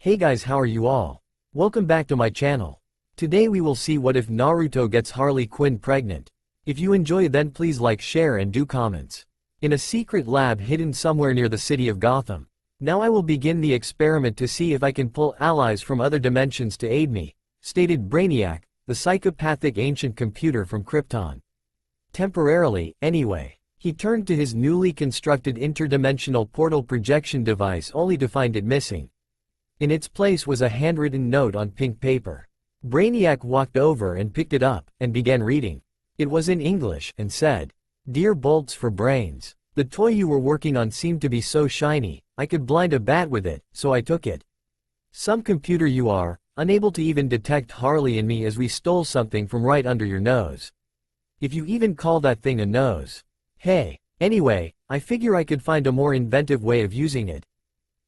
Hey guys, how are you all? Welcome back to my channel. Today we will see what if Naruto gets Harley Quinn pregnant. If you enjoy, then please like, share and do comments. In a secret lab hidden somewhere near the city of Gotham. Now I will begin the experiment to see if I can pull allies from other dimensions to aid me, stated Brainiac, the psychopathic ancient computer from Krypton. Temporarily, anyway. He turned to his newly constructed interdimensional portal projection device only to find it missing. In its place was a handwritten note on pink paper. Brainiac walked over and picked it up, and began reading. It was in English, and said, "Dear Bolts for Brains, the toy you were working on seemed to be so shiny, I could blind a bat with it, so I took it. Some computer you are, unable to even detect Harley and me as we stole something from right under your nose. If you even call that thing a nose. Hey, anyway, I figure I could find a more inventive way of using it.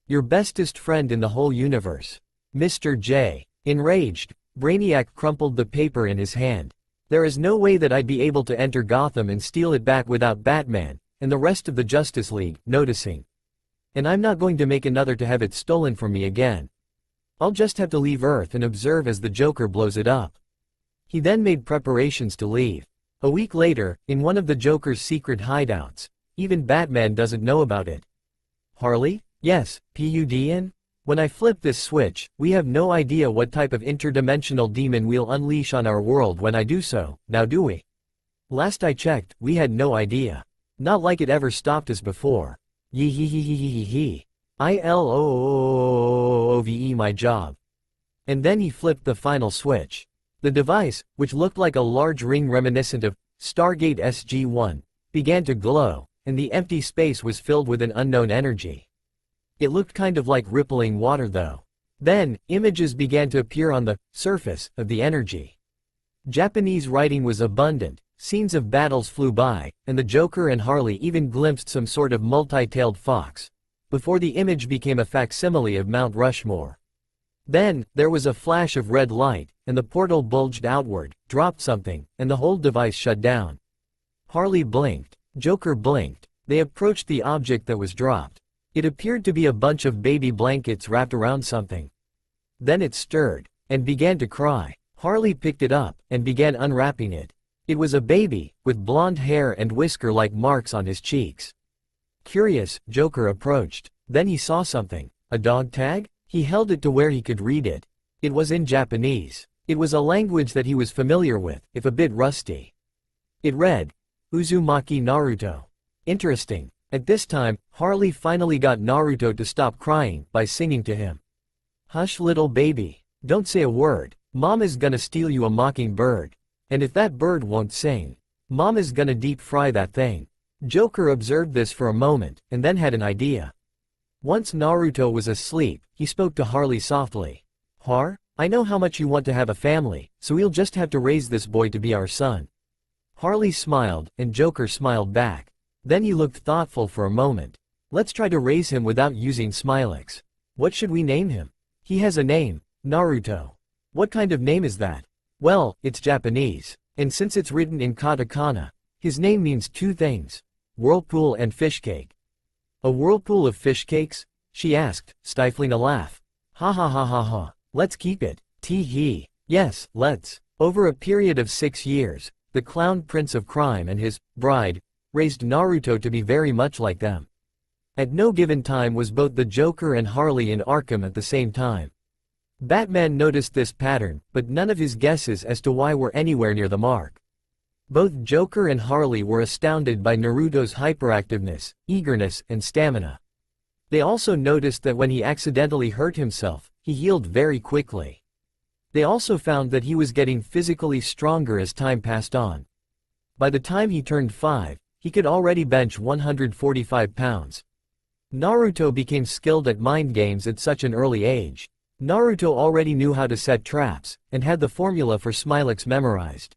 Your bestest friend in the whole universe, Mr. J." Enraged, Brainiac crumpled the paper in his hand. There is no way that I'd be able to enter Gotham and steal it back without Batman, and the rest of the Justice League, noticing. And I'm not going to make another to have it stolen from me again. I'll just have to leave Earth and observe as the Joker blows it up. He then made preparations to leave. A week later, in one of the Joker's secret hideouts. Even Batman doesn't know about it. Harley? Yes, PUDN? When I flip this switch, we have no idea what type of interdimensional demon we'll unleash on our world when I do so, now do we? Last I checked, we had no idea. Not like it ever stopped us before. Yee ILOOVE my job. And then he flipped the final switch. The device, which looked like a large ring reminiscent of Stargate SG-1, began to glow, and the empty space was filled with an unknown energy. It looked kind of like rippling water though. Then, images began to appear on the surface of the energy. Japanese writing was abundant, scenes of battles flew by, and the Joker and Harley even glimpsed some sort of multi-tailed fox, before the image became a facsimile of Mount Rushmore. Then, there was a flash of red light, and the portal bulged outward, dropped something, and the whole device shut down. Harley blinked. Joker blinked. They approached the object that was dropped. It appeared to be a bunch of baby blankets wrapped around something. Then it stirred, and began to cry. Harley picked it up, and began unwrapping it. It was a baby, with blonde hair and whisker-like marks on his cheeks. Curious, Joker approached. Then he saw something. A dog tag? He held it to where he could read it. It was in Japanese. It was a language that he was familiar with, if a bit rusty. It read, Uzumaki Naruto. Interesting. At this time, Harley finally got Naruto to stop crying by singing to him. Hush little baby. Don't say a word. Mom is gonna steal you a mockingbird. And if that bird won't sing, Mom is gonna deep fry that thing. Joker observed this for a moment, and then had an idea. Once Naruto was asleep, he spoke to Harley softly. Har, I know how much you want to have a family, so we'll just have to raise this boy to be our son. Harley smiled, and Joker smiled back. Then he looked thoughtful for a moment. Let's try to raise him without using Smilex. What should we name him? He has a name, Naruto. What kind of name is that? Well, it's Japanese. And since it's written in katakana, his name means two things. Whirlpool and fishcake. A whirlpool of fish cakes? She asked, stifling a laugh. Ha ha ha ha ha. Let's keep it. Tee-hee. Yes, let's. Over a period of 6 years, the clown prince of crime and his bride raised Naruto to be very much like them. At no given time was both the Joker and Harley in Arkham at the same time. Batman noticed this pattern, but none of his guesses as to why were anywhere near the mark. Both Joker and Harley were astounded by Naruto's hyperactiveness, eagerness, and stamina. They also noticed that when he accidentally hurt himself, he healed very quickly. They also found that he was getting physically stronger as time passed on. By the time he turned 5, he could already bench 145 pounds. Naruto became skilled at mind games at such an early age. Naruto already knew how to set traps, and had the formula for Smilex memorized.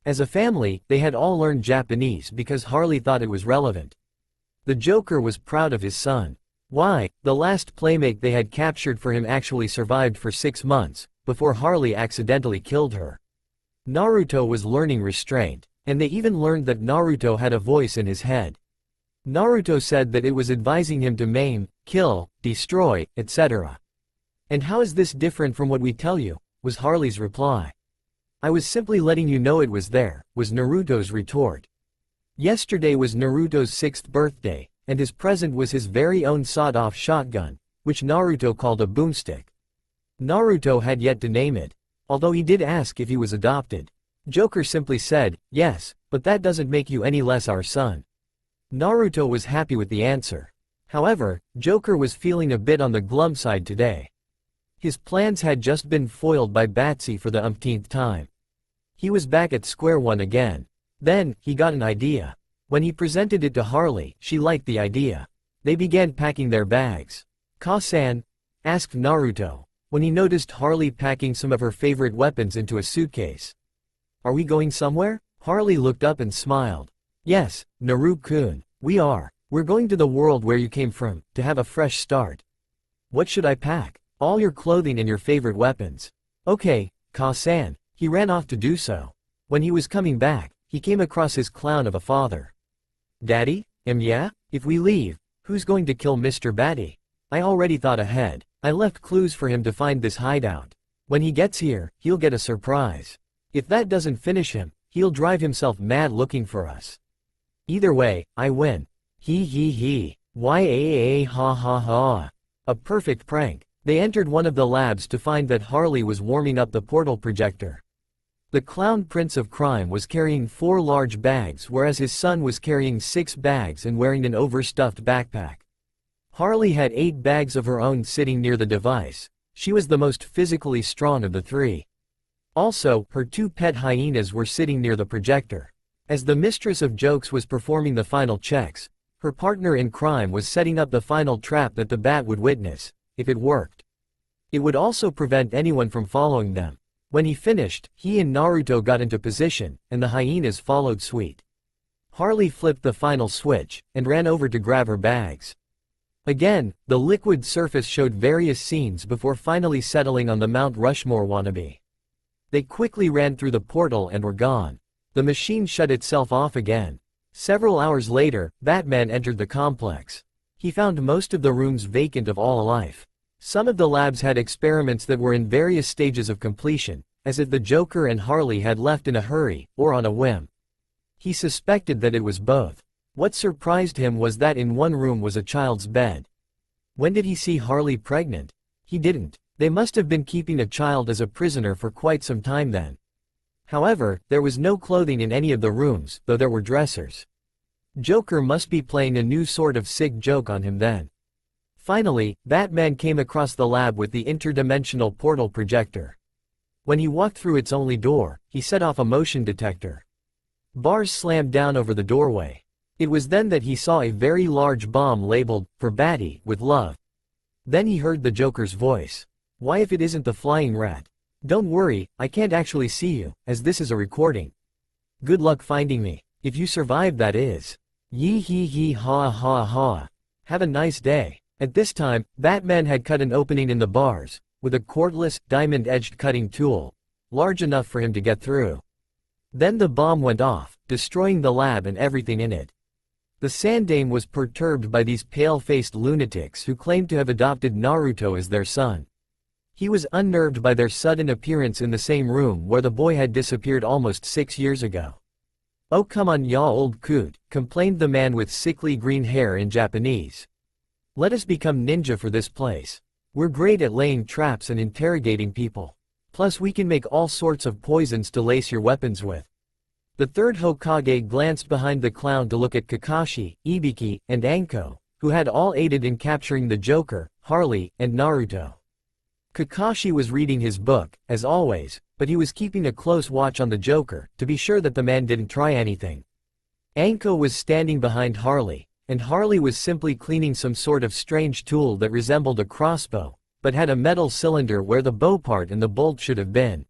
As a family, they had all learned Japanese because Harley thought it was relevant. The Joker was proud of his son. Why, the last playmate they had captured for him actually survived for 6 months, before Harley accidentally killed her. Naruto was learning restraint, and they even learned that Naruto had a voice in his head. Naruto said that it was advising him to maim, kill, destroy, etc. And how is this different from what we tell you, was Harley's reply. I was simply letting you know it was there, was Naruto's retort. Yesterday was Naruto's 6th birthday, and his present was his very own sawed-off shotgun, which Naruto called a boomstick. Naruto had yet to name it, although he did ask if he was adopted. Joker simply said, yes, but that doesn't make you any less our son. Naruto was happy with the answer. However, Joker was feeling a bit on the glum side today. His plans had just been foiled by Batsy for the umpteenth time. He was back at square one again. Then, he got an idea. When he presented it to Harley, she liked the idea. They began packing their bags. "Ka-san?" asked Naruto, when he noticed Harley packing some of her favorite weapons into a suitcase. "Are we going somewhere?" Harley looked up and smiled. "Yes, Naru-kun, we are. We're going to the world where you came from, to have a fresh start." "What should I pack?" "All your clothing and your favorite weapons." "Okay, Ka-san." He ran off to do so. When he was coming back, he came across his clown of a father. "Daddy, yeah? If we leave, who's going to kill Mr. Batty?" "I already thought ahead. I left clues for him to find this hideout. When he gets here, he'll get a surprise. If that doesn't finish him, he'll drive himself mad looking for us. Either way, I win. He. Yaa ha ha ha. A perfect prank." They entered one of the labs to find that Harley was warming up the portal projector. The clown prince of crime was carrying 4 large bags, whereas his son was carrying 6 bags and wearing an overstuffed backpack. Harley had 8 bags of her own sitting near the device. She was the most physically strong of the 3. Also, her 2 pet hyenas were sitting near the projector. As the mistress of jokes was performing the final checks, her partner in crime was setting up the final trap that the bat would witness. If it worked, it would also prevent anyone from following them. When he finished, he and Naruto got into position, and the hyenas followed suit. Harley flipped the final switch, and ran over to grab her bags. Again, the liquid surface showed various scenes before finally settling on the Mount Rushmore wannabe. They quickly ran through the portal and were gone. The machine shut itself off again. Several hours later, Batman entered the complex. He found most of the rooms vacant of all life. Some of the labs had experiments that were in various stages of completion, as if the Joker and Harley had left in a hurry, or on a whim. He suspected that it was both. What surprised him was that in one room was a child's bed. When did he see Harley pregnant? He didn't. They must have been keeping a child as a prisoner for quite some time then. However, there was no clothing in any of the rooms, though there were dressers. Joker must be playing a new sort of sick joke on him then. Finally, Batman came across the lab with the interdimensional portal projector. When he walked through its only door, he set off a motion detector. Bars slammed down over the doorway. It was then that he saw a very large bomb labeled, "For Batty, with love." Then he heard the Joker's voice. "Why if it isn't the flying rat? Don't worry, I can't actually see you, as this is a recording. Good luck finding me. If you survive, that is. Yee ha ha ha. Have a nice day." At this time, Batman had cut an opening in the bars, with a cordless, diamond-edged cutting tool, large enough for him to get through. Then the bomb went off, destroying the lab and everything in it. The Sandame was perturbed by these pale-faced lunatics who claimed to have adopted Naruto as their son. He was unnerved by their sudden appearance in the same room where the boy had disappeared almost 6 years ago. "Oh come on ya old coot," complained the man with sickly green hair in Japanese. "Let us become ninja for this place. We're great at laying traps and interrogating people. Plus we can make all sorts of poisons to lace your weapons with." The third Hokage glanced behind the clown to look at Kakashi, Ibiki, and Anko, who had all aided in capturing the Joker, Harley, and Naruto. Kakashi was reading his book, as always, but he was keeping a close watch on the Joker, to be sure that the man didn't try anything. Anko was standing behind Harley, and Harley was simply cleaning some sort of strange tool that resembled a crossbow, but had a metal cylinder where the bow part and the bolt should have been.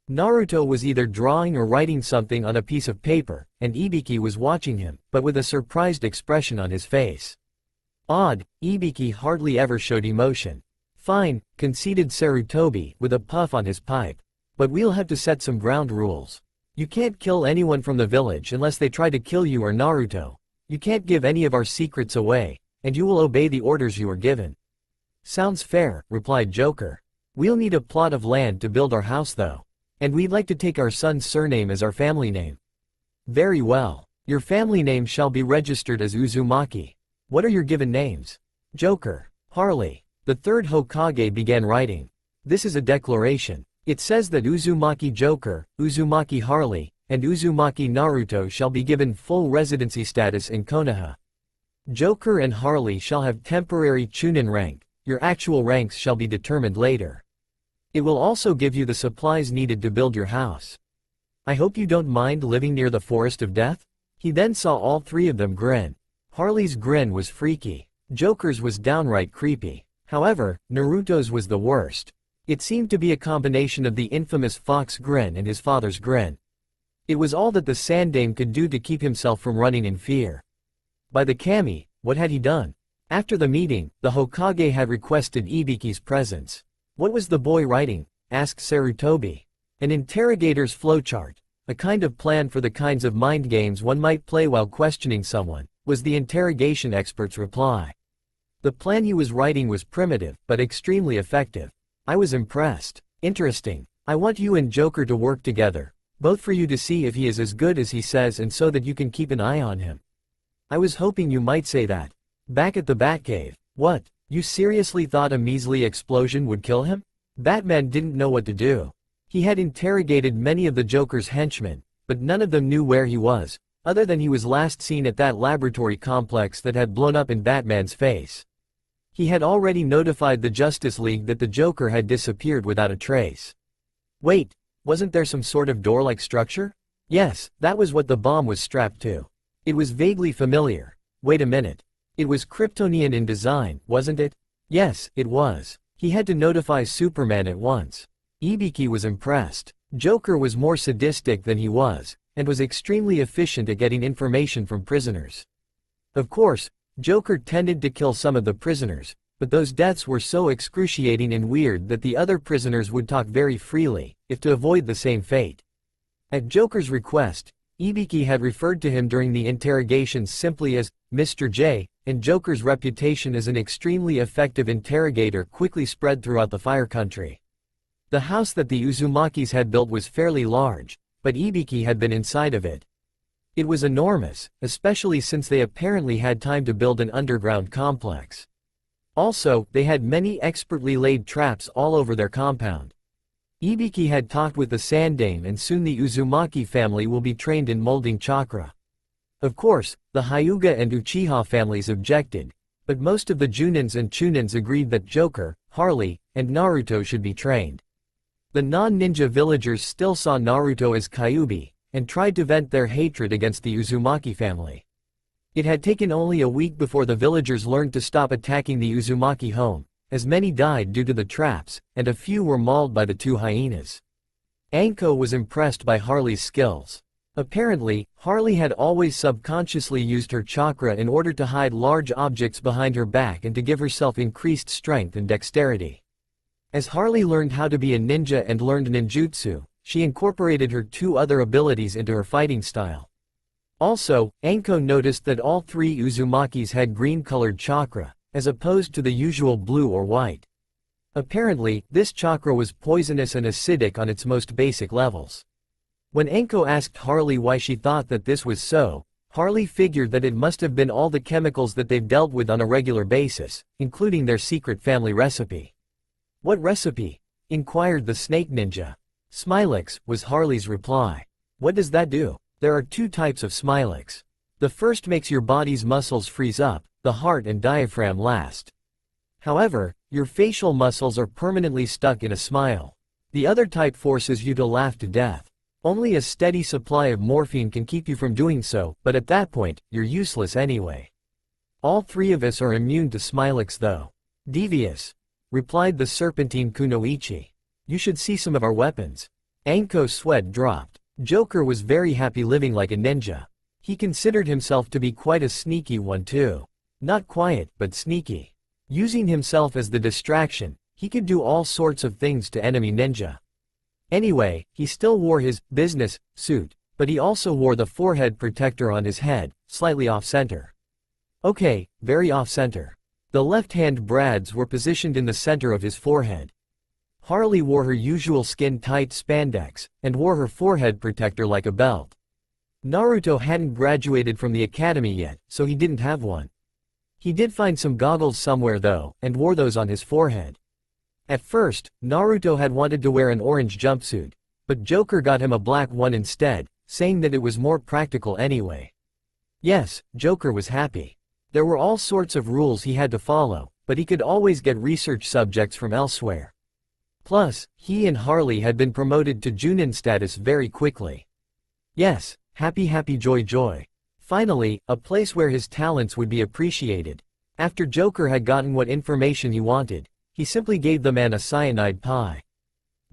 Naruto was either drawing or writing something on a piece of paper, and Ibiki was watching him, but with a surprised expression on his face. Odd, Ibiki hardly ever showed emotion. "Fine," conceded Sarutobi, with a puff on his pipe. "But we'll have to set some ground rules. You can't kill anyone from the village unless they try to kill you or Naruto. You can't give any of our secrets away, and you will obey the orders you are given." Sounds fair, replied Joker. We'll need a plot of land to build our house though. And we'd like to take our son's surname as our family name. Very well. Your family name shall be registered as Uzumaki. What are your given names? Joker. Harley. The third Hokage began writing. This is a declaration. It says that Uzumaki Joker, Uzumaki Harley, and Uzumaki Naruto shall be given full residency status in Konoha. Joker and Harley shall have temporary Chunin rank. Your actual ranks shall be determined later. It will also give you the supplies needed to build your house. I hope you don't mind living near the forest of death? He then saw all three of them grin. Harley's grin was freaky. Joker's was downright creepy. However, Naruto's was the worst. It seemed to be a combination of the infamous fox grin and his father's grin. It was all that the Sandame could do to keep himself from running in fear. By the kami, what had he done? After the meeting, the Hokage had requested Ibiki's presence. What was the boy writing? Asked Sarutobi. An interrogator's flowchart, a kind of plan for the kinds of mind games one might play while questioning someone, was the interrogation expert's reply. The plan he was writing was primitive, but extremely effective. I was impressed. Interesting. I want you and Joker to work together, both for you to see if he is as good as he says and so that you can keep an eye on him. I was hoping you might say that. Back at the Batcave. What? You seriously thought a measly explosion would kill him? Batman didn't know what to do. He had interrogated many of the Joker's henchmen, but none of them knew where he was, other than he was last seen at that laboratory complex that had blown up in Batman's face. He had already notified the Justice League that the Joker had disappeared without a trace. Wait, wasn't there some sort of door-like structure? Yes, that was what the bomb was strapped to. It was vaguely familiar. Wait a minute. It was Kryptonian in design, wasn't it? Yes, it was. He had to notify Superman at once. Ibiki was impressed. Joker was more sadistic than he was, and was extremely efficient at getting information from prisoners. Of course, Joker tended to kill some of the prisoners, but those deaths were so excruciating and weird that the other prisoners would talk very freely, if to avoid the same fate. At Joker's request, Ibiki had referred to him during the interrogations simply as Mr. J, and Joker's reputation as an extremely effective interrogator quickly spread throughout the Fire Country. The house that the Uzumakis had built was fairly large, but Ibiki had been inside of it. It was enormous, especially since they apparently had time to build an underground complex. Also, they had many expertly laid traps all over their compound. Ibiki had talked with the Sandame and soon the Uzumaki family will be trained in molding chakra. Of course, the Hyuga and Uchiha families objected, but most of the Junins and Chunins agreed that Joker, Harley, and Naruto should be trained. The non-ninja villagers still saw Naruto as Kyuubi, and tried to vent their hatred against the Uzumaki family. It had taken only a week before the villagers learned to stop attacking the Uzumaki home, as many died due to the traps, and a few were mauled by the two hyenas. Anko was impressed by Harley's skills. Apparently, Harley had always subconsciously used her chakra in order to hide large objects behind her back and to give herself increased strength and dexterity. As Harley learned how to be a ninja and learned ninjutsu, she incorporated her two other abilities into her fighting style. Also, Anko noticed that all three Uzumakis had green-colored chakra, as opposed to the usual blue or white. Apparently, this chakra was poisonous and acidic on its most basic levels. When Anko asked Harley why she thought that this was so, Harley figured that it must have been all the chemicals that they've dealt with on a regular basis, including their secret family recipe. What recipe? Inquired the snake ninja. Smilex, was Harley's reply. What does that do? There are two types of Smilex. The first makes your body's muscles freeze up, the heart and diaphragm last. However, your facial muscles are permanently stuck in a smile. The other type forces you to laugh to death. Only a steady supply of morphine can keep you from doing so, but at that point, you're useless anyway. All three of us are immune to Smilex though. Devious, replied the serpentine Kunoichi. You should see some of our weapons. Anko's sweat dropped. Joker was very happy living like a ninja. He considered himself to be quite a sneaky one too. Not quiet, but sneaky. Using himself as the distraction, he could do all sorts of things to enemy ninja. Anyway, he still wore his business suit, but he also wore the forehead protector on his head, slightly off-center. Okay, very off-center. The left-hand brads were positioned in the center of his forehead. Harley wore her usual skin-tight spandex, and wore her forehead protector like a belt. Naruto hadn't graduated from the academy yet, so he didn't have one. He did find some goggles somewhere though, and wore those on his forehead. At first, Naruto had wanted to wear an orange jumpsuit, but Joker got him a black one instead, saying that it was more practical anyway. Yes, Joker was happy. There were all sorts of rules he had to follow, but he could always get research subjects from elsewhere. Plus, he and Harley had been promoted to Chunin status very quickly. Yes, happy joy joy. Finally, a place where his talents would be appreciated. After Joker had gotten what information he wanted, he simply gave the man a cyanide pie.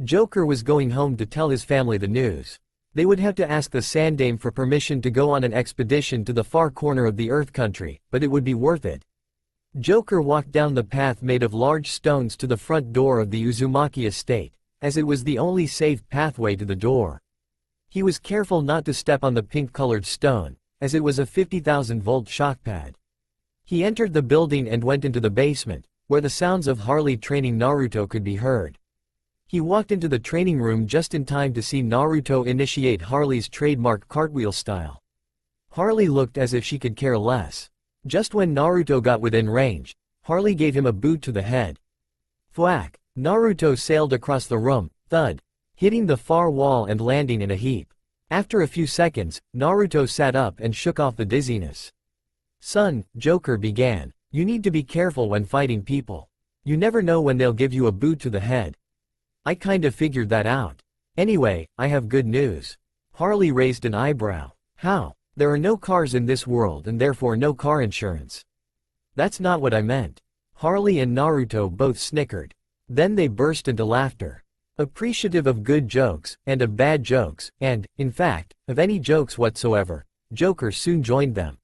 Joker was going home to tell his family the news. They would have to ask the Sandaime for permission to go on an expedition to the far corner of the Earth country, but it would be worth it. Joker walked down the path made of large stones to the front door of the Uzumaki estate, as it was the only safe pathway to the door. He was careful not to step on the pink-colored stone, as it was a 50,000-volt shock pad. He entered the building and went into the basement, where the sounds of Harley training Naruto could be heard. He walked into the training room just in time to see Naruto initiate Harley's trademark cartwheel style. Harley looked as if she could care less. Just when Naruto got within range, Harley gave him a boot to the head. Thwack! Naruto sailed across the room, thud, hitting the far wall and landing in a heap. After a few seconds, Naruto sat up and shook off the dizziness. "Son," Joker began, "you need to be careful when fighting people. You never know when they'll give you a boot to the head." "I kinda figured that out. Anyway, I have good news." Harley raised an eyebrow. "How? There are no cars in this world and therefore no car insurance." "That's not what I meant." Harley and Naruto both snickered. Then they burst into laughter. Appreciative of good jokes, and of bad jokes, and, in fact, of any jokes whatsoever, Joker soon joined them.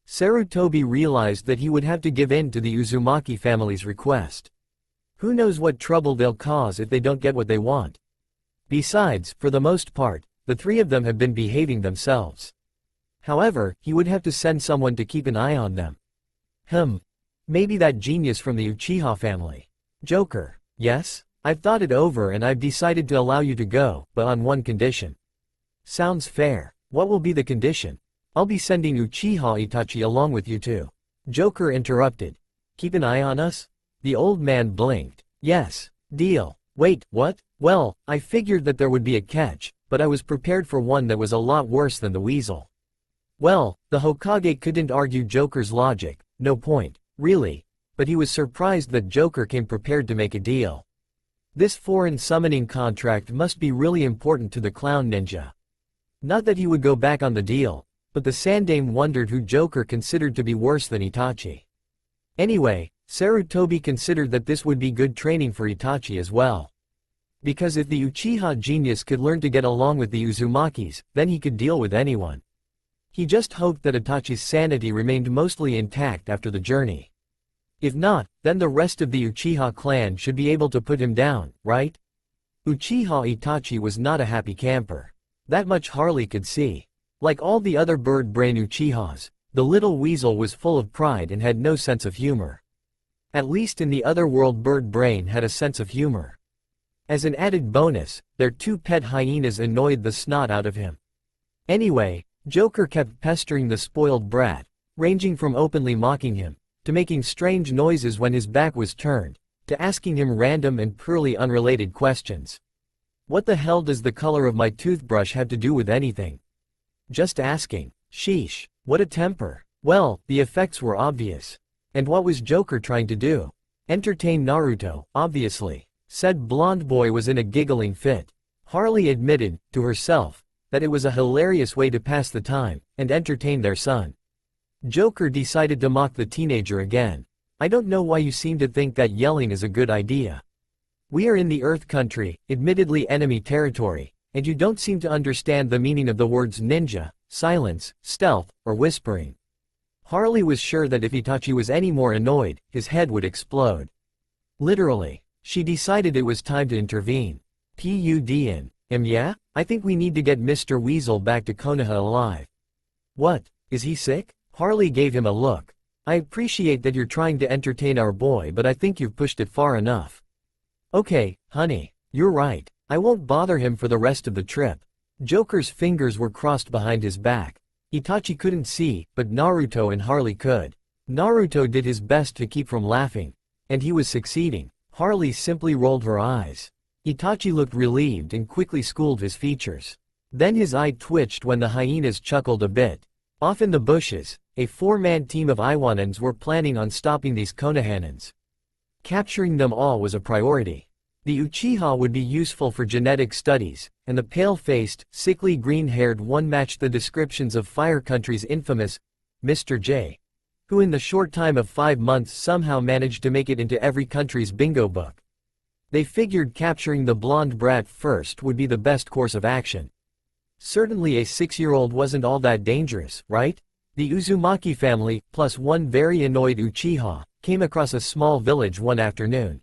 Sarutobi realized that he would have to give in to the Uzumaki family's request. Who knows what trouble they'll cause if they don't get what they want. Besides, for the most part, the three of them have been behaving themselves. However, he would have to send someone to keep an eye on them. Maybe that genius from the Uchiha family. Joker: "Yes? I've thought it over and I've decided to allow you to go, but on one condition." "Sounds fair. What will be the condition?" "I'll be sending Uchiha Itachi along with you too." Joker interrupted. "Keep an eye on us?" The old man blinked. "Yes. Deal." "Wait, what?" "Well, I figured that there would be a catch, but I was prepared for one that was a lot worse than the weasel." Well, the Hokage couldn't argue Joker's logic, no point, really, but he was surprised that Joker came prepared to make a deal. This foreign summoning contract must be really important to the clown ninja. Not that he would go back on the deal, but the Sandaime wondered who Joker considered to be worse than Itachi. Anyway, Sarutobi considered that this would be good training for Itachi as well. Because if the Uchiha genius could learn to get along with the Uzumakis, then he could deal with anyone. He just hoped that Itachi's sanity remained mostly intact after the journey. If not, then the rest of the Uchiha clan should be able to put him down, right? Uchiha Itachi was not a happy camper. That much Harley could see. Like all the other bird brain Uchihas, the little weasel was full of pride and had no sense of humor. At least in the other world, bird brain had a sense of humor. As an added bonus, their two pet hyenas annoyed the snot out of him. Anyway, Joker kept pestering the spoiled brat, ranging from openly mocking him, to making strange noises when his back was turned, to asking him random and purely unrelated questions. What the hell does the color of my toothbrush have to do with anything? Just asking. Sheesh, what a temper. Well, the effects were obvious. And what was Joker trying to do? Entertain Naruto, obviously. Said blonde boy was in a giggling fit. Harley admitted, to herself, that it was a hilarious way to pass the time, and entertain their son. Joker decided to mock the teenager again. I don't know why you seem to think that yelling is a good idea. We are in the Earth country, admittedly enemy territory, and you don't seem to understand the meaning of the words ninja, silence, stealth, or whispering. Harley was sure that if Itachi was any more annoyed, his head would explode. Literally. She decided it was time to intervene. PUDN. Yeah? I think we need to get Mr. Weasel back to Konoha alive. What? Is he sick? Harley gave him a look. I appreciate that you're trying to entertain our boy, but I think you've pushed it far enough. Okay, honey. You're right. I won't bother him for the rest of the trip. Joker's fingers were crossed behind his back. Itachi couldn't see, but Naruto and Harley could. Naruto did his best to keep from laughing. And he was succeeding. Harley simply rolled her eyes. Itachi looked relieved and quickly schooled his features. Then his eye twitched when the hyenas chuckled a bit. Off in the bushes, a 4-man team of Iwanans were planning on stopping these Konohanans. Capturing them all was a priority. The Uchiha would be useful for genetic studies, and the pale-faced, sickly green-haired one matched the descriptions of Fire Country's infamous Mr. J, who in the short time of 5 months somehow managed to make it into every country's bingo book. They figured capturing the blonde brat first would be the best course of action. Certainly a 6-year-old wasn't all that dangerous, right? The Uzumaki family, plus one very annoyed Uchiha, came across a small village one afternoon.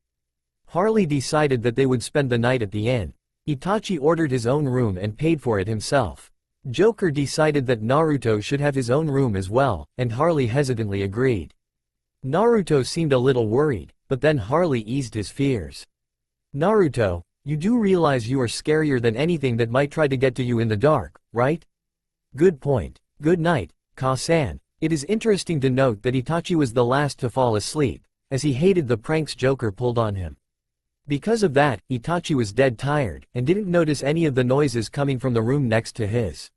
Harley decided that they would spend the night at the inn. Itachi ordered his own room and paid for it himself. Joker decided that Naruto should have his own room as well, and Harley hesitantly agreed. Naruto seemed a little worried, but then Harley eased his fears. Naruto, you do realize you are scarier than anything that might try to get to you in the dark, right? Good point. Good night, Ka-san. It is interesting to note that Itachi was the last to fall asleep, as he hated the pranks Joker pulled on him. Because of that, Itachi was dead tired, and didn't notice any of the noises coming from the room next to his.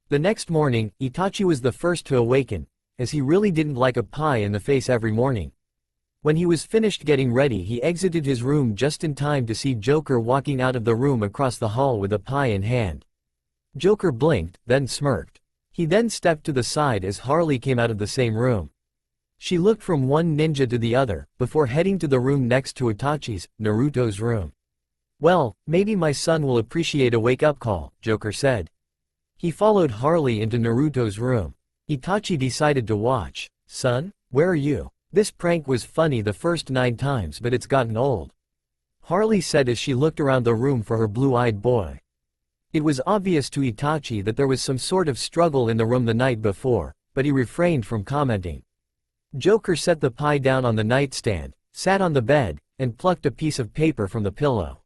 The next morning, Itachi was the first to awaken, as he really didn't like a pie in the face every morning. When he was finished getting ready, he exited his room just in time to see Joker walking out of the room across the hall with a pie in hand. Joker blinked, then smirked. He then stepped to the side as Harley came out of the same room. She looked from one ninja to the other, before heading to the room next to Itachi's, Naruto's room. Well, maybe my son will appreciate a wake-up call, Joker said. He followed Harley into Naruto's room. Itachi decided to watch. Son, where are you? This prank was funny the first 9 times, but it's gotten old. Harley said as she looked around the room for her blue-eyed boy. It was obvious to Itachi that there was some sort of struggle in the room the night before, but he refrained from commenting. Joker set the pie down on the nightstand, sat on the bed, and plucked a piece of paper from the pillow.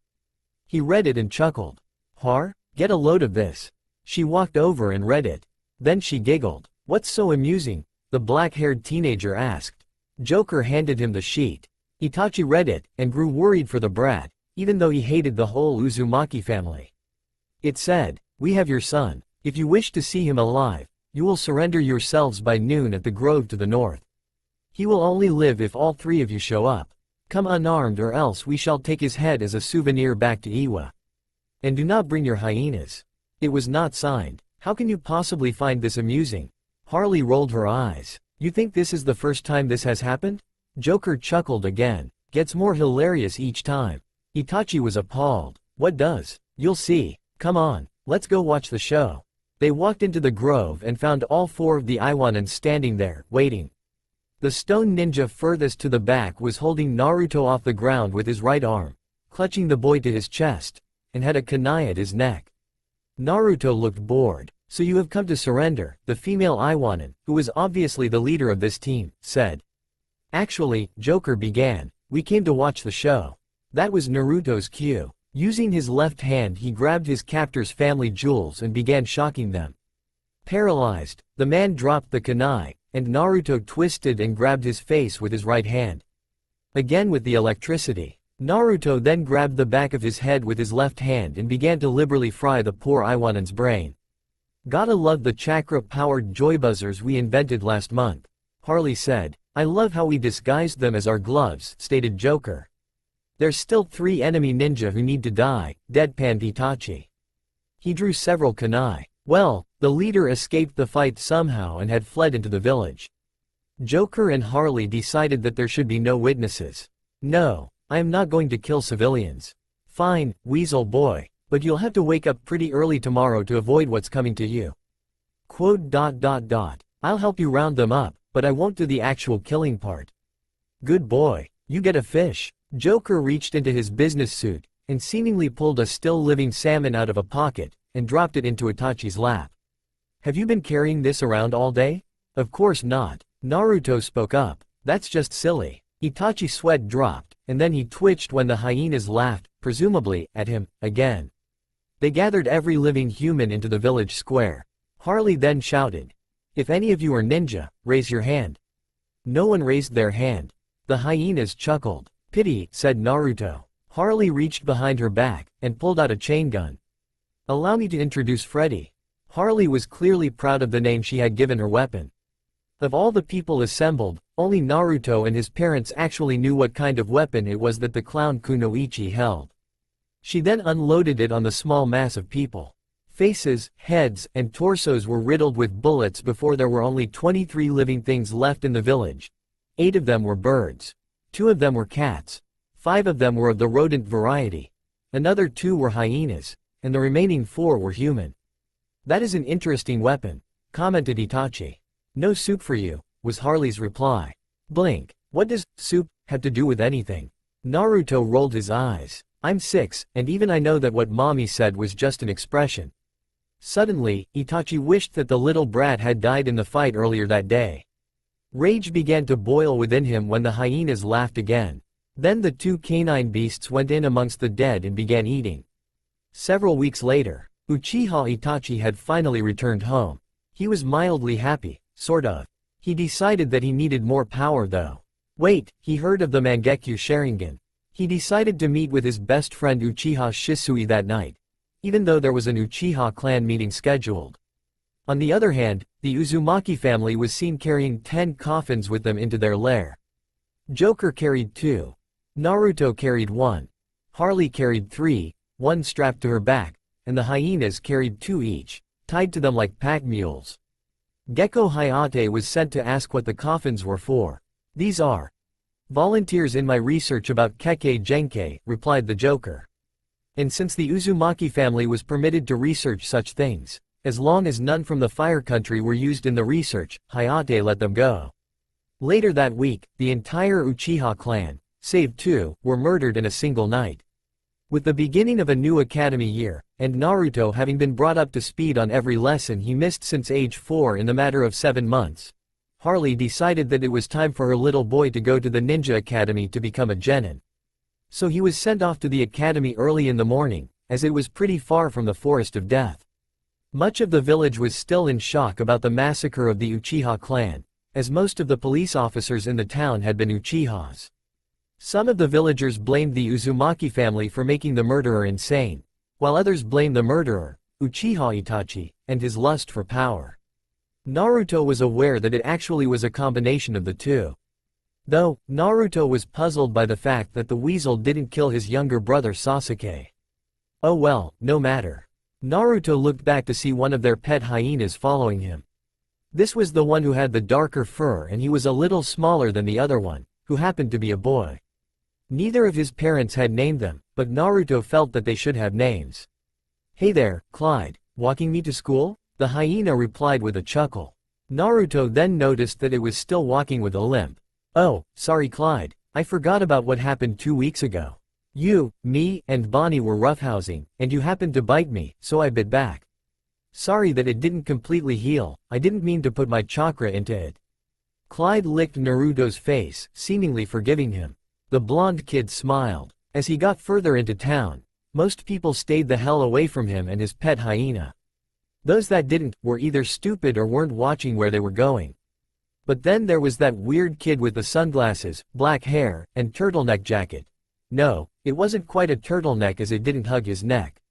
He read it and chuckled. Har, get a load of this. She walked over and read it. Then she giggled. What's so amusing? The black-haired teenager asked. Joker handed him the sheet. Itachi read it, and grew worried for the brat, even though he hated the whole Uzumaki family. It said, we have your son. If you wish to see him alive, you will surrender yourselves by noon at the grove to the north. He will only live if all 3 of you show up. Come unarmed, or else we shall take his head as a souvenir back to Iwa. And do not bring your hyenas. It was not signed. How can you possibly find this amusing? Harley rolled her eyes. You think this is the first time this has happened? Joker chuckled again. Gets more hilarious each time. Itachi was appalled. What does? You'll see. Come on, let's go watch the show. They walked into the grove and found all 4 of the Iwanans standing there, waiting. The stone ninja furthest to the back was holding Naruto off the ground with his right arm, clutching the boy to his chest, and had a kunai at his neck. Naruto looked bored. So you have come to surrender, the female Iwanan, who was obviously the leader of this team, said. Actually, Joker began, we came to watch the show. That was Naruto's cue. Using his left hand, he grabbed his captor's family jewels and began shocking them. Paralyzed, the man dropped the kunai, and Naruto twisted and grabbed his face with his right hand. Again with the electricity. Naruto then grabbed the back of his head with his left hand and began to liberally fry the poor Iwanan's brain. Gotta love the chakra-powered joy buzzers we invented last month, Harley said. I love how we disguised them as our gloves, stated Joker. There's still 3 enemy ninja who need to die, deadpanned Itachi. He drew several kunai. Well, the leader escaped the fight somehow and had fled into the village. Joker and Harley decided that there should be no witnesses. No, I am not going to kill civilians. Fine, weasel boy. But you'll have to wake up pretty early tomorrow to avoid what's coming to you. Quote. I'll help you round them up, but I won't do the actual killing part. Good boy, you get a fish. Joker reached into his business suit, and seemingly pulled a still-living salmon out of a pocket, and dropped it into Itachi's lap. Have you been carrying this around all day? Of course not. Naruto spoke up. That's just silly. Itachi's sweat dropped, and then he twitched when the hyenas laughed, presumably, at him, again. They gathered every living human into the village square. Harley then shouted, "If any of you are ninja, raise your hand." No one raised their hand. The hyenas chuckled. "Pity," said Naruto. Harley reached behind her back, and pulled out a chain gun. "Allow me to introduce Freddy." Harley was clearly proud of the name she had given her weapon. Of all the people assembled, only Naruto and his parents actually knew what kind of weapon it was that the clown Kunoichi held. She then unloaded it on the small mass of people. Faces, heads, and torsos were riddled with bullets before there were only 23 living things left in the village. 8 of them were birds. 2 of them were cats. 5 of them were of the rodent variety. Another 2 were hyenas, and the remaining 4 were human. "That is an interesting weapon," commented Itachi. "No soup for you," was Harley's reply. Blink. What does soup have to do with anything? Naruto rolled his eyes. "I'm 6, and even I know that what mommy said was just an expression." Suddenly, Itachi wished that the little brat had died in the fight earlier that day. Rage began to boil within him when the hyenas laughed again. Then the 2 canine beasts went in amongst the dead and began eating. Several weeks later, Uchiha Itachi had finally returned home. He was mildly happy, sort of. He decided that he needed more power though. Wait, he heard of the Mangekyo Sharingan. He decided to meet with his best friend Uchiha Shisui that night, even though there was an Uchiha clan meeting scheduled. On the other hand, the Uzumaki family was seen carrying 10 coffins with them into their lair. Joker carried 2. Naruto carried 1. Harley carried 3, 1 strapped to her back, and the hyenas carried 2 each, tied to them like pack mules. Gecko Hayate was sent to ask what the coffins were for. "These are volunteers in my research about Kekkei Genkei," replied the Joker. And since the Uzumaki family was permitted to research such things, as long as none from the Fire Country were used in the research, Hayate let them go. Later that week, the entire Uchiha clan, save 2, were murdered in a single night. With the beginning of a new academy year, and Naruto having been brought up to speed on every lesson he missed since age 4 in the matter of 7 months, Harley decided that it was time for her little boy to go to the ninja academy to become a genin. So he was sent off to the academy early in the morning, as it was pretty far from the forest of death. Much of the village was still in shock about the massacre of the Uchiha clan, as most of the police officers in the town had been Uchihas. Some of the villagers blamed the Uzumaki family for making the murderer insane, while others blamed the murderer, Uchiha Itachi, and his lust for power. Naruto was aware that it actually was a combination of the two. Though, Naruto was puzzled by the fact that the weasel didn't kill his younger brother Sasuke. Oh well, no matter. Naruto looked back to see one of their pet hyenas following him. This was the one who had the darker fur, and he was a little smaller than the other one, who happened to be a boy. Neither of his parents had named them, but Naruto felt that they should have names. "Hey there, Clyde, walking me to school?" the hyena replied with a chuckle. Naruto then noticed that it was still walking with a limp. "Oh, sorry Clyde, I forgot about what happened 2 weeks ago. You, me, and Bonnie were roughhousing, and you happened to bite me, so I bit back. Sorry that it didn't completely heal, I didn't mean to put my chakra into it." Clyde licked Naruto's face, seemingly forgiving him. The blonde kid smiled. As he got further into town, most people stayed the hell away from him and his pet hyena. Those that didn't, were either stupid or weren't watching where they were going. But then there was that weird kid with the sunglasses, black hair, and turtleneck jacket. No, it wasn't quite a turtleneck as it didn't hug his neck.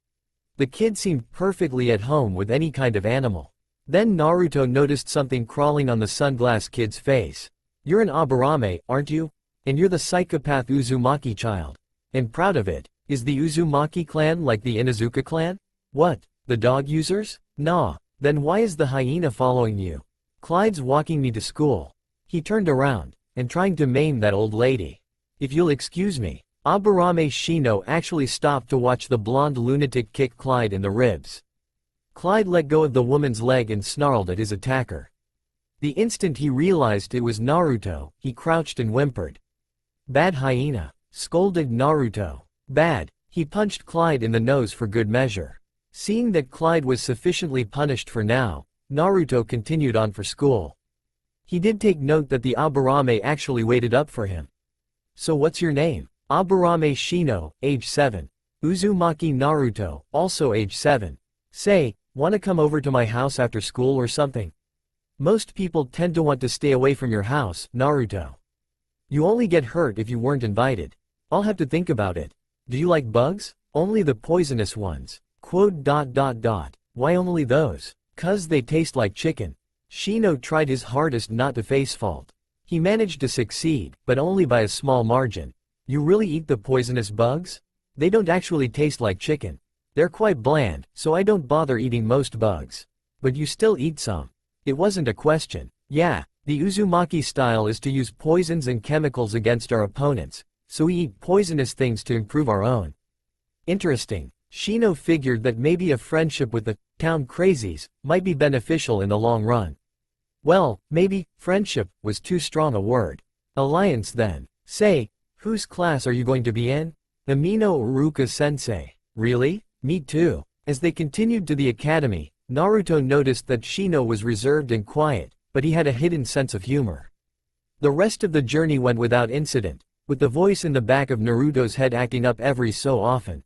The kid seemed perfectly at home with any kind of animal. Then Naruto noticed something crawling on the sunglass kid's face. "You're an Aburame, aren't you? And you're the psychopath Uzumaki child. And proud of it. Is the Uzumaki clan like the Inuzuka clan? What, the dog users? Nah. Then why is the hyena following you? Clyde's walking me to school." He turned around, and trying to maim that old lady. "If you'll excuse me." Aburame Shino actually stopped to watch the blonde lunatic kick Clyde in the ribs. Clyde let go of the woman's leg and snarled at his attacker. The instant he realized it was Naruto, he crouched and whimpered. "Bad hyena," scolded Naruto. "Bad." He punched Clyde in the nose for good measure. Seeing that Clyde was sufficiently punished for now, Naruto continued on for school. He did take note that the Aburame actually waited up for him. So what's your name? Aburame Shino, age 7. Uzumaki Naruto, also age 7. Say, wanna come over to my house after school or something? Most people tend to want to stay away from your house, Naruto. You only get hurt if you weren't invited. I'll have to think about it. Do you like bugs? Only the poisonous ones. Quote. Why only those? 'Cause they taste like chicken. Shino tried his hardest not to face fault. He managed to succeed, but only by a small margin. You really eat the poisonous bugs? They don't actually taste like chicken. They're quite bland, so I don't bother eating most bugs. But you still eat some. It wasn't a question. Yeah, the Uzumaki style is to use poisons and chemicals against our opponents, so we eat poisonous things to improve our own. Interesting. Shino figured that maybe a friendship with the town crazies might be beneficial in the long run. Well, maybe friendship was too strong a word. Alliance then. Say, whose class are you going to be in? Amino Uruka-sensei. Really? Me too. As they continued to the academy, Naruto noticed that Shino was reserved and quiet, but he had a hidden sense of humor. The rest of the journey went without incident, with the voice in the back of Naruto's head acting up every so often.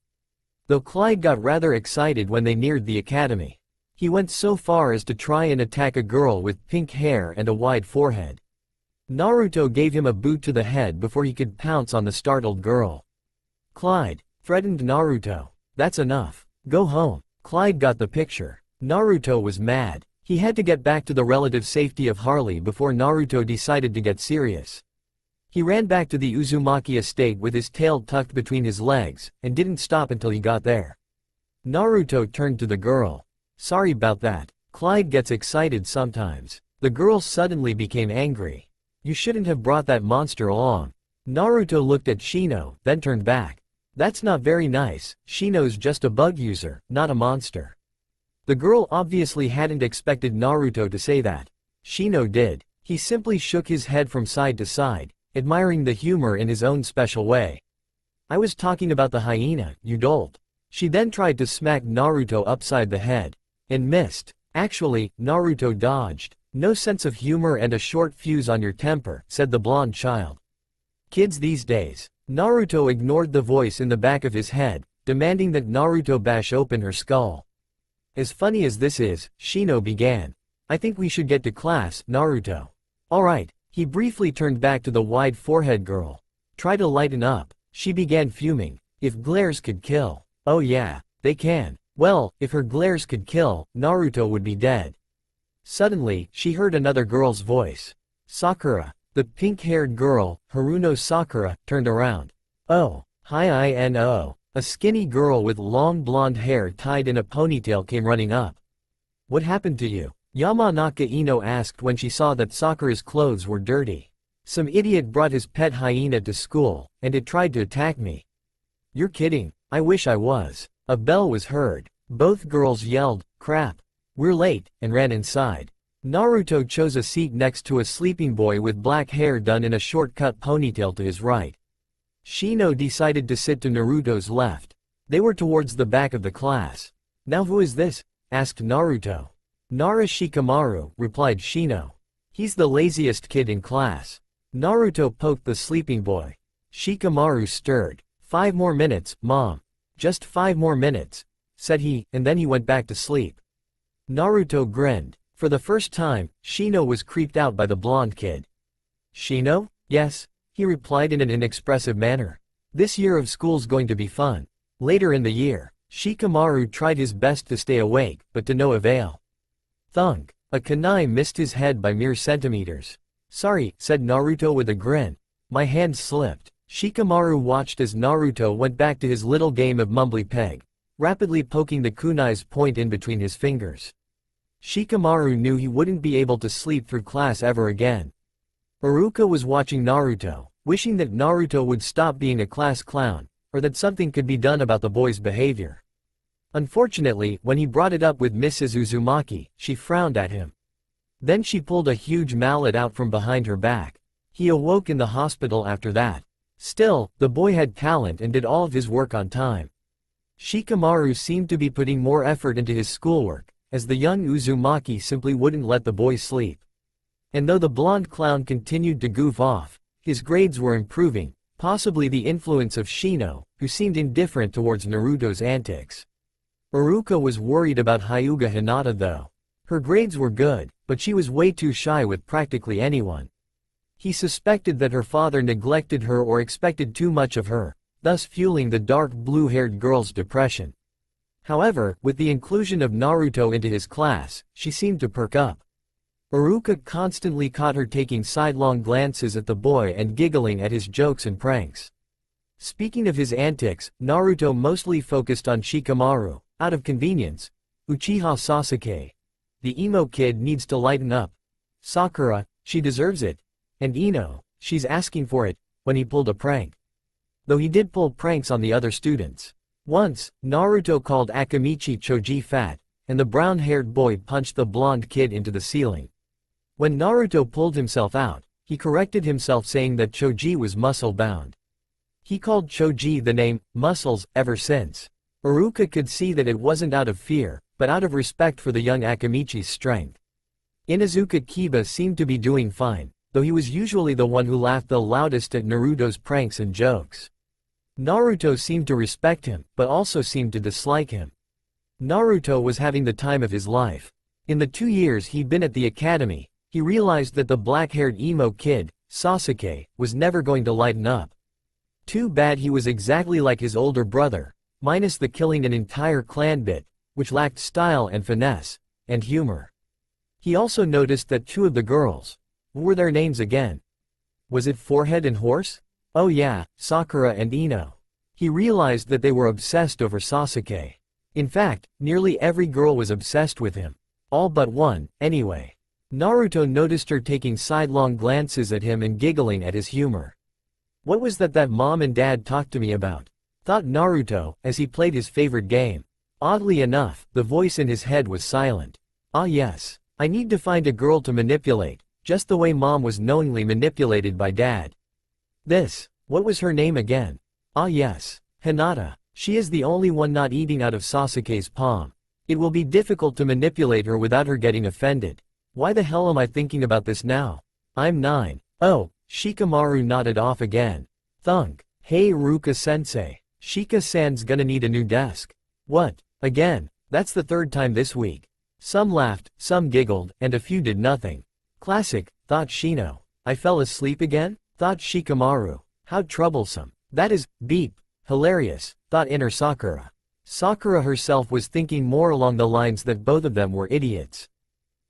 Though Clyde got rather excited when they neared the academy. He went so far as to try and attack a girl with pink hair and a wide forehead. Naruto gave him a boot to the head before he could pounce on the startled girl. Clyde, threatened Naruto. That's enough. Go home. Clyde got the picture. Naruto was mad. He had to get back to the relative safety of Harley before Naruto decided to get serious. He ran back to the Uzumaki estate with his tail tucked between his legs, and didn't stop until he got there. Naruto turned to the girl. Sorry about that. Clyde gets excited sometimes. The girl suddenly became angry. You shouldn't have brought that monster along. Naruto looked at Shino, then turned back. That's not very nice. Shino's just a bug user, not a monster. The girl obviously hadn't expected Naruto to say that. Shino did. He simply shook his head from side to side, admiring the humor in his own special way. I was talking about the hyena, you dolt. She then tried to smack Naruto upside the head. And missed. Actually, Naruto dodged. No sense of humor and a short fuse on your temper, said the blonde child. Kids these days. Naruto ignored the voice in the back of his head, demanding that Naruto bash open her skull. As funny as this is, Shino began. I think we should get to class, Naruto. Alright. He briefly turned back to the wide forehead girl. Try to lighten up. She began fuming. If glares could kill. Oh yeah, they can. Well, if her glares could kill, Naruto would be dead. Suddenly, she heard another girl's voice. Sakura. The pink-haired girl, Haruno Sakura, turned around. Oh, hi Ino. A skinny girl with long blonde hair tied in a ponytail came running up. What happened to you? Yamanaka Ino asked when she saw that Sakura's clothes were dirty. Some idiot brought his pet hyena to school, and it tried to attack me. You're kidding. I wish I was. A bell was heard. Both girls yelled, crap. We're late, and ran inside. Naruto chose a seat next to a sleeping boy with black hair done in a short-cut ponytail to his right. Shino decided to sit to Naruto's left. They were towards the back of the class. Now who is this? Asked Naruto. Nara Shikamaru, replied Shino. He's the laziest kid in class. Naruto poked the sleeping boy. Shikamaru stirred. 5 more minutes, Mom. Just 5 more minutes, said he, and then he went back to sleep. Naruto grinned. For the first time, Shino was creeped out by the blonde kid. Shino? Yes, he replied in an inexpressive manner. This year of school's going to be fun. Later in the year, Shikamaru tried his best to stay awake, but to no avail. Thunk. A kunai missed his head by mere centimeters. Sorry, said Naruto with a grin. My hand slipped. Shikamaru watched as Naruto went back to his little game of mumbly peg, rapidly poking the kunai's point in between his fingers. Shikamaru knew he wouldn't be able to sleep through class ever again. Iruka was watching Naruto, wishing that Naruto would stop being a class clown, or that something could be done about the boy's behavior. Unfortunately, when he brought it up with Mrs. Uzumaki, she frowned at him. Then she pulled a huge mallet out from behind her back. He awoke in the hospital after that. Still, the boy had talent and did all of his work on time. Shikamaru seemed to be putting more effort into his schoolwork, as the young Uzumaki simply wouldn't let the boy sleep. And though the blonde clown continued to goof off, his grades were improving, possibly the influence of Shino, who seemed indifferent towards Naruto's antics. Iruka was worried about Hyuga Hinata though. Her grades were good, but she was way too shy with practically anyone. He suspected that her father neglected her or expected too much of her, thus fueling the dark blue-haired girl's depression. However, with the inclusion of Naruto into his class, she seemed to perk up. Iruka constantly caught her taking sidelong glances at the boy and giggling at his jokes and pranks. Speaking of his antics, Naruto mostly focused on Shikamaru, out of convenience. Uchiha Sasuke. The emo kid needs to lighten up. Sakura, she deserves it. And Ino, she's asking for it, when he pulled a prank. Though he did pull pranks on the other students. Once, Naruto called Akamichi Choji fat, and the brown-haired boy punched the blonde kid into the ceiling. When Naruto pulled himself out, he corrected himself saying that Choji was muscle-bound. He called Choji the name, Muscles, ever since. Iruka could see that it wasn't out of fear, but out of respect for the young Akamichi's strength. Inuzuka Kiba seemed to be doing fine, though he was usually the one who laughed the loudest at Naruto's pranks and jokes. Naruto seemed to respect him, but also seemed to dislike him. Naruto was having the time of his life. In the 2 years he'd been at the academy, he realized that the black-haired emo kid, Sasuke, was never going to lighten up. Too bad he was exactly like his older brother, minus the killing an entire clan bit, which lacked style and finesse, and humor. He also noticed that 2 of the girls, what were their names again? Was it Forehead and Horse? Oh yeah, Sakura and Ino. He realized that they were obsessed over Sasuke. In fact, nearly every girl was obsessed with him. All but one, anyway. Naruto noticed her taking sidelong glances at him and giggling at his humor. What was that mom and dad talked to me about? Thought Naruto, as he played his favorite game. Oddly enough, the voice in his head was silent. Ah yes, I need to find a girl to manipulate, just the way mom was knowingly manipulated by dad. What was her name again? Ah yes, Hinata. She is the only one not eating out of Sasuke's palm. It will be difficult to manipulate her without her getting offended. Why the hell am I thinking about this now? I'm 9. Oh, Shikamaru nodded off again. Thunk. Hey Ruka-sensei. Shika-san's gonna need a new desk. What? Again? That's the 3rd time this week. Some laughed, some giggled, and a few did nothing. Classic, thought Shino. I fell asleep again? Thought Shikamaru. How troublesome. That is, beep. Hilarious, thought inner Sakura. Sakura herself was thinking more along the lines that both of them were idiots.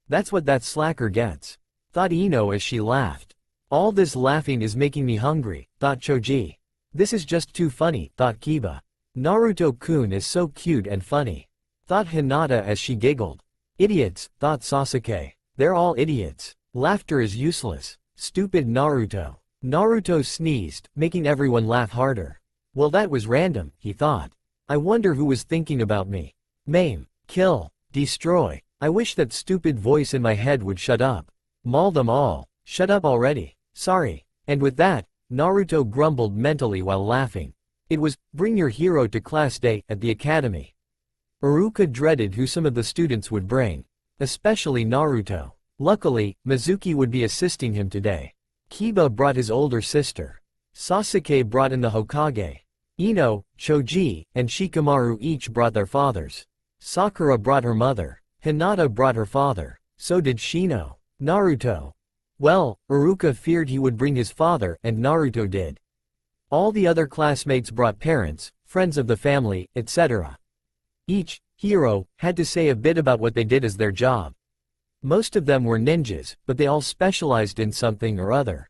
That's what that slacker gets, thought Ino as she laughed. All this laughing is making me hungry, thought Choji. This is just too funny, thought Kiba. Naruto-kun is so cute and funny, thought Hinata as she giggled. Idiots, thought Sasuke. They're all idiots. Laughter is useless. Stupid Naruto. Naruto sneezed, making everyone laugh harder. Well, that was random, he thought. I wonder who was thinking about me. Maim, kill, destroy. I wish that stupid voice in my head would shut up. Maul them all. Shut up already. Sorry. And with that, Naruto grumbled mentally while laughing. It was, bring your hero to class day, at the academy. Iruka dreaded who some of the students would bring. Especially Naruto. Luckily, Mizuki would be assisting him today. Kiba brought his older sister. Sasuke brought in the Hokage. Ino, Choji, and Shikamaru each brought their fathers. Sakura brought her mother. Hinata brought her father. So did Shino. Naruto. Well, Iruka feared he would bring his father, and Naruto did. All the other classmates brought parents, friends of the family, etc. Each hero had to say a bit about what they did as their job. Most of them were ninjas, but they all specialized in something or other.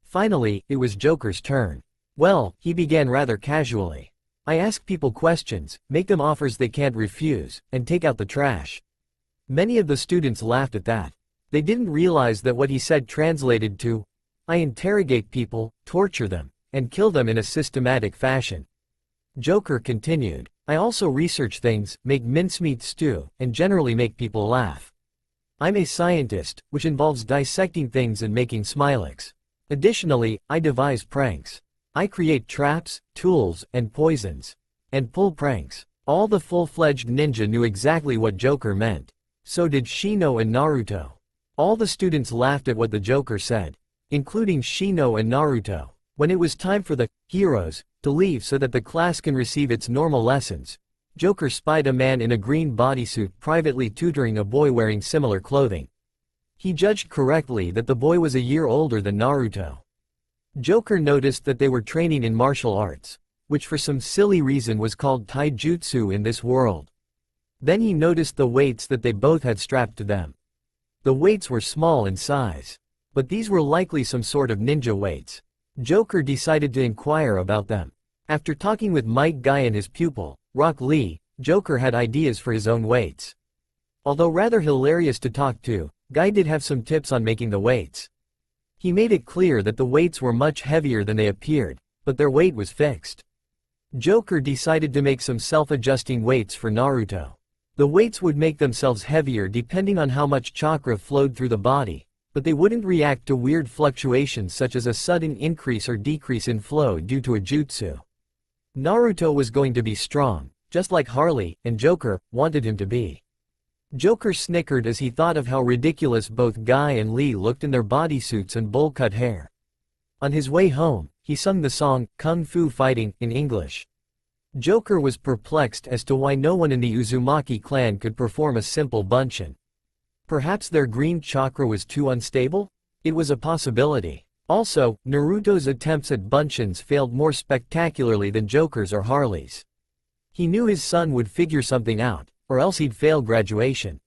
Finally, it was Joker's turn. Well, he began rather casually. I ask people questions, make them offers they can't refuse, and take out the trash. Many of the students laughed at that. They didn't realize that what he said translated to, I interrogate people, torture them, and kill them in a systematic fashion. Joker continued, I also research things, make mincemeat stew, and generally make people laugh. I'm a scientist, which involves dissecting things and making smilex. Additionally, I devise pranks. I create traps, tools, and poisons. And pull pranks. All the full-fledged ninja knew exactly what Joker meant. So did Shino and Naruto. All the students laughed at what the Joker said, including Shino and Naruto. When it was time for the heroes to leave so that the class can receive its normal lessons, Joker spied a man in a green bodysuit privately tutoring a boy wearing similar clothing. He judged correctly that the boy was a year older than Naruto. Joker noticed that they were training in martial arts, which for some silly reason was called taijutsu in this world. Then he noticed the weights that they both had strapped to them. The weights were small in size, but these were likely some sort of ninja weights. Joker decided to inquire about them. After talking with Mike Guy and his pupil, Rock Lee, Joker had ideas for his own weights. Although rather hilarious to talk to, Guy did have some tips on making the weights. He made it clear that the weights were much heavier than they appeared, but their weight was fixed. Joker decided to make some self-adjusting weights for Naruto. The weights would make themselves heavier depending on how much chakra flowed through the body, but they wouldn't react to weird fluctuations such as a sudden increase or decrease in flow due to a jutsu. Naruto was going to be strong, just like Harley and Joker wanted him to be. Joker snickered as he thought of how ridiculous both Guy and Lee looked in their bodysuits and bowl-cut hair. On his way home, he sung the song, Kung Fu Fighting, in English. Joker was perplexed as to why no one in the Uzumaki clan could perform a simple bunshin. Perhaps their green chakra was too unstable? It was a possibility. Also, Naruto's attempts at bunshins failed more spectacularly than Joker's or Harley's. He knew his son would figure something out, or else he'd fail graduation.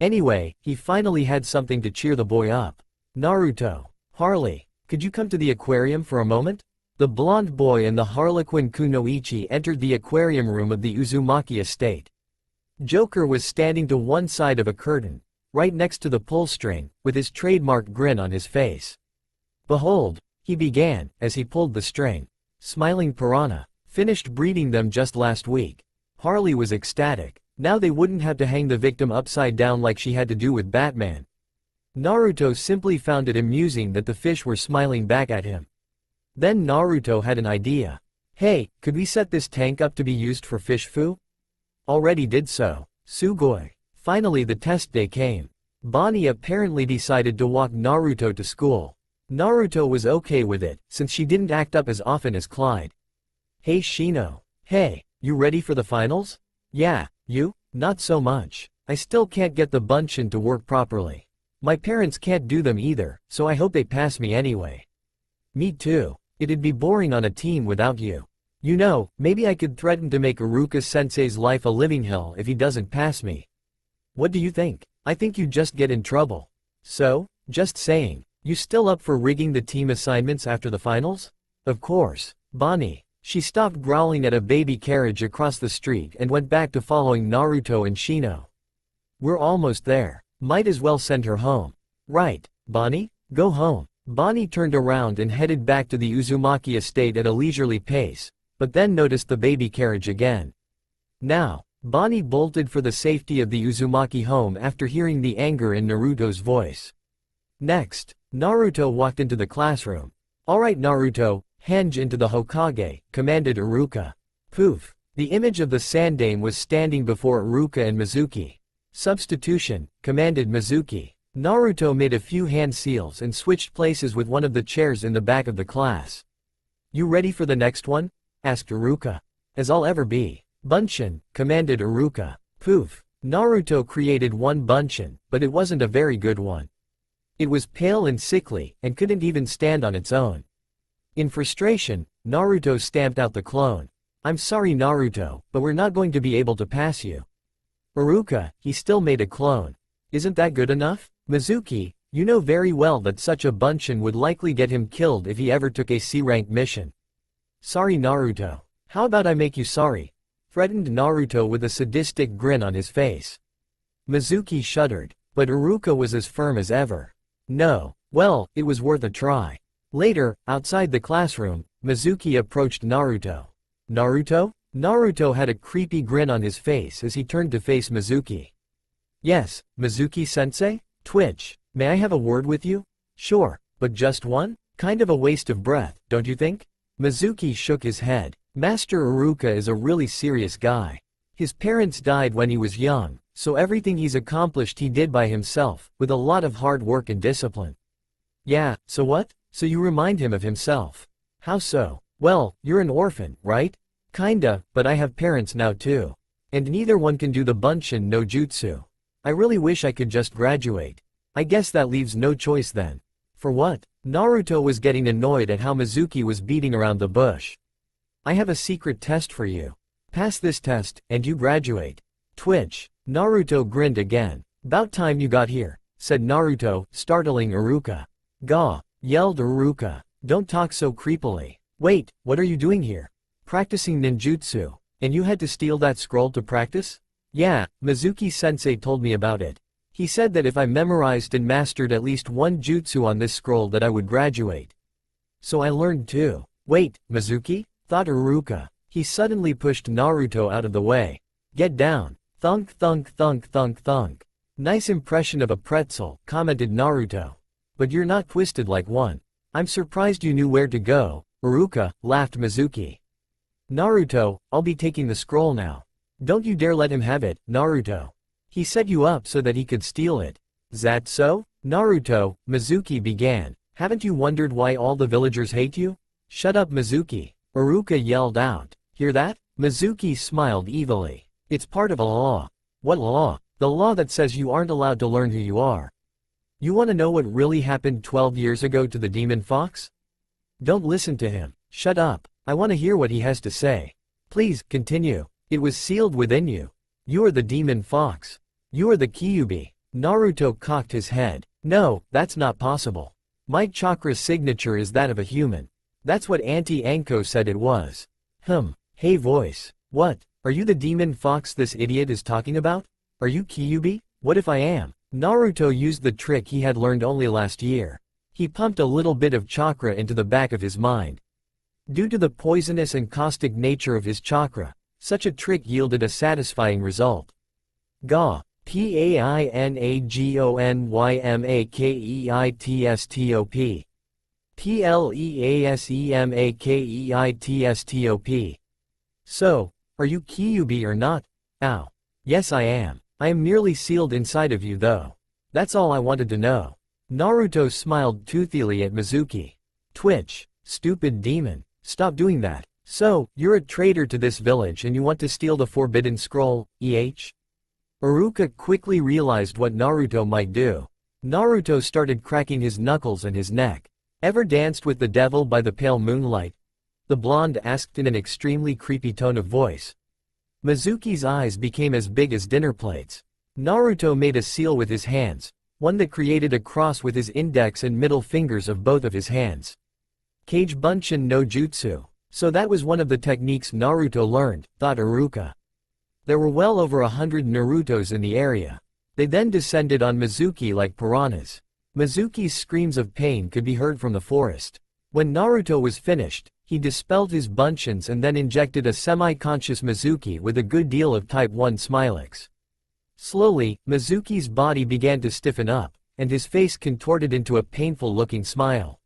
Anyway, he finally had something to cheer the boy up. Naruto, Harley, could you come to the aquarium for a moment? The blonde boy and the Harlequin Kunoichi entered the aquarium room of the Uzumaki estate. Joker was standing to one side of a curtain, right next to the pull string, with his trademark grin on his face. Behold, he began, as he pulled the string. Smiling piranha. Finished breeding them just last week. Harley was ecstatic. Now they wouldn't have to hang the victim upside down like she had to do with Batman. Naruto simply found it amusing that the fish were smiling back at him. Then Naruto had an idea. Hey, could we set this tank up to be used for fish foo? Already did so. Sugoi. Finally the test day came. Bonnie apparently decided to walk Naruto to school. Naruto was okay with it, since she didn't act up as often as Clyde. Hey Shino. Hey, you ready for the finals? Yeah, you? Not so much. I still can't get the bunshin to work properly. My parents can't do them either, so I hope they pass me anyway. Me too. It'd be boring on a team without you. You know, maybe I could threaten to make Iruka-sensei's life a living hell if he doesn't pass me. What do you think? I think you'd just get in trouble. So, just saying, you still up for rigging the team assignments after the finals? Of course. Bonnie. She stopped growling at a baby carriage across the street and went back to following Naruto and Shino. We're almost there. Might as well send her home. Right, Bonnie? Go home. Bonnie turned around and headed back to the Uzumaki estate at a leisurely pace, but then noticed the baby carriage again. Now, Bonnie bolted for the safety of the Uzumaki home after hearing the anger in Naruto's voice. Next, Naruto walked into the classroom. Alright Naruto, henge into the Hokage, commanded Iruka. Poof. The image of the Sandame was standing before Iruka and Mizuki. Substitution, commanded Mizuki. Naruto made a few hand seals and switched places with one of the chairs in the back of the class. You ready for the next one? Asked Iruka. As I'll ever be. Bunshin, commanded Iruka. Poof. Naruto created one bunshin, but it wasn't a very good one. It was pale and sickly, and couldn't even stand on its own. In frustration, Naruto stamped out the clone. I'm sorry Naruto, but we're not going to be able to pass you. Iruka, he still made a clone. Isn't that good enough? Mizuki, you know very well that such a bunshin would likely get him killed if he ever took a C-rank mission. Sorry Naruto. How about I make you sorry? Threatened Naruto with a sadistic grin on his face. Mizuki shuddered, but Iruka was as firm as ever. No, well, it was worth a try. Later, outside the classroom, Mizuki approached Naruto. Naruto? Naruto had a creepy grin on his face as he turned to face Mizuki. Yes, Mizuki-sensei? Twitch. May I have a word with you? Sure, but just one? Kind of a waste of breath, don't you think? Mizuki shook his head. Master Iruka is a really serious guy. His parents died when he was young, so everything he's accomplished he did by himself, with a lot of hard work and discipline. Yeah, so what? So you remind him of himself. How so? Well, you're an orphan, right? Kinda, but I have parents now too. And neither one can do the Bunshin no Jutsu. I really wish I could just graduate. I guess that leaves no choice then. For what? Naruto was getting annoyed at how Mizuki was beating around the bush. I have a secret test for you. Pass this test, and you graduate. Twitch. Naruto grinned again. About time you got here, said Naruto, startling Iruka. Gah, yelled Iruka. Don't talk so creepily. Wait, what are you doing here? Practicing ninjutsu. And you had to steal that scroll to practice? Yeah, Mizuki-sensei told me about it. He said that if I memorized and mastered at least one jutsu on this scroll that I would graduate. So I learned too. Wait, Mizuki? Thought Iruka. He suddenly pushed Naruto out of the way. Get down. Thunk thunk thunk thunk thunk. Nice impression of a pretzel, commented Naruto. But you're not twisted like one. I'm surprised you knew where to go, Iruka, laughed Mizuki. Naruto, I'll be taking the scroll now. Don't you dare let him have it, Naruto. He set you up so that he could steal it. That so? Naruto, Mizuki began. Haven't you wondered why all the villagers hate you? Shut up, Mizuki. Iruka yelled out. Hear that? Mizuki smiled evilly. It's part of a law. What law? The law that says you aren't allowed to learn who you are. You want to know what really happened 12 years ago to the demon fox? Don't listen to him. Shut up. I want to hear what he has to say. Please, continue. It was sealed within you. You are the demon fox. You are the Kyuubi. Naruto cocked his head. No, that's not possible. My chakra's signature is that of a human. That's what Auntie Anko said it was. Hey voice. What? Are you the demon fox this idiot is talking about? Are you Kyuubi? What if I am? Naruto used the trick he had learned only last year. He pumped a little bit of chakra into the back of his mind. Due to the poisonous and caustic nature of his chakra, such a trick yielded a satisfying result. Gah. Painonymakeitstop. Pleasemakeitstop. So, are you Kyuubi or not? Ow. Yes I am. I am merely sealed inside of you though. That's all I wanted to know. Naruto smiled toothily at Mizuki. Twitch. Stupid demon. Stop doing that. So, you're a traitor to this village and you want to steal the forbidden scroll, Iruka quickly realized what Naruto might do. Naruto started cracking his knuckles and his neck. Ever danced with the devil by the pale moonlight? The blonde asked in an extremely creepy tone of voice. Mizuki's eyes became as big as dinner plates. Naruto made a seal with his hands, one that created a cross with his index and middle fingers of both of his hands. Kage Bunshin no Jutsu. So that was one of the techniques Naruto learned, thought Iruka. There were well over 100 Narutos in the area. They then descended on Mizuki like piranhas. Mizuki's screams of pain could be heard from the forest. When Naruto was finished, he dispelled his Bunshins and then injected a semi-conscious Mizuki with a good deal of Type 1 Smilex. Slowly, Mizuki's body began to stiffen up, and his face contorted into a painful-looking smile.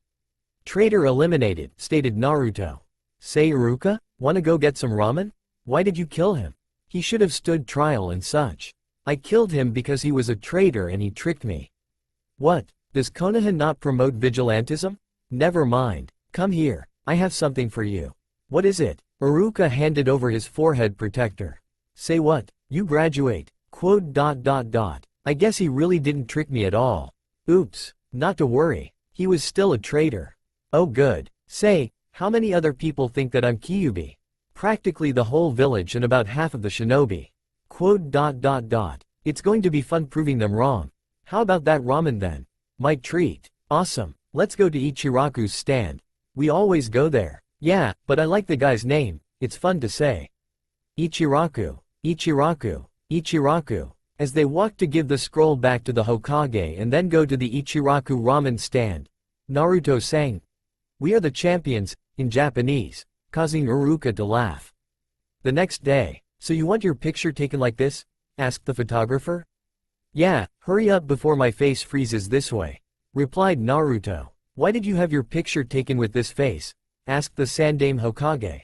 Traitor eliminated, stated Naruto. Say Iruka, wanna go get some ramen? Why did you kill him? He should have stood trial and such. I killed him because he was a traitor and he tricked me. What? Does Konoha not promote vigilantism? Never mind. Come here. I have something for you. What is it? Iruka handed over his forehead protector. Say what? You graduate. Quote. I guess he really didn't trick me at all. Oops. Not to worry. He was still a traitor. Oh good. Say, how many other people think that I'm Kyuubi? Practically the whole village and about half of the shinobi. Quote. It's going to be fun proving them wrong. How about that ramen then? My treat. Awesome. Let's go to Ichiraku's stand. We always go there. Yeah, but I like the guy's name. It's fun to say. Ichiraku. Ichiraku. Ichiraku. As they walked to give the scroll back to the Hokage and then go to the Ichiraku ramen stand, Naruto sang, "We are the champions," in Japanese, causing Iruka to laugh. The next day, so you want your picture taken like this? Asked the photographer. Yeah, hurry up before my face freezes this way, replied Naruto. Why did you have your picture taken with this face? Asked the Sandaime Hokage.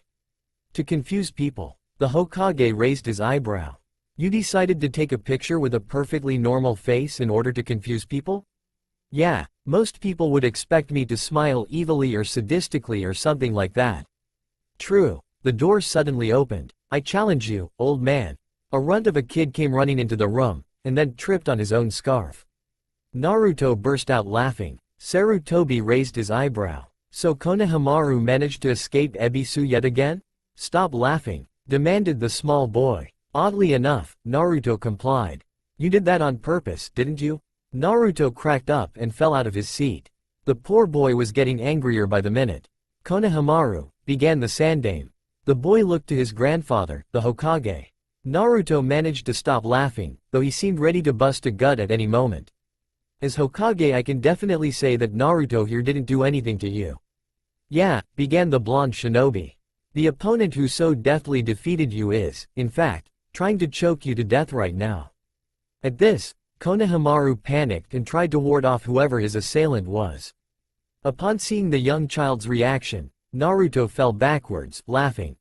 To confuse people. The Hokage raised his eyebrow. You decided to take a picture with a perfectly normal face in order to confuse people? Yeah, most people would expect me to smile evilly or sadistically or something like that. True. The door suddenly opened. I challenge you, old man. A runt of a kid came running into the room, and then tripped on his own scarf. Naruto burst out laughing. Sarutobi raised his eyebrow. So Konohamaru managed to escape Ebisu yet again? Stop laughing, demanded the small boy. Oddly enough, Naruto complied. You did that on purpose, didn't you? Naruto cracked up and fell out of his seat. The poor boy was getting angrier by the minute. Konohamaru, began the Sandaime. The boy looked to his grandfather, the Hokage. Naruto managed to stop laughing, though he seemed ready to bust a gut at any moment. As Hokage, I can definitely say that Naruto here didn't do anything to you. Yeah, began the blonde shinobi. The opponent who so deftly defeated you is, in fact, trying to choke you to death right now. At this, Konohamaru panicked and tried to ward off whoever his assailant was. Upon seeing the young child's reaction, Naruto fell backwards, laughing.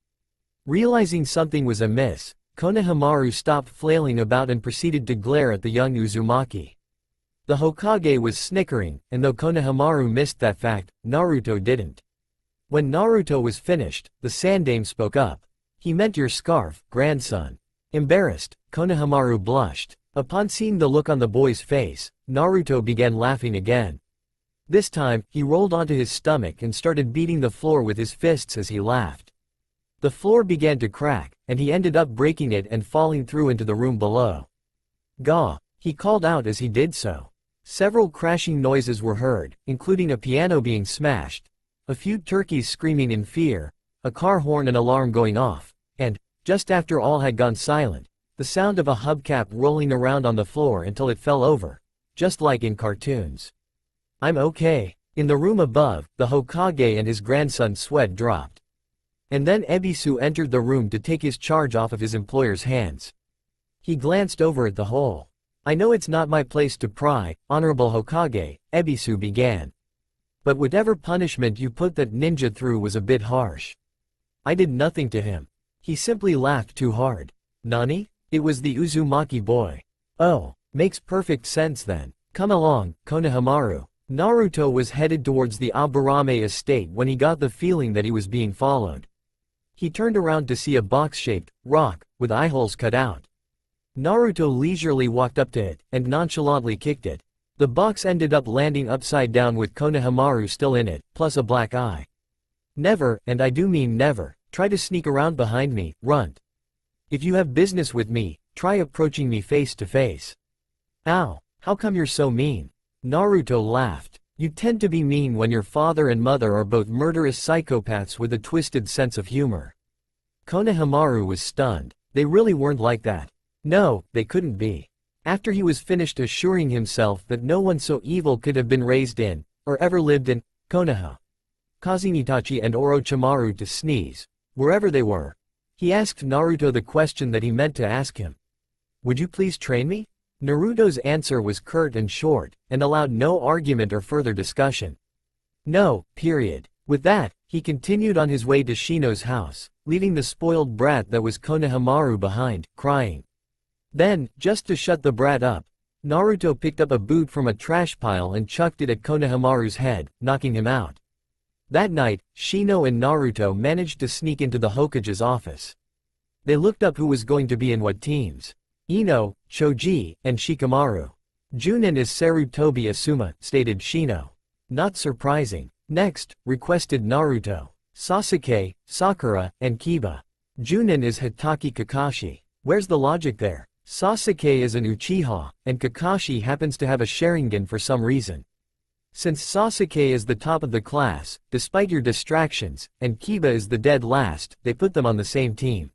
Realizing something was amiss, Konohamaru stopped flailing about and proceeded to glare at the young Uzumaki. The Hokage was snickering, and though Konohamaru missed that fact, Naruto didn't. When Naruto was finished, the Sandaime spoke up. He meant your scarf, grandson. Embarrassed, Konohamaru blushed. Upon seeing the look on the boy's face, Naruto began laughing again. This time, he rolled onto his stomach and started beating the floor with his fists as he laughed. The floor began to crack, and he ended up breaking it and falling through into the room below. Gah! He called out as he did so. Several crashing noises were heard, including a piano being smashed, a few turkeys screaming in fear, a car horn and alarm going off, and, just after all had gone silent, the sound of a hubcap rolling around on the floor until it fell over, just like in cartoons. I'm okay. In the room above, the Hokage and his grandson's sweat dropped. And then Ebisu entered the room to take his charge off of his employer's hands. He glanced over at the hole. I know it's not my place to pry, Honorable Hokage, Ebisu began. But whatever punishment you put that ninja through was a bit harsh. I did nothing to him. He simply laughed too hard. Nani? It was the Uzumaki boy. Oh, makes perfect sense then. Come along, Konohamaru. Naruto was headed towards the Aburame estate when he got the feeling that he was being followed. He turned around to see a box-shaped rock with eye holes cut out. Naruto leisurely walked up to it and nonchalantly kicked it. The box ended up landing upside down with Konohamaru still in it, plus a black eye. Never, and I do mean never, try to sneak around behind me, runt. If you have business with me, try approaching me face to face. Ow, how come you're so mean? Naruto laughed. You tend to be mean when your father and mother are both murderous psychopaths with a twisted sense of humor. Konohamaru was stunned. They really weren't like that. No, they couldn't be. After he was finished assuring himself that no one so evil could have been raised in, or ever lived in, Konoha, causing Itachi and Orochimaru to sneeze, wherever they were, he asked Naruto the question that he meant to ask him. Would you please train me? Naruto's answer was curt and short, and allowed no argument or further discussion. No, period. With that, he continued on his way to Shino's house, leaving the spoiled brat that was Konohamaru behind, crying. Then, just to shut the brat up, Naruto picked up a boot from a trash pile and chucked it at Konohamaru's head, knocking him out. That night, Shino and Naruto managed to sneak into the Hokage's office. They looked up who was going to be in what teams. Ino, Choji, and Shikamaru. Chunin is Sarutobi Asuma, stated Shino. Not surprising. Next, requested Naruto. Sasuke, Sakura, and Kiba. Chunin is Hitaki Kakashi. Where's the logic there? Sasuke is an Uchiha, and Kakashi happens to have a Sharingan for some reason. Since Sasuke is the top of the class, despite your distractions, and Kiba is the dead last, they put them on the same team.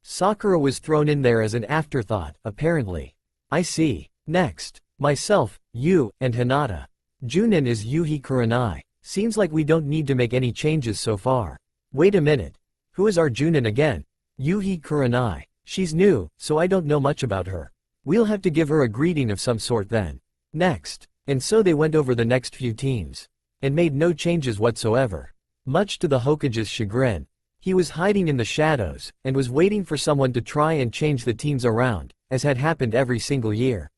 Sakura was thrown in there as an afterthought, apparently. I see. Next. Myself, you, and Hinata. Chunin is Yuhi Kurenai. Seems like we don't need to make any changes so far. Wait a minute. Who is our Chunin again? Yuhi Kurenai. She's new, so I don't know much about her. We'll have to give her a greeting of some sort then. Next. And so they went over the next few teams. And made no changes whatsoever. Much to the Hokage's chagrin. He was hiding in the shadows, and was waiting for someone to try and change the teams around, as had happened every single year.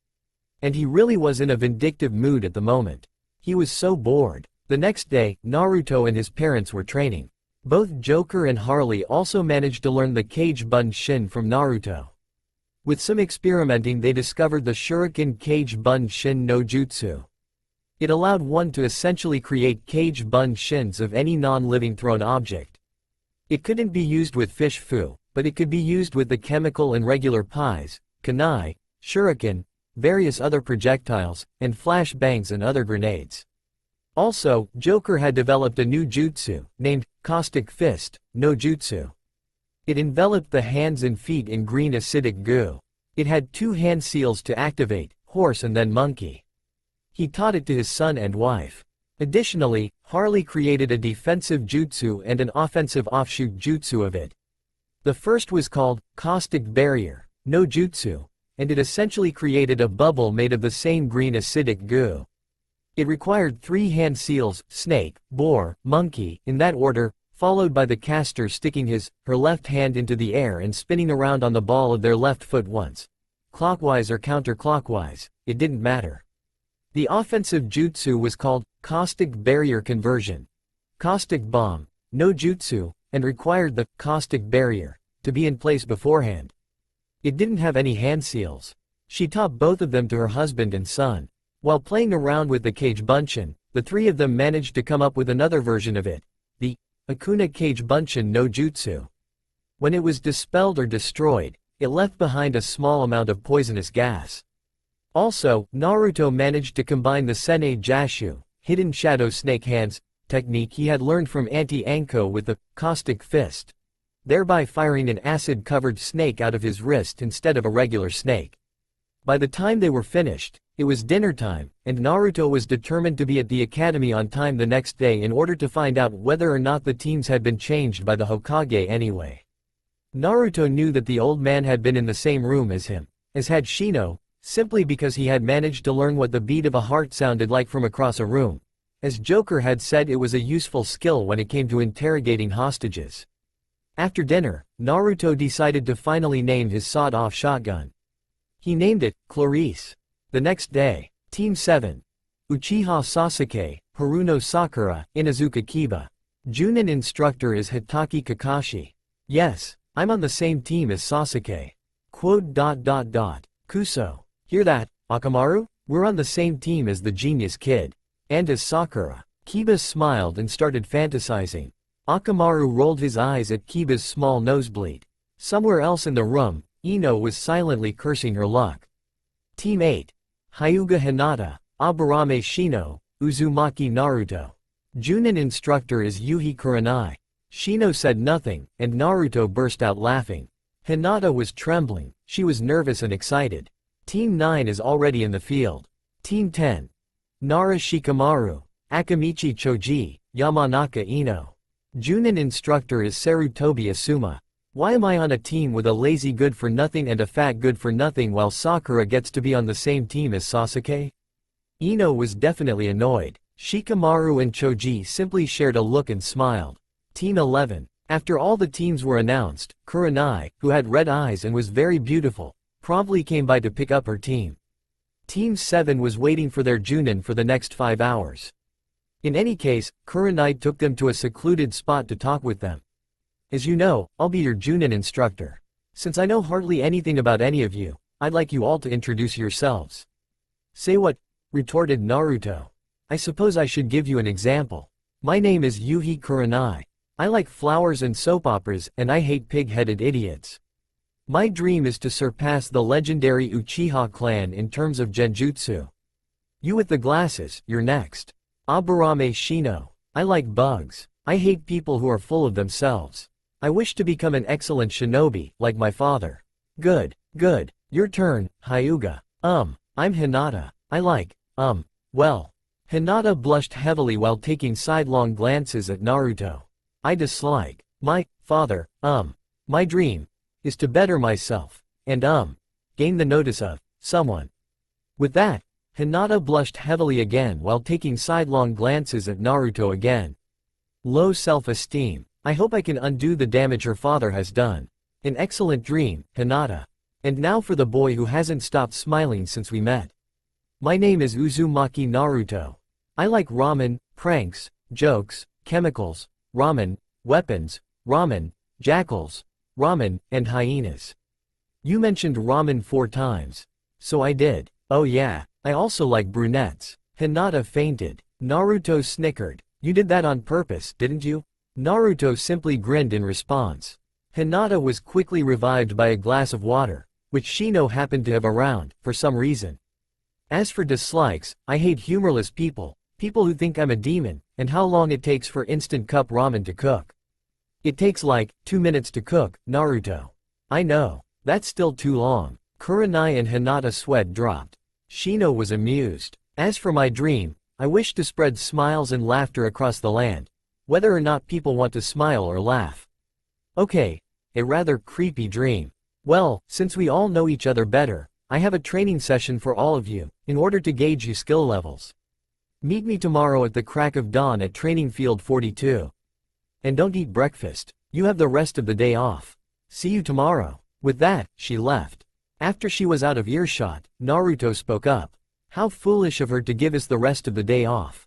And he really was in a vindictive mood at the moment. He was so bored. The next day, Naruto and his parents were training. Both Joker and Harley also managed to learn the Cage Bun Shin from Naruto. With some experimenting, they discovered the Shuriken Cage Bun Shin no Jutsu. It allowed one to essentially create cage bun shins of any non-living thrown object. It couldn't be used with fish fu, but it could be used with the chemical and regular pies, kunai, shuriken, various other projectiles, and flash bangs and other grenades. Also, Joker had developed a new jutsu, named Caustic Fist, no Jutsu. It enveloped the hands and feet in green acidic goo. It had 2 hand seals to activate, horse and then monkey. He taught it to his son and wife. Additionally, Harley created a defensive jutsu and an offensive offshoot jutsu of it. The first was called Caustic Barrier, no Jutsu, and it essentially created a bubble made of the same green acidic goo. It required 3 hand seals, snake, boar, monkey, in that order, followed by the caster sticking her left hand into the air and spinning around on the ball of their left foot once. Clockwise or counterclockwise, it didn't matter. The offensive jutsu was called Caustic Barrier Conversion. Caustic Bomb, no Jutsu, and required the Caustic Barrier to be in place beforehand. It didn't have any hand seals. She taught both of them to her husband and son. While playing around with the Cage Bunshin, the 3 of them managed to come up with another version of it, the Akuna Cage Bunshin no Jutsu. When it was dispelled or destroyed, it left behind a small amount of poisonous gas. Also, Naruto managed to combine the Sene Jashu, hidden shadow snake hands, technique he had learned from Auntie Anko with the Caustic Fist, thereby firing an acid-covered snake out of his wrist instead of a regular snake. By the time they were finished, it was dinner time, and Naruto was determined to be at the academy on time the next day in order to find out whether or not the teams had been changed by the Hokage anyway. Naruto knew that the old man had been in the same room as him, as had Shino, simply because he had managed to learn what the beat of a heart sounded like from across a room. As Joker had said, it was a useful skill when it came to interrogating hostages. After dinner, Naruto decided to finally name his sawed-off shotgun. He named it Clarice. The next day, Team 7. Uchiha Sasuke, Haruno Sakura, Inazuka Kiba. Chunin instructor is Hitaki Kakashi. Yes, I'm on the same team as Sasuke. Kuso. Hear that, Akamaru? We're on the same team as the genius kid. And as Sakura. Kiba smiled and started fantasizing. Akamaru rolled his eyes at Kiba's small nosebleed. Somewhere else in the room, Ino was silently cursing her luck. Team 8. Hyuga Hinata, Aburame Shino, Uzumaki Naruto. Chunin instructor is Yuhi Kurenai. Shino said nothing, and Naruto burst out laughing. Hinata was trembling, she was nervous and excited. Team 9 is already in the field. Team 10. Nara Shikamaru, Akamichi Choji, Yamanaka Ino. Chunin instructor is Sarutobi Asuma. Why am I on a team with a lazy good-for-nothing and a fat good-for-nothing while Sakura gets to be on the same team as Sasuke? Ino was definitely annoyed. Shikamaru and Choji simply shared a look and smiled. Team 11. After all the teams were announced, Kurenai, who had red eyes and was very beautiful, promptly came by to pick up her team. Team 7 was waiting for their Chunin for the next 5 hours. In any case, Kurenai took them to a secluded spot to talk with them. As you know, I'll be your Chunin instructor. Since I know hardly anything about any of you, I'd like you all to introduce yourselves. Say what? Retorted Naruto. I suppose I should give you an example. My name is Yuhi Kurenai. I like flowers and soap operas, and I hate pig-headed idiots. My dream is to surpass the legendary Uchiha clan in terms of genjutsu. You with the glasses, you're next. Aburame Shino. I like bugs. I hate people who are full of themselves. I wish to become an excellent shinobi, like my father. Good, good. Your turn, Hyuga. I'm Hinata. I like, well. Hinata blushed heavily while taking sidelong glances at Naruto. I dislike. My father, my dream is to better myself, and gain the notice of someone. With that, Hinata blushed heavily again while taking sidelong glances at Naruto again. Low self-esteem. I hope I can undo the damage her father has done. An excellent dream, Hinata. And now for the boy who hasn't stopped smiling since we met. My name is Uzumaki Naruto. I like ramen, pranks, jokes, chemicals, ramen, weapons, ramen, jackals, ramen, and hyenas. You mentioned ramen 4 times. So I did. Oh yeah, I also like brunettes. Hinata fainted. Naruto snickered. You did that on purpose, didn't you? Naruto simply grinned in response. Hinata was quickly revived by a glass of water, which Shino happened to have around, for some reason. As for dislikes, I hate humorless people who think I'm a demon, and how long it takes for instant cup ramen to cook. It takes like 2 minutes to cook, Naruto. I know. That's still too long. Kurenai and Hinata sweat dropped. Shino was amused. As for my dream, I wish to spread smiles and laughter across the land, whether or not people want to smile or laugh. Okay, a rather creepy dream. Well, since we all know each other better, I have a training session for all of you, in order to gauge your skill levels. Meet me tomorrow at the crack of dawn at Training Field 42. And don't eat breakfast. You have the rest of the day off. See you tomorrow. With that, she left. After she was out of earshot, Naruto spoke up. How foolish of her to give us the rest of the day off.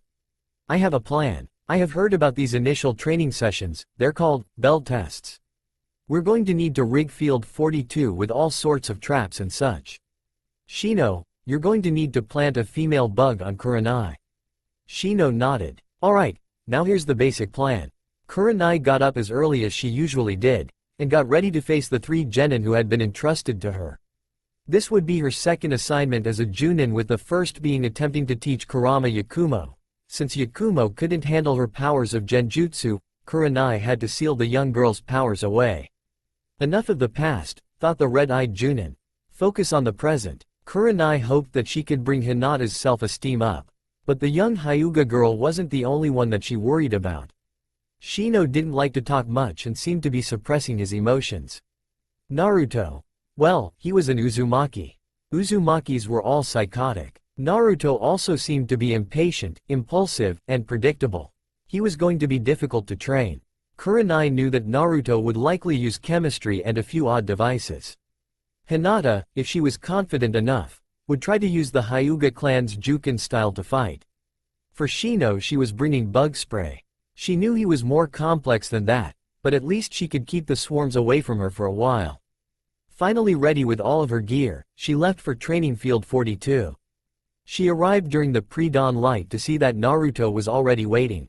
I have a plan. I have heard about these initial training sessions, they're called bell tests. We're going to need to rig Field 42 with all sorts of traps and such. Shino, you're going to need to plant a female bug on Kurenai. Shino nodded. Alright, now here's the basic plan. Kurenai got up as early as she usually did, and got ready to face the 3 genin who had been entrusted to her. This would be her second assignment as a Chunin, with the first being attempting to teach Kurama Yakumo. Since Yakumo couldn't handle her powers of genjutsu, Kurenai had to seal the young girl's powers away. Enough of the past, thought the red-eyed Chunin. Focus on the present. Kurenai hoped that she could bring Hinata's self-esteem up. But the young Hyuga girl wasn't the only one that she worried about. Shino didn't like to talk much and seemed to be suppressing his emotions. Naruto. Well, he was an Uzumaki. Uzumakis were all psychotic. Naruto also seemed to be impatient, impulsive, and predictable. He was going to be difficult to train. Kurenai knew that Naruto would likely use chemistry and a few odd devices. Hinata, if she was confident enough, would try to use the Hyuga clan's Juken style to fight. For Shino, she was bringing bug spray. She knew he was more complex than that, but at least she could keep the swarms away from her for a while. Finally ready with all of her gear, she left for Training Field 42. She arrived during the pre-dawn light to see that Naruto was already waiting.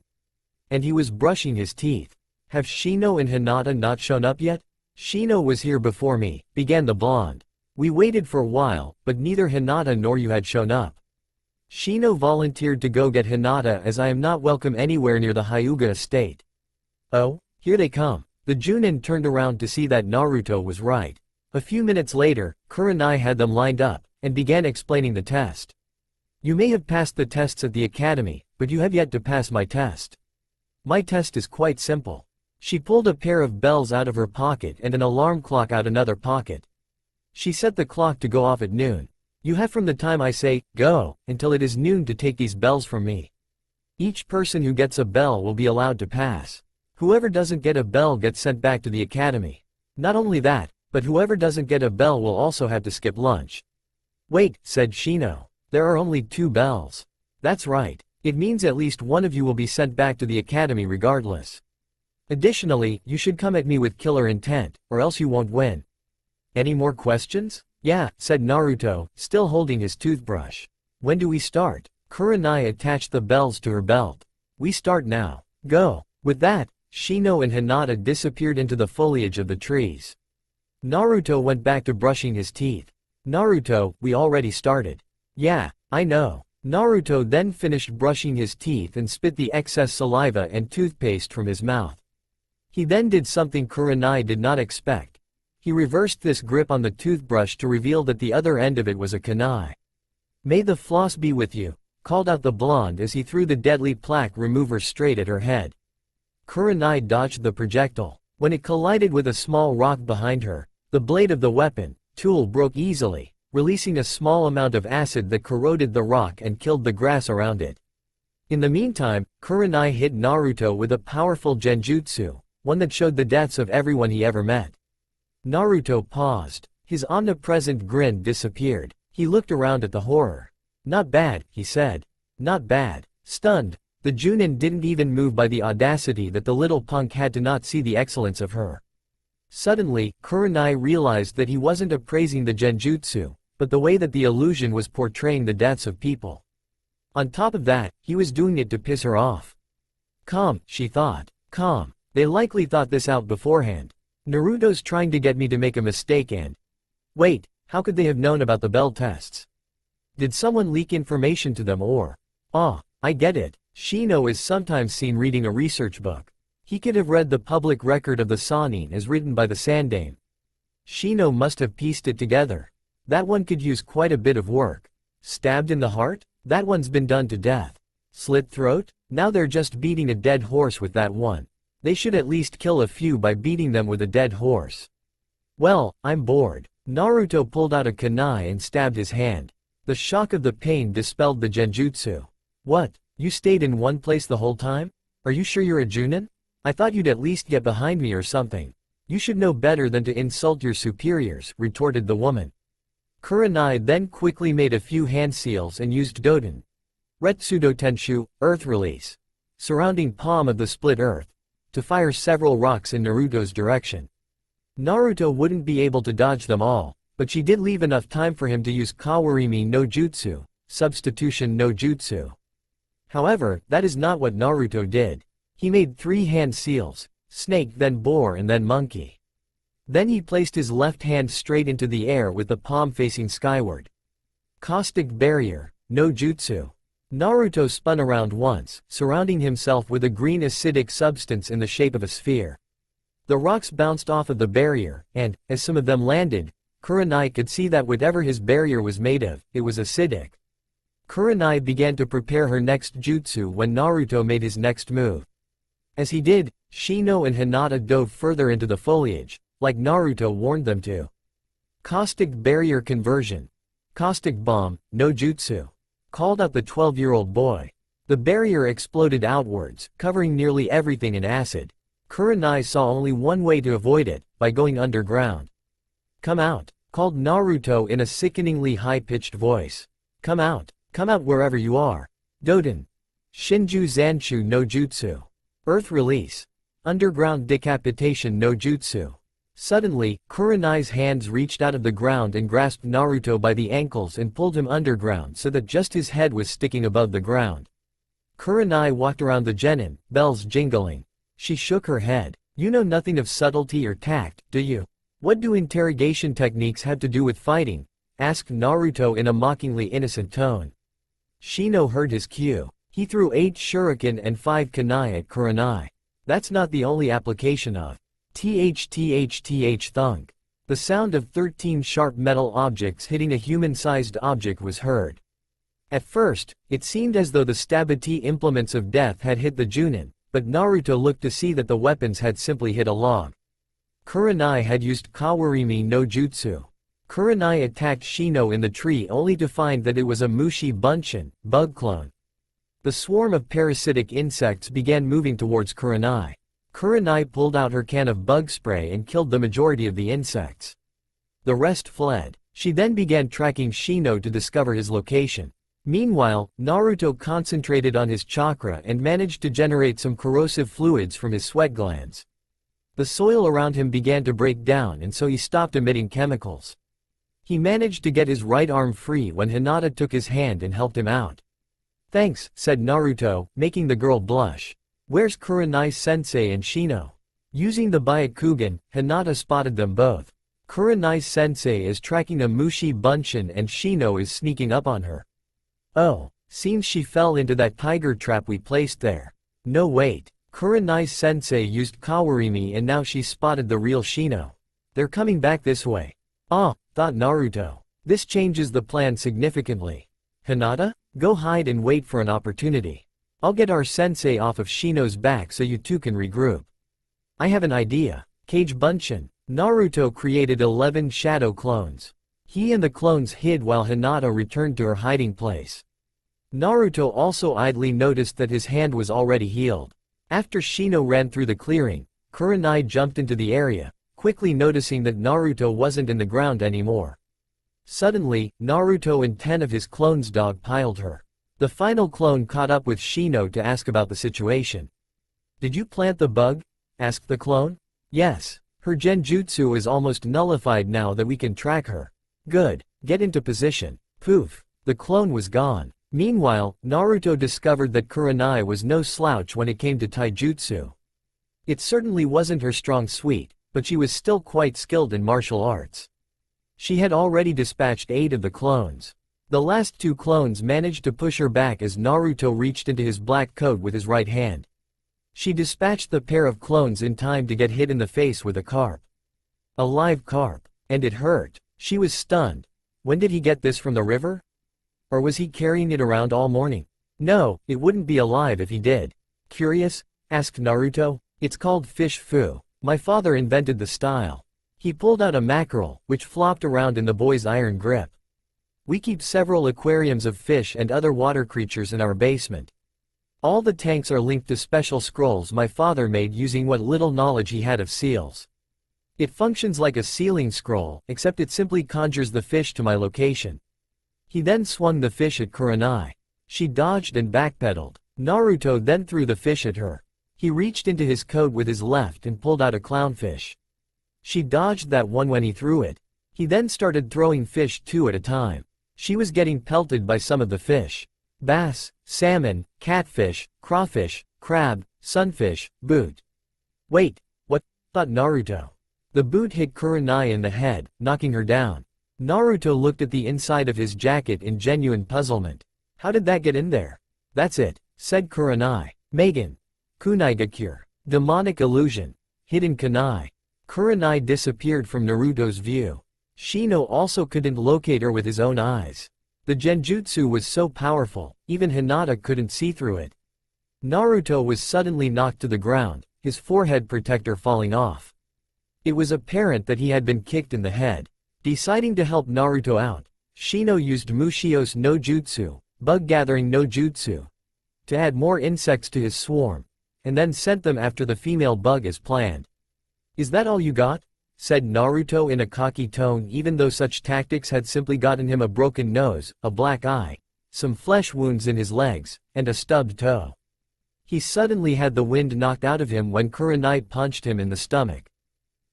And he was brushing his teeth. Have Shino and Hinata not shown up yet? Shino was here before me, began the blonde. We waited for a while, but neither Hinata nor you had shown up. Shino volunteered to go get Hinata, as I am not welcome anywhere near the Hyuga estate. Oh, here they come. The Chunin turned around to see that Naruto was right. A few minutes later, Kurenai had them lined up, and began explaining the test. You may have passed the tests at the academy, but you have yet to pass my test. My test is quite simple. She pulled a pair of bells out of her pocket and an alarm clock out another pocket. She set the clock to go off at noon. You have from the time I say, go, until it is noon to take these bells from me. Each person who gets a bell will be allowed to pass. Whoever doesn't get a bell gets sent back to the academy. Not only that, but whoever doesn't get a bell will also have to skip lunch. Wait, said Shino. There are only 2 bells. That's right. It means at least one of you will be sent back to the academy regardless. Additionally, you should come at me with killer intent, or else you won't win. Any more questions? Yeah, said Naruto, still holding his toothbrush. When do we start? Kurenai attached the bells to her belt. We start now. Go. With that, Shino and Hinata disappeared into the foliage of the trees. Naruto went back to brushing his teeth. Naruto, we already started. Yeah, I know. Naruto then finished brushing his teeth and spit the excess saliva and toothpaste from his mouth. He then did something Kurenai did not expect. He reversed this grip on the toothbrush to reveal that the other end of it was a kunai. May the floss be with you, called out the blonde as he threw the deadly plaque remover straight at her head. Kurenai dodged the projectile. When it collided with a small rock behind her, the blade of the weapon, tool broke easily, releasing a small amount of acid that corroded the rock and killed the grass around it. In the meantime, Kurenai hit Naruto with a powerful genjutsu, one that showed the deaths of everyone he ever met. Naruto paused. His omnipresent grin disappeared. He looked around at the horror. "Not bad," he said. "Not bad." Stunned, the Chunin didn't even move by the audacity that the little punk had to not see the excellence of her. Suddenly, Kurenai realized that he wasn't appraising the genjutsu, but the way that the illusion was portraying the deaths of people. On top of that, he was doing it to piss her off. Calm, she thought. Calm. They likely thought this out beforehand. Naruto's trying to get me to make a mistake and… Wait, how could they have known about the bell tests? Did someone leak information to them or… Ah, I get it. Shino is sometimes seen reading a research book. He could have read the public record of the Sannin as written by the Sandaime. Shino must have pieced it together. That one could use quite a bit of work. Stabbed in the heart? That one's been done to death. Slit throat? Now they're just beating a dead horse with that one. They should at least kill a few by beating them with a dead horse. Well, I'm bored. Naruto pulled out a kunai and stabbed his hand. The shock of the pain dispelled the genjutsu. What? You stayed in one place the whole time? Are you sure you're a Chunin? I thought you'd at least get behind me or something. You should know better than to insult your superiors, retorted the woman. Kurenai then quickly made a few hand seals and used Doden. Retsudo Tenshu, Earth Release. Surrounding palm of the split earth. To fire several rocks in Naruto's direction. Naruto wouldn't be able to dodge them all, but she did leave enough time for him to use Kawarimi no Jutsu, Substitution no Jutsu. However, that is not what Naruto did. He made 3 hand seals, snake then boar and then monkey. Then he placed his left hand straight into the air with the palm facing skyward. Caustic Barrier, no Jutsu. Naruto spun around once, surrounding himself with a green acidic substance in the shape of a sphere. The rocks bounced off of the barrier, and, as some of them landed, Kurenai could see that whatever his barrier was made of, it was acidic. Kurenai began to prepare her next jutsu when Naruto made his next move. As he did, Shino and Hinata dove further into the foliage, like Naruto warned them to. Caustic Barrier Conversion. Caustic Bomb, no Jutsu. Called out the 12-year-old boy. The barrier exploded outwards, covering nearly everything in acid. Kurenai saw only one way to avoid it, by going underground. Come out, called Naruto in a sickeningly high-pitched voice. Come out wherever you are. Doden. Shinju Zanshu no Jutsu. Earth Release. Underground Decapitation no Jutsu. Suddenly, Kurenai's hands reached out of the ground and grasped Naruto by the ankles and pulled him underground so that just his head was sticking above the ground. Kurenai walked around the genin, bells jingling. She shook her head. You know nothing of subtlety or tact, do you? What do interrogation techniques have to do with fighting? Asked Naruto in a mockingly innocent tone. Shino heard his cue. He threw 8 shuriken and 5 kunai at Kurenai. That's not the only application of thunk. The sound of 13 sharp metal objects hitting a human-sized object was heard. At first, it seemed as though the stabati implements of death had hit the Chunin, but Naruto looked to see that the weapons had simply hit a log. Kurenai had used Kawarimi no Jutsu. Kurenai attacked Shino in the tree only to find that it was a Mushi Bunshin, bug clone. The swarm of parasitic insects began moving towards Kurenai. Kurenai pulled out her can of bug spray and killed the majority of the insects. The rest fled. She then began tracking Shino to discover his location. Meanwhile, Naruto concentrated on his chakra and managed to generate some corrosive fluids from his sweat glands. The soil around him began to break down and so he stopped emitting chemicals. He managed to get his right arm free when Hinata took his hand and helped him out. Thanks, said Naruto, making the girl blush. Where's Kurenai-sensei and Shino? Using the Byakugan, Hinata spotted them both. Kurenai-sensei is tracking a Mushi Bunshin and Shino is sneaking up on her. Oh, seems she fell into that tiger trap we placed there. No wait, Kurenai-sensei used Kawarimi and now she's spotted the real Shino. They're coming back this way. Ah, thought Naruto. This changes the plan significantly. Hinata, go hide and wait for an opportunity. I'll get our sensei off of Shino's back so you two can regroup. I have an idea. Kage Bunshin. Naruto created 11 shadow clones. He and the clones hid while Hinata returned to her hiding place. Naruto also idly noticed that his hand was already healed. After Shino ran through the clearing, Kurenai jumped into the area, quickly noticing that Naruto wasn't in the ground anymore. Suddenly, Naruto and 10 of his clones dogpiled her. The final clone caught up with Shino to ask about the situation. "Did you plant the bug?" asked the clone. "Yes. Her genjutsu is almost nullified now that we can track her." "Good. Get into position." Poof. The clone was gone. Meanwhile, Naruto discovered that Kurenai was no slouch when it came to taijutsu. It certainly wasn't her strong suite, but she was still quite skilled in martial arts. She had already dispatched 8 of the clones. The last 2 clones managed to push her back as Naruto reached into his black coat with his right hand. She dispatched the pair of clones in time to get hit in the face with a carp. A live carp. And it hurt. She was stunned. When did he get this from the river? Or was he carrying it around all morning? No, it wouldn't be alive if he did. Curious? Asked Naruto. It's called fish fu. My father invented the style. He pulled out a mackerel, which flopped around in the boy's iron grip. We keep several aquariums of fish and other water creatures in our basement. All the tanks are linked to special scrolls my father made using what little knowledge he had of seals. It functions like a sealing scroll, except it simply conjures the fish to my location. He then swung the fish at Kurenai. She dodged and backpedaled. Naruto then threw the fish at her. He reached into his coat with his left and pulled out a clownfish. She dodged that one when he threw it. He then started throwing fish 2 at a time. She was getting pelted by some of the fish. Bass, salmon, catfish, crawfish, crab, sunfish, boot. Wait, what? Thought Naruto. The boot hit Kurenai in the head, knocking her down. Naruto looked at the inside of his jacket in genuine puzzlement. How did that get in there? That's it, said Kurenai. Megan. Kunaigakure. Demonic illusion. Hidden kunai. Kurenai disappeared from Naruto's view. Shino also couldn't locate her with his own eyes. The genjutsu was so powerful, even Hinata couldn't see through it. Naruto was suddenly knocked to the ground, his forehead protector falling off. It was apparent that he had been kicked in the head. Deciding to help Naruto out, Shino used Mushios no Jutsu, bug gathering no Jutsu, to add more insects to his swarm, and then sent them after the female bug as planned. Is that all you got? Said Naruto in a cocky tone, even though such tactics had simply gotten him a broken nose, a black eye, some flesh wounds in his legs, and a stubbed toe. He suddenly had the wind knocked out of him when Kurenai punched him in the stomach.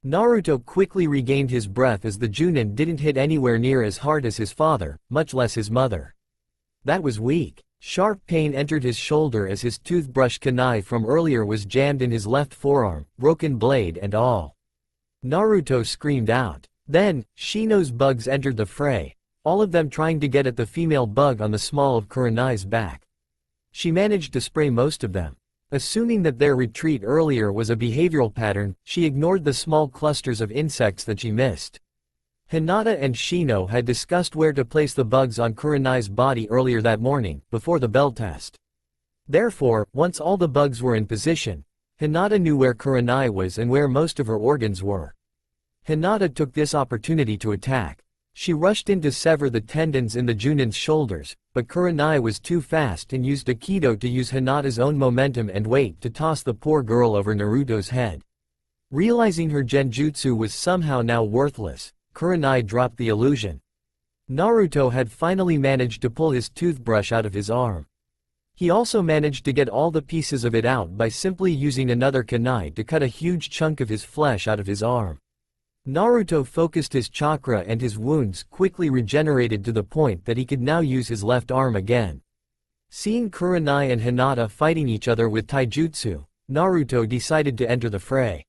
Naruto quickly regained his breath as the Chunin didn't hit anywhere near as hard as his father, much less his mother. That was weak. Sharp pain entered his shoulder as his toothbrush kunai from earlier was jammed in his left forearm, broken blade and all. Naruto screamed out. Then, Shino's bugs entered the fray, all of them trying to get at the female bug on the small of Kurenai's back. She managed to spray most of them. Assuming that their retreat earlier was a behavioral pattern, she ignored the small clusters of insects that she missed. Hinata and Shino had discussed where to place the bugs on Kurenai's body earlier that morning, before the bell test. Therefore, once all the bugs were in position, Hinata knew where Kurenai was and where most of her organs were. Hinata took this opportunity to attack. She rushed in to sever the tendons in the Chunin's shoulders, but Kurenai was too fast and used Aikido to use Hinata's own momentum and weight to toss the poor girl over Naruto's head. Realizing her genjutsu was somehow now worthless, Kurenai dropped the illusion. Naruto had finally managed to pull his toothbrush out of his arm. He also managed to get all the pieces of it out by simply using another kunai to cut a huge chunk of his flesh out of his arm. Naruto focused his chakra and his wounds quickly regenerated to the point that he could now use his left arm again. Seeing Kurenai and Hinata fighting each other with taijutsu, Naruto decided to enter the fray.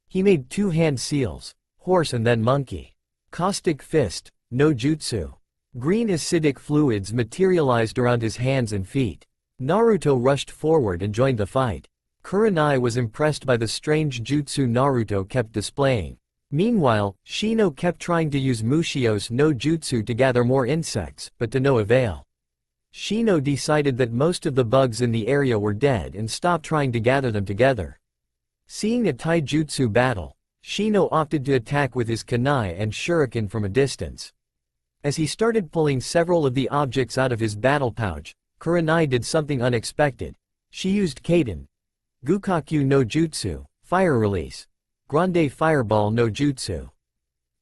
He made 2 hand seals, horse and then monkey. Caustic fist, no jutsu. Green acidic fluids materialized around his hands and feet. Naruto rushed forward and joined the fight. Kurenai was impressed by the strange jutsu Naruto kept displaying. Meanwhile, Shino kept trying to use Mushios no Jutsu to gather more insects, but to no avail. Shino decided that most of the bugs in the area were dead and stopped trying to gather them together. Seeing a taijutsu battle, Shino opted to attack with his kunai and shuriken from a distance. As he started pulling several of the objects out of his battle pouch, Kurenai did something unexpected. She used Kaden Gukaku no Jutsu, Fire release. Grande Fireball no Jutsu.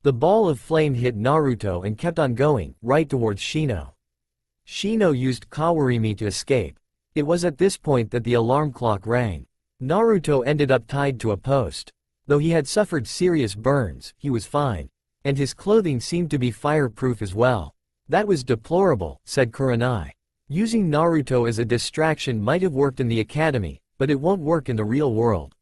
The ball of flame hit Naruto and kept on going, right towards Shino. Shino used Kawarimi to escape. It was at this point that the alarm clock rang. Naruto ended up tied to a post. Though he had suffered serious burns, he was fine. And his clothing seemed to be fireproof as well. That was deplorable, said Kurenai. Using Naruto as a distraction might have worked in the academy, but it won't work in the real world.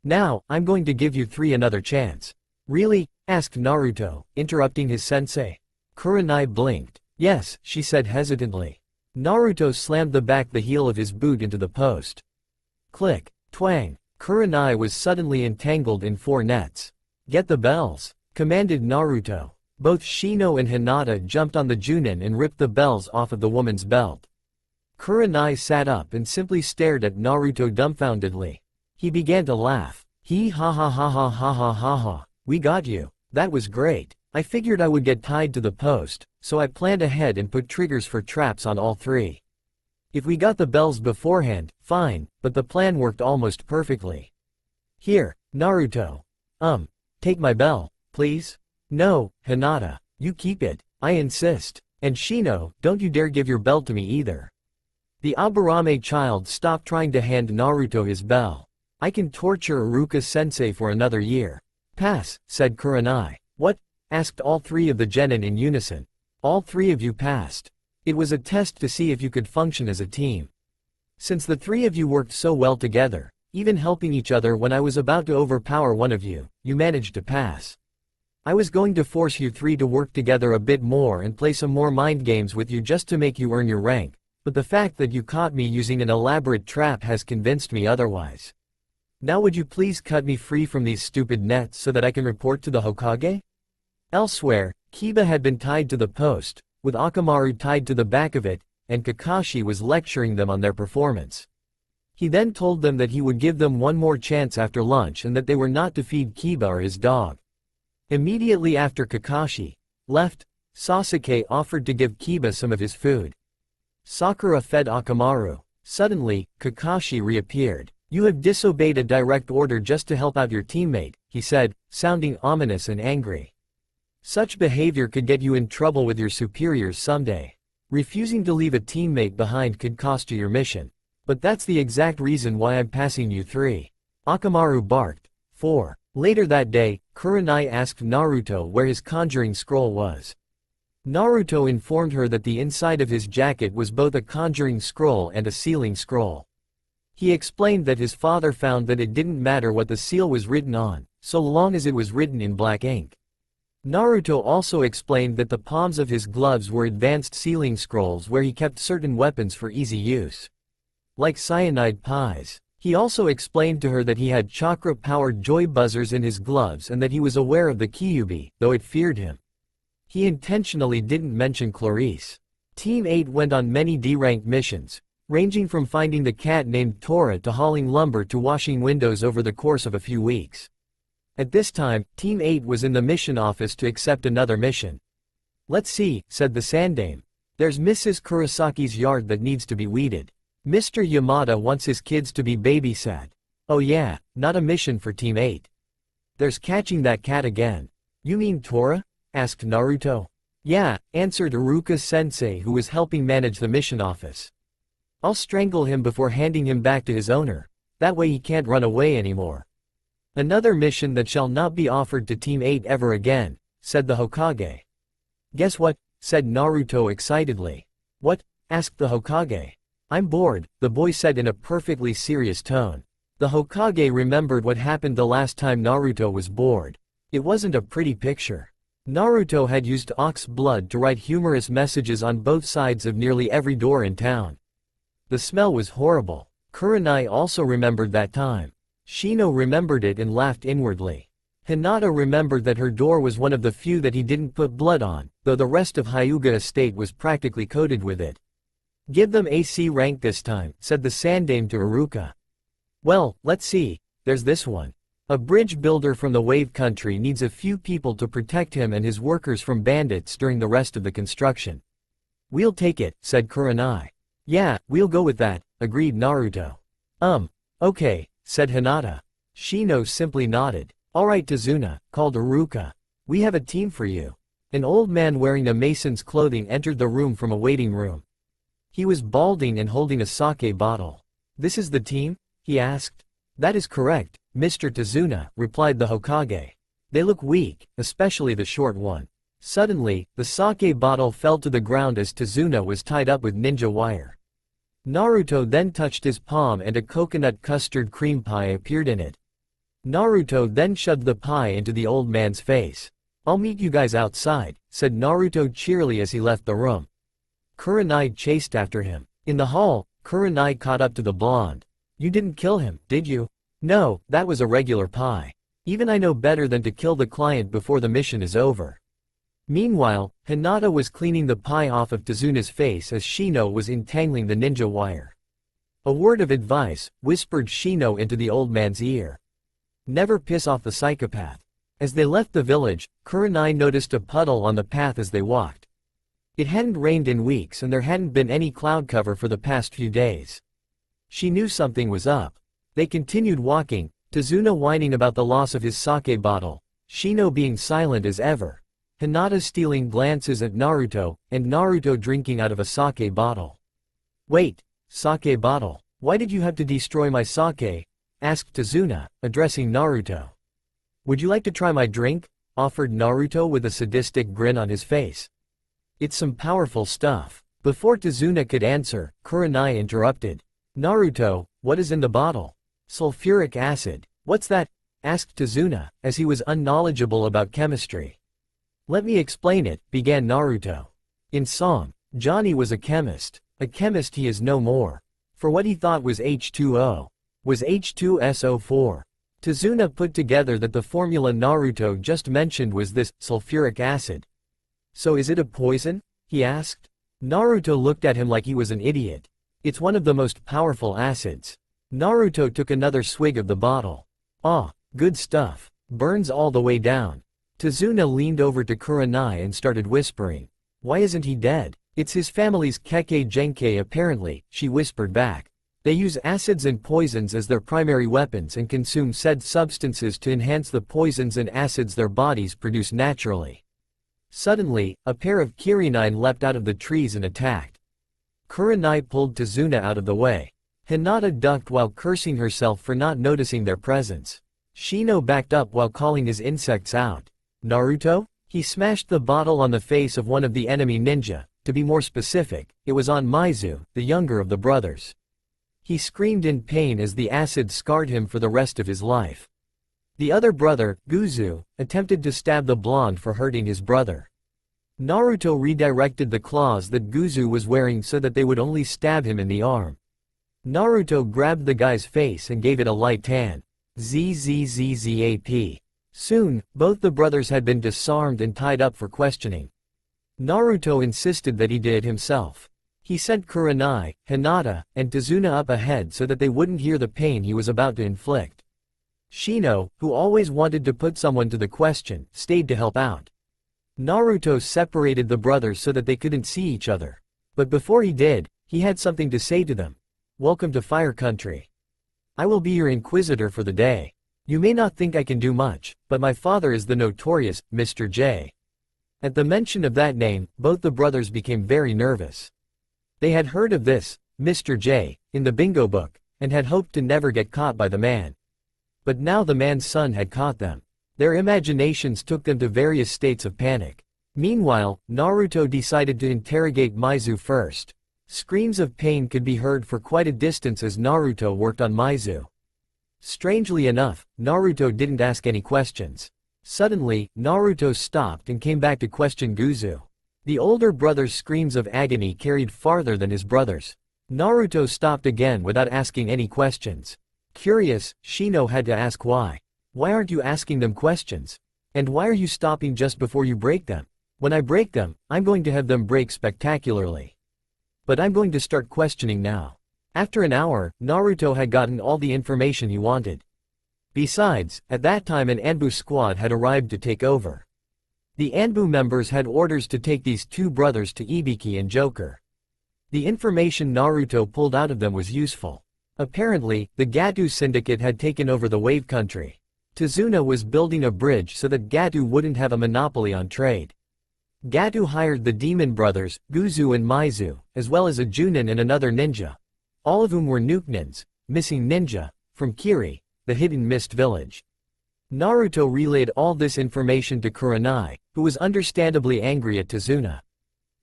Now, I'm going to give you three another chance. Really? Asked Naruto, interrupting his sensei. Kurenai blinked. Yes, she said hesitantly. Naruto slammed the heel of his boot into the post. Click. Twang. Kurenai was suddenly entangled in 4 nets. Get the bells, commanded Naruto. Both Shino and Hinata jumped on the Chunin and ripped the bells off of the woman's belt. Kurenai sat up and simply stared at Naruto dumbfoundedly. He began to laugh. He ha ha ha ha ha ha ha ha. We got you. That was great. I figured I would get tied to the post, so I planned ahead and put triggers for traps on all 3. If we got the bells beforehand, fine, but the plan worked almost perfectly. Here, Naruto. Take my bell, please? No, Hinata, you keep it, I insist. And Shino, don't you dare give your bell to me either. The Aburame child stopped trying to hand Naruto his bell. I can torture Iruka-sensei for another year. Pass, said Kurenai. What? Asked all 3 of the genin in unison. All 3 of you passed. It was a test to see if you could function as a team. Since the 3 of you worked so well together, even helping each other when I was about to overpower one of you, you managed to pass. I was going to force you 3 to work together a bit more and play some more mind games with you just to make you earn your rank, but the fact that you caught me using an elaborate trap has convinced me otherwise. Now would you please cut me free from these stupid nets so that I can report to the Hokage? Elsewhere, Kiba had been tied to the post, with Akamaru tied to the back of it, and Kakashi was lecturing them on their performance. He then told them that he would give them one more chance after lunch and that they were not to feed Kiba or his dog. Immediately after Kakashi left, Sasuke offered to give Kiba some of his food. Sakura fed Akamaru. Suddenly, Kakashi reappeared. You have disobeyed a direct order just to help out your teammate, he said, sounding ominous and angry. Such behavior could get you in trouble with your superiors someday. Refusing to leave a teammate behind could cost you your mission. But that's the exact reason why I'm passing you 3. Akamaru barked. 4. Later that day, Kurenai asked Naruto where his conjuring scroll was. Naruto informed her that the inside of his jacket was both a conjuring scroll and a sealing scroll. He explained that his father found that it didn't matter what the seal was written on, so long as it was written in black ink. Naruto also explained that the palms of his gloves were advanced sealing scrolls where he kept certain weapons for easy use. Like cyanide pies. He also explained to her that he had chakra-powered joy buzzers in his gloves and that he was aware of the Kyuubi, though it feared him. He intentionally didn't mention Clarice. Team 8 went on many D-ranked missions, ranging from finding the cat named Tora to hauling lumber to washing windows over the course of a few weeks. At this time, Team 8 was in the mission office to accept another mission. Let's see, said the Sandame. There's Mrs. Kurisaki's yard that needs to be weeded. Mr. Yamada wants his kids to be babysat. Oh yeah, not a mission for Team 8. There's catching that cat again. You mean Tora? Asked Naruto. Yeah, answered Iruka-sensei who was helping manage the mission office. I'll strangle him before handing him back to his owner. That way he can't run away anymore. Another mission that shall not be offered to Team 8 ever again, said the Hokage. Guess what? Said Naruto excitedly. What? Asked the Hokage. I'm bored, the boy said in a perfectly serious tone. The Hokage remembered what happened the last time Naruto was bored. It wasn't a pretty picture. Naruto had used ox blood to write humorous messages on both sides of nearly every door in town. The smell was horrible. Kurenai also remembered that time. Shino remembered it and laughed inwardly. Hinata remembered that her door was one of the few that he didn't put blood on, though the rest of Hyuga estate was practically coated with it. Give them AC rank this time, said the Sandame to Iruka. Well, let's see, there's this one. A bridge builder from the Wave Country needs a few people to protect him and his workers from bandits during the rest of the construction. We'll take it, said Kurenai. Yeah, we'll go with that, agreed Naruto. Okay, said Hinata. Shino simply nodded. "Alright Tazuna," called Iruka. "We have a team for you." An old man wearing a mason's clothing entered the room from a waiting room. He was balding and holding a sake bottle. "This is the team?" he asked. "That is correct, Mr. Tazuna," replied the Hokage. "They look weak, especially the short one." Suddenly, the sake bottle fell to the ground as Tazuna was tied up with ninja wire. Naruto then touched his palm and a coconut custard cream pie appeared in it. Naruto then shoved the pie into the old man's face. "I'll meet you guys outside," said Naruto cheerily as he left the room. Kurenai chased after him. In the hall, Kurenai caught up to the blonde. "You didn't kill him, did you?" "No, that was a regular pie. Even I know better than to kill the client before the mission is over." Meanwhile, Hinata was cleaning the pie off of Tazuna's face as Shino was entangling the ninja wire. "A word of advice," whispered Shino into the old man's ear. "Never piss off the psychopath." As they left the village, Kurenai noticed a puddle on the path as they walked. It hadn't rained in weeks and there hadn't been any cloud cover for the past few days. She knew something was up. They continued walking, Tazuna whining about the loss of his sake bottle, Shino being silent as ever, Hinata stealing glances at Naruto, and Naruto drinking out of a sake bottle. "Wait, sake bottle, why did you have to destroy my sake?" asked Tazuna, addressing Naruto. "Would you like to try my drink?" offered Naruto with a sadistic grin on his face. "It's some powerful stuff." Before Tazuna could answer, Kurenai interrupted. "Naruto, what is in the bottle?" "Sulfuric acid." "What's that?" asked Tazuna, as he was unknowledgeable about chemistry. "Let me explain it," began Naruto. In song, Johnny was a chemist. A chemist he is no more. For what he thought was H2O, was H2SO4. Tazuna put together that the formula Naruto just mentioned was this, sulfuric acid. "So is it a poison?" he asked. Naruto looked at him like he was an idiot. "It's one of the most powerful acids." Naruto took another swig of the bottle. "Ah, good stuff. Burns all the way down." Tazuna leaned over to Kurenai and started whispering. "Why isn't he dead?" "It's his family's Kekkei Genkei apparently," she whispered back. "They use acids and poisons as their primary weapons and consume said substances to enhance the poisons and acids their bodies produce naturally." Suddenly, a pair of Kirinine leapt out of the trees and attacked. Kurenai pulled Tazuna out of the way. Hinata ducked while cursing herself for not noticing their presence. Shino backed up while calling his insects out. "Naruto?" He smashed the bottle on the face of one of the enemy ninja. To be more specific, it was on Maizu, the younger of the brothers. He screamed in pain as the acid scarred him for the rest of his life. The other brother, Guzu, attempted to stab the blonde for hurting his brother. Naruto redirected the claws that Guzu was wearing so that they would only stab him in the arm. Naruto grabbed the guy's face and gave it a light tan. ZZZZAP. Soon, both the brothers had been disarmed and tied up for questioning. Naruto insisted that he did it himself. He sent Kurenai, Hinata, and Tazuna up ahead so that they wouldn't hear the pain he was about to inflict. Shino, who always wanted to put someone to the question, stayed to help out. Naruto separated the brothers so that they couldn't see each other. But before he did, he had something to say to them. "Welcome to Fire Country. I will be your inquisitor for the day. You may not think I can do much, but my father is the notorious Mr. J." At the mention of that name, both the brothers became very nervous. They had heard of this, Mr. J, in the bingo book, and had hoped to never get caught by the man. But now the man's son had caught them. Their imaginations took them to various states of panic. Meanwhile, Naruto decided to interrogate Maizu first. Screams of pain could be heard for quite a distance as Naruto worked on Maizu. Strangely enough, Naruto didn't ask any questions. Suddenly, Naruto stopped and came back to question Guzu. The older brother's screams of agony carried farther than his brother's. Naruto stopped again without asking any questions. Curious, Shino had to ask why. "Why aren't you asking them questions? And why are you stopping just before you break them? When I break them, I'm going to have them break spectacularly. But I'm going to start questioning now." After an hour, Naruto had gotten all the information he wanted. Besides, at that time an Anbu squad had arrived to take over. The Anbu members had orders to take these two brothers to Ibiki and Joker. The information Naruto pulled out of them was useful. Apparently, the Gatu syndicate had taken over the Wave Country. Tazuna was building a bridge so that Gatu wouldn't have a monopoly on trade. Gatu hired the Demon Brothers, Guzu and Maizu, as well as a Junin and another ninja. All of whom were Nuknins, missing ninja, from Kiri, the hidden mist village. Naruto relayed all this information to Kurenai, who was understandably angry at Tazuna.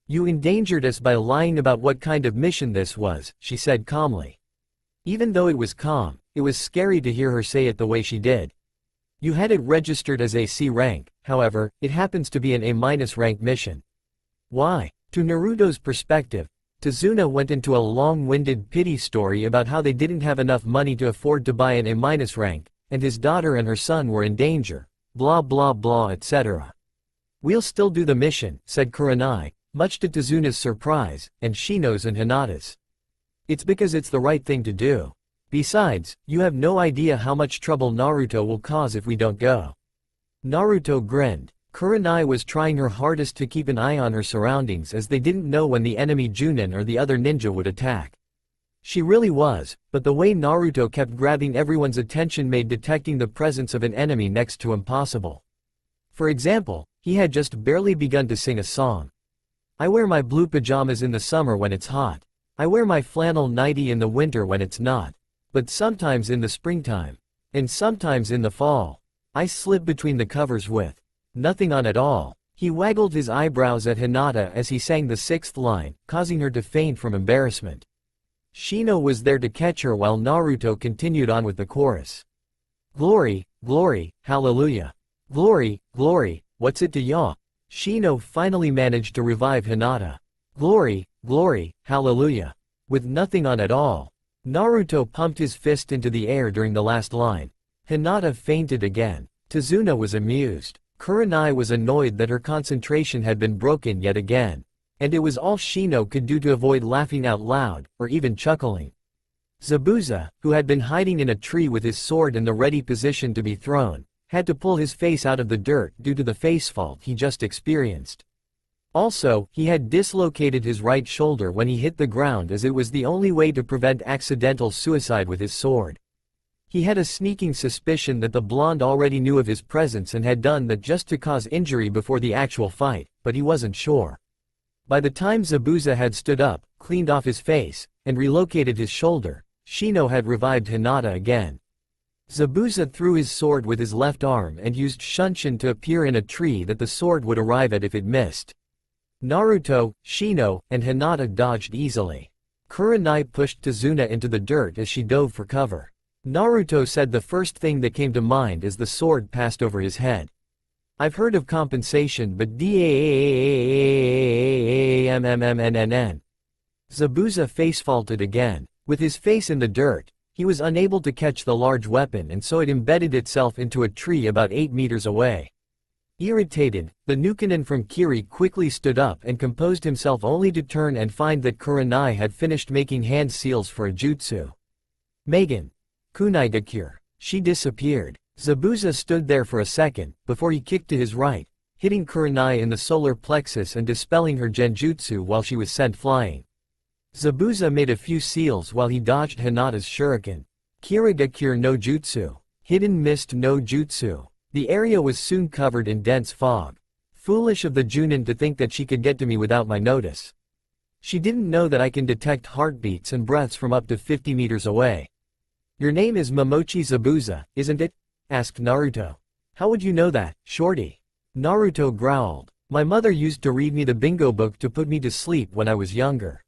"You endangered us by lying about what kind of mission this was," she said calmly. Even though it was calm, it was scary to hear her say it the way she did. "You had it registered as a C rank, however, it happens to be an A- rank mission." Why? To Naruto's perspective, Tazuna went into a long-winded pity story about how they didn't have enough money to afford to buy an A- rank, and his daughter and her son were in danger, blah blah blah etc. "We'll still do the mission," said Kurenai, much to Tazuna's surprise, and Shino's and Hinata's. "It's because it's the right thing to do. Besides, you have no idea how much trouble Naruto will cause if we don't go." Naruto grinned. Kurenai was trying her hardest to keep an eye on her surroundings as they didn't know when the enemy Junin or the other ninja would attack. She really was, but the way Naruto kept grabbing everyone's attention made detecting the presence of an enemy next to impossible. For example, he had just barely begun to sing a song. "I wear my blue pajamas in the summer when it's hot. I wear my flannel nightie in the winter when it's not. But sometimes in the springtime. And sometimes in the fall. I slip between the covers with nothing on at all." He waggled his eyebrows at Hinata as he sang the sixth line, causing her to faint from embarrassment. Shino was there to catch her while Naruto continued on with the chorus. "Glory, glory, hallelujah. Glory, glory, what's it to ya?" Shino finally managed to revive Hinata. "Glory, glory, hallelujah. With nothing on at all." Naruto pumped his fist into the air during the last line. Hinata fainted again. Tazuna was amused. Kurenai was annoyed that her concentration had been broken yet again. And it was all Shino could do to avoid laughing out loud, or even chuckling. Zabuza, who had been hiding in a tree with his sword in the ready position to be thrown, had to pull his face out of the dirt due to the face fault he just experienced. Also, he had dislocated his right shoulder when he hit the ground as it was the only way to prevent accidental suicide with his sword. He had a sneaking suspicion that the blonde already knew of his presence and had done that just to cause injury before the actual fight, but he wasn't sure. By the time Zabuza had stood up, cleaned off his face, and relocated his shoulder, Shino had revived Hinata again. Zabuza threw his sword with his left arm and used Shunshin to appear in a tree that the sword would arrive at if it missed. Naruto, Shino, and Hinata dodged easily. Kurenai pushed Tazuna into the dirt as she dove for cover. Naruto said the first thing that came to mind as the sword passed over his head. "I've heard of compensation but DAAAAAAMMMNNN." Zabuza face-faulted again. With his face in the dirt, he was unable to catch the large weapon and so it embedded itself into a tree about 8 meters away. Irritated, the Nukanin from Kiri quickly stood up and composed himself only to turn and find that Kurenai had finished making hand seals for a jutsu. "Megan. Kunaigakure." She disappeared. Zabuza stood there for a second, before he kicked to his right, hitting Kurenai in the solar plexus and dispelling her genjutsu while she was sent flying. Zabuza made a few seals while he dodged Hinata's shuriken. Kirigakure no jutsu. Hidden mist no jutsu. The area was soon covered in dense fog. Foolish of the Junin to think that she could get to me without my notice. She didn't know that I can detect heartbeats and breaths from up to 50 meters away. "Your name is Momochi Zabuza, isn't it?" asked Naruto. "How would you know that, shorty?" Naruto growled. "My mother used to read me the bingo book to put me to sleep when I was younger.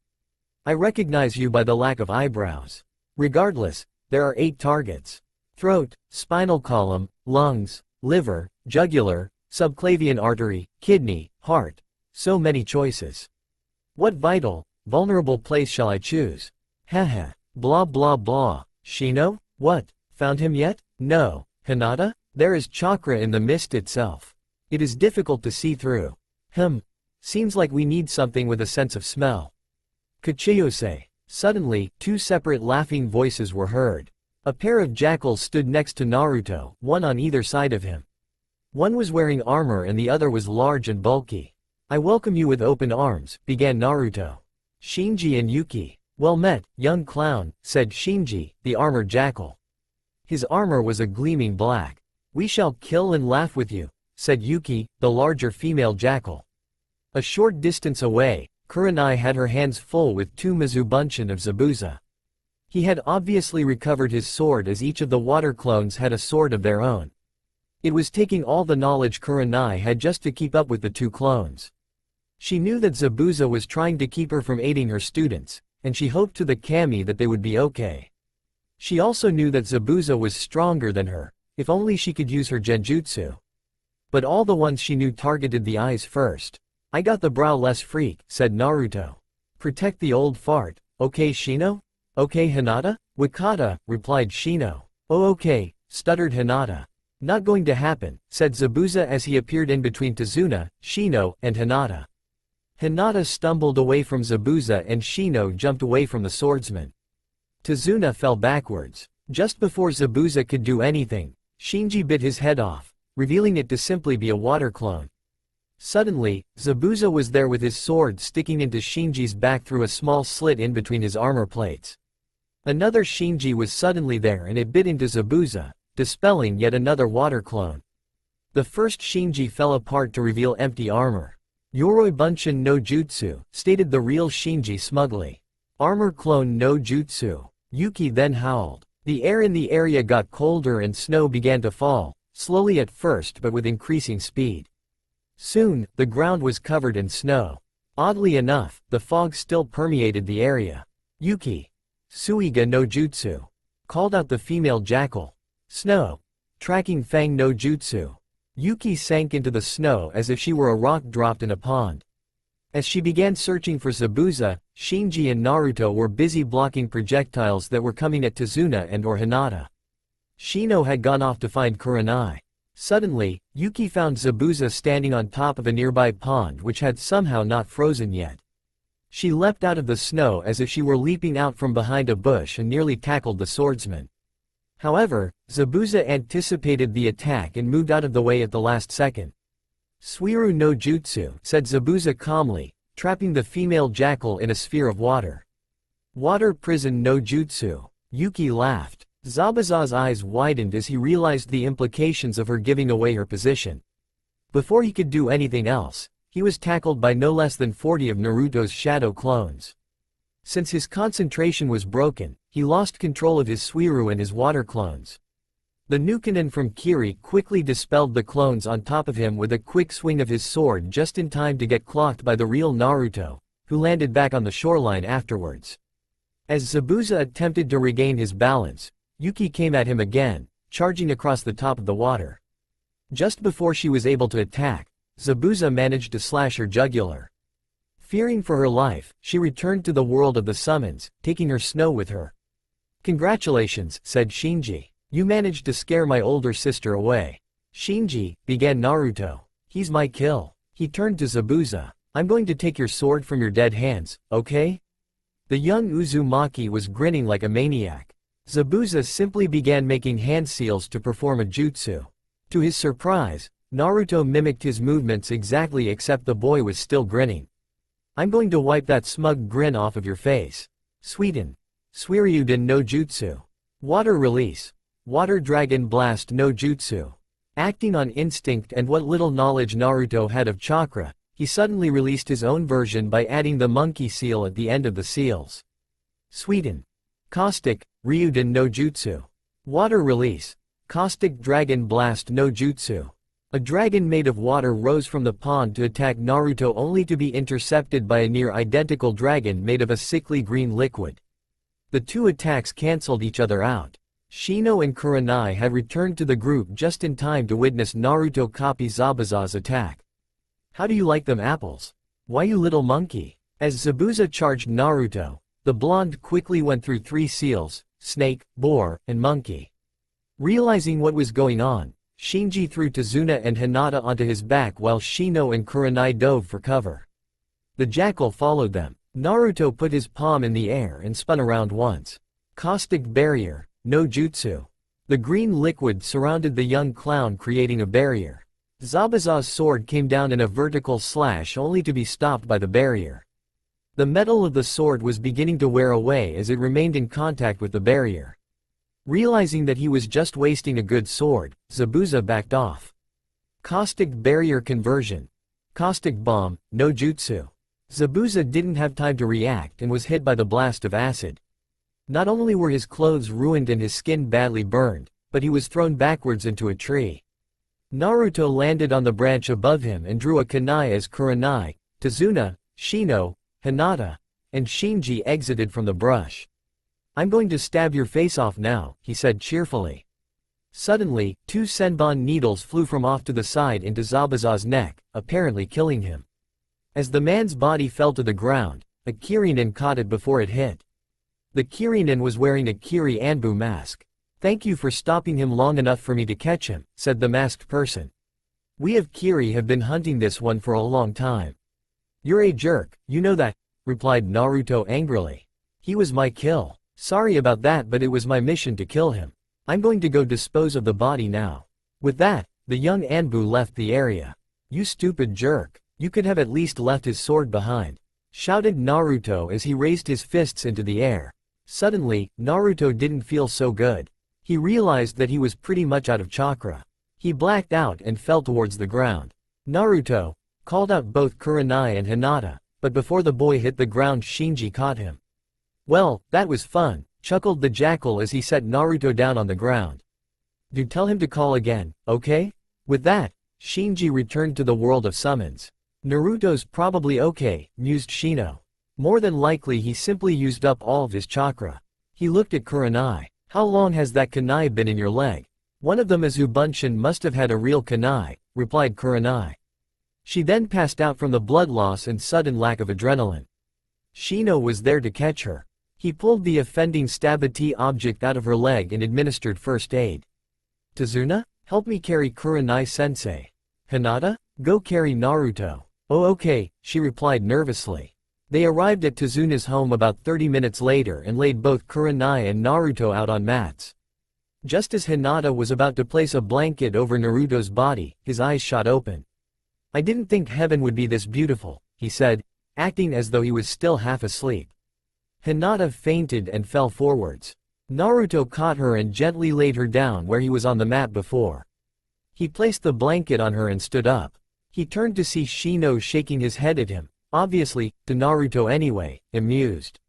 I recognize you by the lack of eyebrows. Regardless, there are 8 targets. Throat, spinal column, lungs, liver, jugular, subclavian artery, kidney, heart. So many choices. What vital, vulnerable place shall I choose? Heh. Blah blah blah. Shino? What? Found him yet? No. Hinata? There is chakra in the mist itself. It is difficult to see through. Seems like we need something with a sense of smell. Kachiyose. Suddenly, 2 separate laughing voices were heard. A pair of jackals stood next to Naruto, one on either side of him. One was wearing armor and the other was large and bulky. "I welcome you with open arms," began Naruto. "Shinji and Yuki." "Well met, young clown," said Shinji, the armored jackal. His armor was a gleaming black. "We shall kill and laugh with you," said Yuki, the larger female jackal. A short distance away, Kurenai had her hands full with two Mizubunshin of Zabuza. He had obviously recovered his sword as each of the water clones had a sword of their own. It was taking all the knowledge Kurenai had just to keep up with the two clones. She knew that Zabuza was trying to keep her from aiding her students, and she hoped to the kami that they would be okay. She also knew that Zabuza was stronger than her, if only she could use her genjutsu. But all the ones she knew targeted the eyes first. "I got the brow less freak," said Naruto. "Protect the old fart, okay Shino?" "Okay Hinata?" "Wakata," replied Shino. "Oh okay," stuttered Hinata. "Not going to happen," said Zabuza as he appeared in between Tazuna, Shino, and Hinata. Hinata stumbled away from Zabuza and Shino jumped away from the swordsman. Tazuna fell backwards. Just before Zabuza could do anything, Shinji bit his head off, revealing it to simply be a water clone. Suddenly, Zabuza was there with his sword sticking into Shinji's back through a small slit in between his armor plates. Another Shinji was suddenly there and it bit into Zabuza, dispelling yet another water clone. The first Shinji fell apart to reveal empty armor. "Yoroi Bunshin no Jutsu," stated the real Shinji smugly. "Armor clone no Jutsu." Yuki then howled. The air in the area got colder and snow began to fall, slowly at first but with increasing speed. Soon, the ground was covered in snow. Oddly enough, the fog still permeated the area. "Yuki! Suiga no Jutsu!" called out the female jackal. "Snow! Tracking Fang no Jutsu!" Yuki sank into the snow as if she were a rock dropped in a pond. As she began searching for Zabuza, Shinji and Naruto were busy blocking projectiles that were coming at Tazuna and or Hinata. Shino had gone off to find Kurenai. Suddenly, Yuki found Zabuza standing on top of a nearby pond which had somehow not frozen yet. She leapt out of the snow as if she were leaping out from behind a bush and nearly tackled the swordsman. However, Zabuza anticipated the attack and moved out of the way at the last second. "Suiru no Jutsu," said Zabuza calmly, trapping the female jackal in a sphere of water. "Water prison no Jutsu." Yuki laughed. Zabuza's eyes widened as he realized the implications of her giving away her position. Before he could do anything else, he was tackled by no less than 40 of Naruto's shadow clones. Since his concentration was broken, he lost control of his Suiru and his water clones. The Nukanen from Kiri quickly dispelled the clones on top of him with a quick swing of his sword just in time to get clocked by the real Naruto, who landed back on the shoreline afterwards. As Zabuza attempted to regain his balance, Yuki came at him again, charging across the top of the water. Just before she was able to attack, Zabuza managed to slash her jugular. Fearing for her life, she returned to the world of the summons, taking her snow with her. "Congratulations," said Shinji. "You managed to scare my older sister away." "Shinji," began Naruto. "He's my kill." He turned to Zabuza. "I'm going to take your sword from your dead hands, okay?" The young Uzumaki was grinning like a maniac. Zabuza simply began making hand seals to perform a jutsu. To his surprise, Naruto mimicked his movements exactly except the boy was still grinning. "I'm going to wipe that smug grin off of your face." "Suiten. Suiryuden no Jutsu. Water release. Water Dragon Blast no Jutsu." Acting on instinct and what little knowledge Naruto had of chakra, he suddenly released his own version by adding the monkey seal at the end of the seals. "Suiten. Caustic, Ryuden no Jutsu. Water release. Caustic Dragon Blast no Jutsu." A dragon made of water rose from the pond to attack Naruto only to be intercepted by a near-identical dragon made of a sickly green liquid. The two attacks cancelled each other out. Shino and Kurenai had returned to the group just in time to witness Naruto copy Zabuza's attack. "How do you like them apples? Why you little monkey?" As Zabuza charged Naruto, the blonde quickly went through 3 seals, snake, boar, and monkey. Realizing what was going on, Shinji threw Tazuna and Hinata onto his back while Shino and Kurenai dove for cover. The jackal followed them. Naruto put his palm in the air and spun around once. "Caustic barrier, no jutsu." The green liquid surrounded the young clown creating a barrier. Zabuza's sword came down in a vertical slash only to be stopped by the barrier. The metal of the sword was beginning to wear away as it remained in contact with the barrier. Realizing that he was just wasting a good sword, Zabuza backed off. Caustic barrier conversion. Caustic bomb, no jutsu. Zabuza didn't have time to react and was hit by the blast of acid. Not only were his clothes ruined and his skin badly burned, but he was thrown backwards into a tree. Naruto landed on the branch above him and drew a kunai as Kurenai. Tazuna, Shino, Hinata, and Shinji exited from the brush. "I'm going to stab your face off now," he said cheerfully. Suddenly, 2 senbon needles flew from off to the side into Zabuza's neck, apparently killing him. As the man's body fell to the ground, a Kirinin caught it before it hit. The Kirinin was wearing a Kiri Anbu mask. "Thank you for stopping him long enough for me to catch him," said the masked person. "We of Kiri have been hunting this one for a long time." "You're a jerk, you know that," replied Naruto angrily. "He was my kill. Sorry about that, but it was my mission to kill him. I'm going to go dispose of the body now." With that, the young Anbu left the area. "You stupid jerk. You could have at least left his sword behind," shouted Naruto as he raised his fists into the air. Suddenly, Naruto didn't feel so good. He realized that he was pretty much out of chakra. He blacked out and fell towards the ground. Naruto called out both Kurenai and Hinata, but before the boy hit the ground, Shinji caught him. "Well, that was fun," chuckled the jackal as he set Naruto down on the ground. "Do tell him to call again, okay?" With that, Shinji returned to the world of summons. "Naruto's probably okay," mused Shino. "More than likely he simply used up all of his chakra." He looked at Kurenai. "How long has that kunai been in your leg?" "One of them Azubunshin must have had a real kunai," replied Kurenai. She then passed out from the blood loss and sudden lack of adrenaline. Shino was there to catch her. He pulled the offending stabati object out of her leg and administered first aid. "Tazuna, help me carry Kurenai-sensei." "Hinata, go carry Naruto." "Oh okay," she replied nervously. They arrived at Tazuna's home about 30 minutes later and laid both Kurenai and Naruto out on mats. Just as Hinata was about to place a blanket over Naruto's body, his eyes shot open. "I didn't think heaven would be this beautiful," he said, acting as though he was still half asleep. Hinata fainted and fell forwards. Naruto caught her and gently laid her down where he was on the mat before. He placed the blanket on her and stood up. He turned to see Shino shaking his head at him, obviously, to Naruto anyway, amused.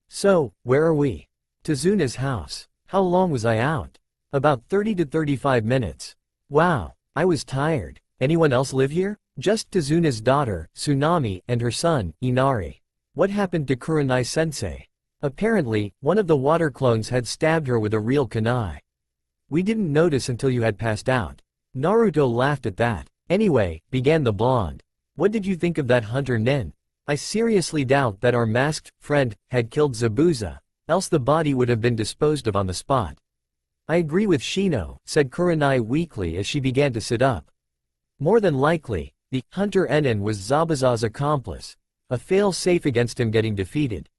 "So, where are we?" "Tazuna's house." "How long was I out?" "About 30 to 35 minutes. "Wow, I was tired. Anyone else live here?" "Just Tazuna's daughter, Tsunami, and her son, Inari." "What happened to Kurenai-sensei?" "Apparently, one of the water clones had stabbed her with a real kunai." "We didn't notice until you had passed out." Naruto laughed at that. "Anyway," began the blonde, "what did you think of that hunter Nin? I seriously doubt that our masked friend had killed Zabuza, else the body would have been disposed of on the spot." "I agree with Shino," said Kurenai weakly as she began to sit up. "More than likely, the hunter Enin was Zabuza's accomplice, a fail-safe against him getting defeated.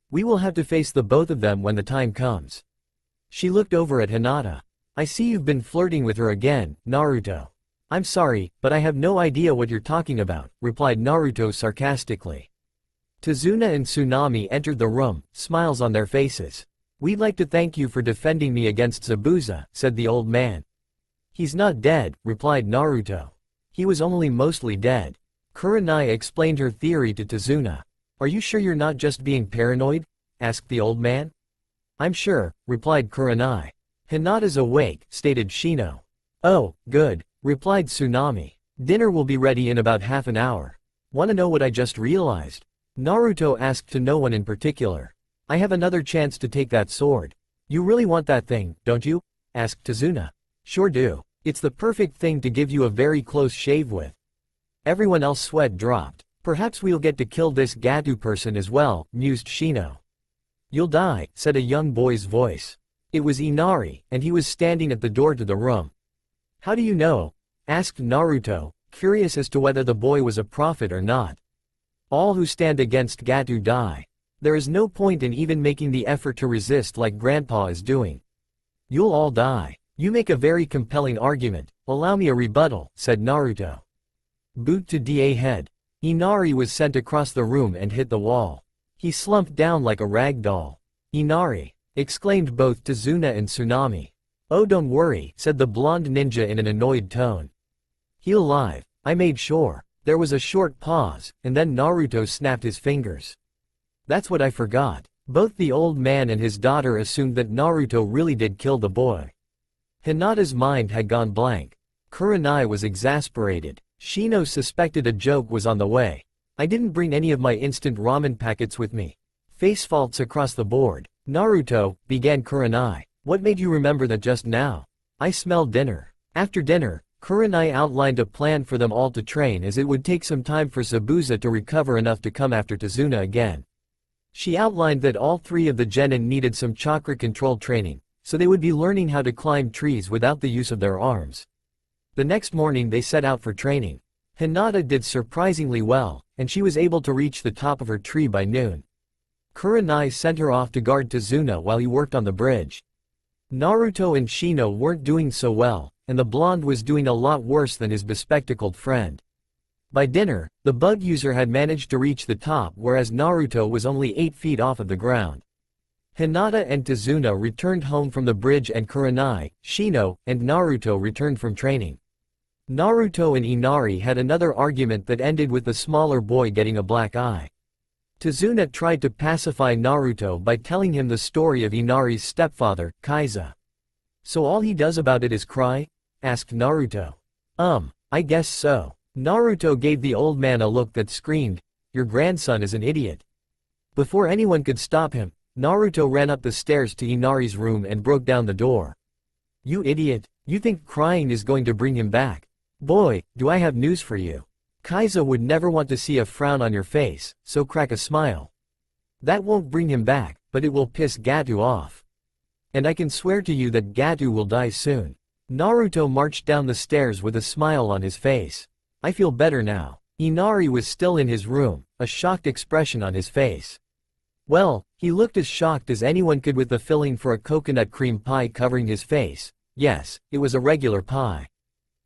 We will have to face the both of them when the time comes." She looked over at Hinata. "I see you've been flirting with her again, Naruto." "I'm sorry, but I have no idea what you're talking about," replied Naruto sarcastically. Tazuna and Tsunami entered the room, smiles on their faces. "We'd like to thank you for defending me against Zabuza," said the old man. "He's not dead," replied Naruto. "He was only mostly dead." Kurenai explained her theory to Tazuna. "Are you sure you're not just being paranoid?" asked the old man. "I'm sure," replied Kurenai. "Hinata's awake," stated Shino. "Oh, good," replied Tsunami. "Dinner will be ready in about half an hour." "Wanna know what I just realized?" Naruto asked to no one in particular. "I have another chance to take that sword." "You really want that thing, don't you?" asked Tazuna. "Sure do. It's the perfect thing to give you a very close shave with." Everyone else sweat dropped. "Perhaps we'll get to kill this Gato person as well," mused Shino. "You'll die," said a young boy's voice. It was Inari, and he was standing at the door to the room. "How do you know?" asked Naruto, curious as to whether the boy was a prophet or not. "All who stand against Gato die. There is no point in even making the effort to resist like Grandpa is doing. You'll all die. You make a very compelling argument, allow me a rebuttal," said Naruto. Boot to DA head. Inari was sent across the room and hit the wall. He slumped down like a rag doll. Inari! Exclaimed both Tazuna and Tsunami. Oh, don't worry, said the blonde ninja in an annoyed tone. He's alive. I made sure. There was a short pause, and then Naruto snapped his fingers. That's what I forgot. Both the old man and his daughter assumed that Naruto really did kill the boy. Hinata's mind had gone blank. Kurenai was exasperated. Shino suspected a joke was on the way. I didn't bring any of my instant ramen packets with me. Face faults across the board. Naruto, began Kurenai. What made you remember that just now? I smelled dinner. After dinner, Kurenai outlined a plan for them all to train, as it would take some time for Zabuza to recover enough to come after Tazuna again. She outlined that all three of the genin needed some chakra control training, so they would be learning how to climb trees without the use of their arms. The next morning they set out for training. Hinata did surprisingly well, and she was able to reach the top of her tree by noon. Kurenai sent her off to guard Tazuna while he worked on the bridge. Naruto and Shino weren't doing so well, and the blonde was doing a lot worse than his bespectacled friend. By dinner, the bug user had managed to reach the top, whereas Naruto was only 8 feet off of the ground. Hinata and Tazuna returned home from the bridge, and Kurenai, Shino, and Naruto returned from training. Naruto and Inari had another argument that ended with the smaller boy getting a black eye. Tazuna tried to pacify Naruto by telling him the story of Inari's stepfather, Kaiza. So all he does about it is cry? Asked Naruto. I guess so. Naruto gave the old man a look that screamed, your grandson is an idiot. Before anyone could stop him, Naruto ran up the stairs to Inari's room and broke down the door. You idiot, you think crying is going to bring him back? Boy, do I have news for you. Kaiza would never want to see a frown on your face, so crack a smile. That won't bring him back, but it will piss Gato off. And I can swear to you that Gato will die soon. Naruto marched down the stairs with a smile on his face. I feel better now. Inari was still in his room, a shocked expression on his face. Well, he looked as shocked as anyone could with the filling for a coconut cream pie covering his face. Yes, it was a regular pie.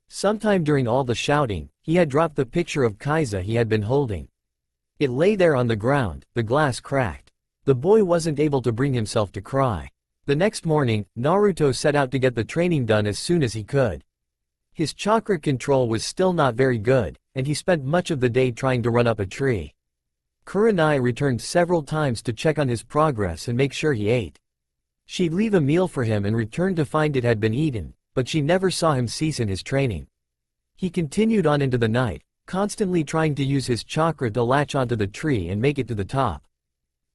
Sometime during all the shouting, he had dropped the picture of Kaiza he had been holding. It lay there on the ground, the glass cracked. The boy wasn't able to bring himself to cry. The next morning, Naruto set out to get the training done as soon as he could. His chakra control was still not very good, and he spent much of the day trying to run up a tree. Kurenai returned several times to check on his progress and make sure he ate. She'd leave a meal for him and return to find it had been eaten, but she never saw him cease in his training. He continued on into the night, constantly trying to use his chakra to latch onto the tree and make it to the top.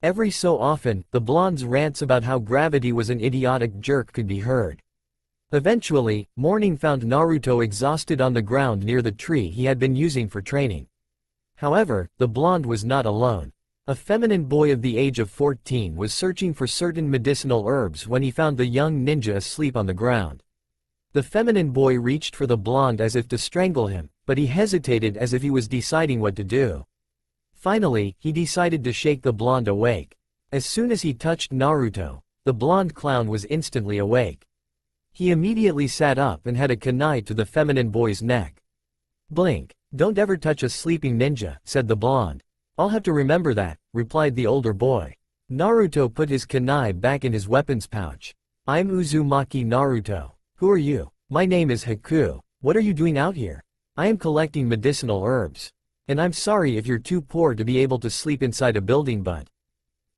Every so often, the blonde's rants about how gravity was an idiotic jerk could be heard. Eventually, morning found Naruto exhausted on the ground near the tree he had been using for training. However, the blonde was not alone. A feminine boy of the age of 14 was searching for certain medicinal herbs when he found the young ninja asleep on the ground. The feminine boy reached for the blonde as if to strangle him, but he hesitated as if he was deciding what to do. Finally, he decided to shake the blonde awake. As soon as he touched Naruto, the blonde clown was instantly awake. He immediately sat up and had a kunai to the feminine boy's neck. Blink, don't ever touch a sleeping ninja, said the blonde. I'll have to remember that, replied the older boy. Naruto put his kunai back in his weapons pouch. I'm Uzumaki Naruto. Who are you? My name is Haku. What are you doing out here? I am collecting medicinal herbs. And I'm sorry if you're too poor to be able to sleep inside a building, but...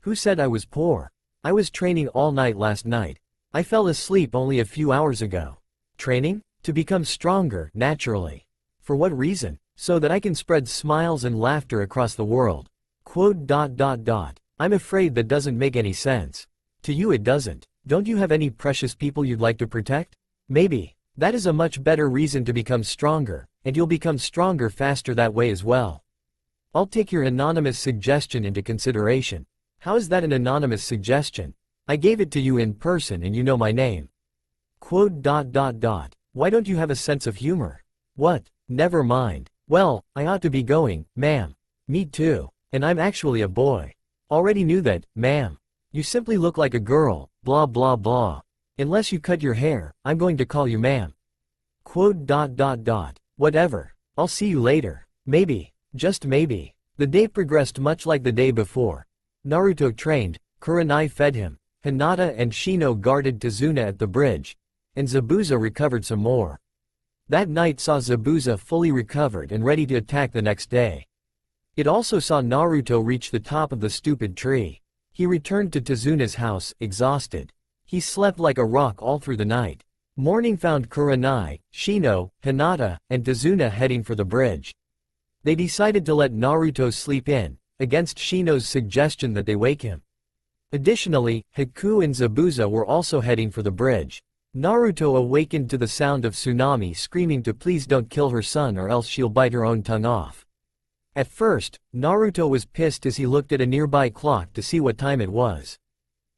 Who said I was poor? I was training all night last night. I fell asleep only a few hours ago. Training? To become stronger, naturally. For what reason? So that I can spread smiles and laughter across the world. I'm afraid that doesn't make any sense. To you it doesn't. Don't you have any precious people you'd like to protect? Maybe. That is a much better reason to become stronger, and you'll become stronger faster that way as well. I'll take your anonymous suggestion into consideration. How is that an anonymous suggestion? I gave it to you in person and you know my name. Why don't you have a sense of humor? What? Never mind. Well, I ought to be going, ma'am. Me too. And I'm actually a boy. Already knew that, ma'am. You simply look like a girl, blah blah blah. Unless you cut your hair, I'm going to call you ma'am. Whatever. I'll see you later. Maybe. Just maybe. The day progressed much like the day before. Naruto trained, Kurenai fed him, Hinata and Shino guarded Tazuna at the bridge, and Zabuza recovered some more. That night saw Zabuza fully recovered and ready to attack the next day. It also saw Naruto reach the top of the stupid tree. He returned to Tazuna's house, exhausted. He slept like a rock all through the night. Morning found Kurenai, Shino, Hinata, and Tazuna heading for the bridge. They decided to let Naruto sleep in, against Shino's suggestion that they wake him. Additionally, Haku and Zabuza were also heading for the bridge. Naruto awakened to the sound of Tsunami screaming to please don't kill her son or else she'll bite her own tongue off. At first, Naruto was pissed as he looked at a nearby clock to see what time it was.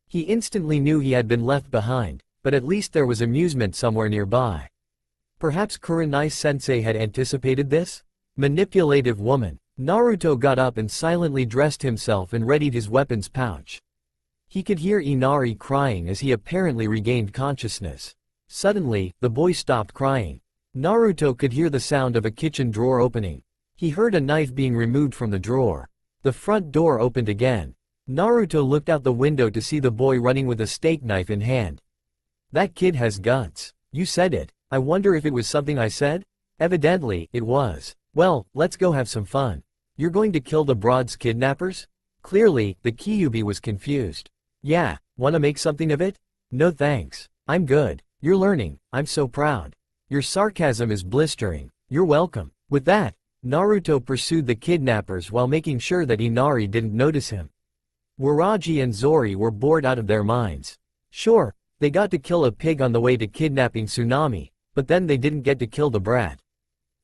He instantly knew he had been left behind, but at least there was amusement somewhere nearby. Perhaps Kurenai-sensei had anticipated this? Manipulative woman. Naruto got up and silently dressed himself and readied his weapons pouch. He could hear Inari crying as he apparently regained consciousness. Suddenly, the boy stopped crying. Naruto could hear the sound of a kitchen drawer opening. He heard a knife being removed from the drawer. The front door opened again. Naruto looked out the window to see the boy running with a steak knife in hand. That kid has guts. You said it. I wonder if it was something I said? Evidently, it was. Well, let's go have some fun. You're going to kill the Broad's kidnappers? Clearly, the Kyuubi was confused. Yeah, wanna make something of it? No thanks. I'm good. You're learning. I'm so proud. Your sarcasm is blistering. You're welcome. With that, Naruto pursued the kidnappers while making sure that Inari didn't notice him. Waraji and Zori were bored out of their minds. Sure, they got to kill a pig on the way to kidnapping Tsunami, but then they didn't get to kill the brat.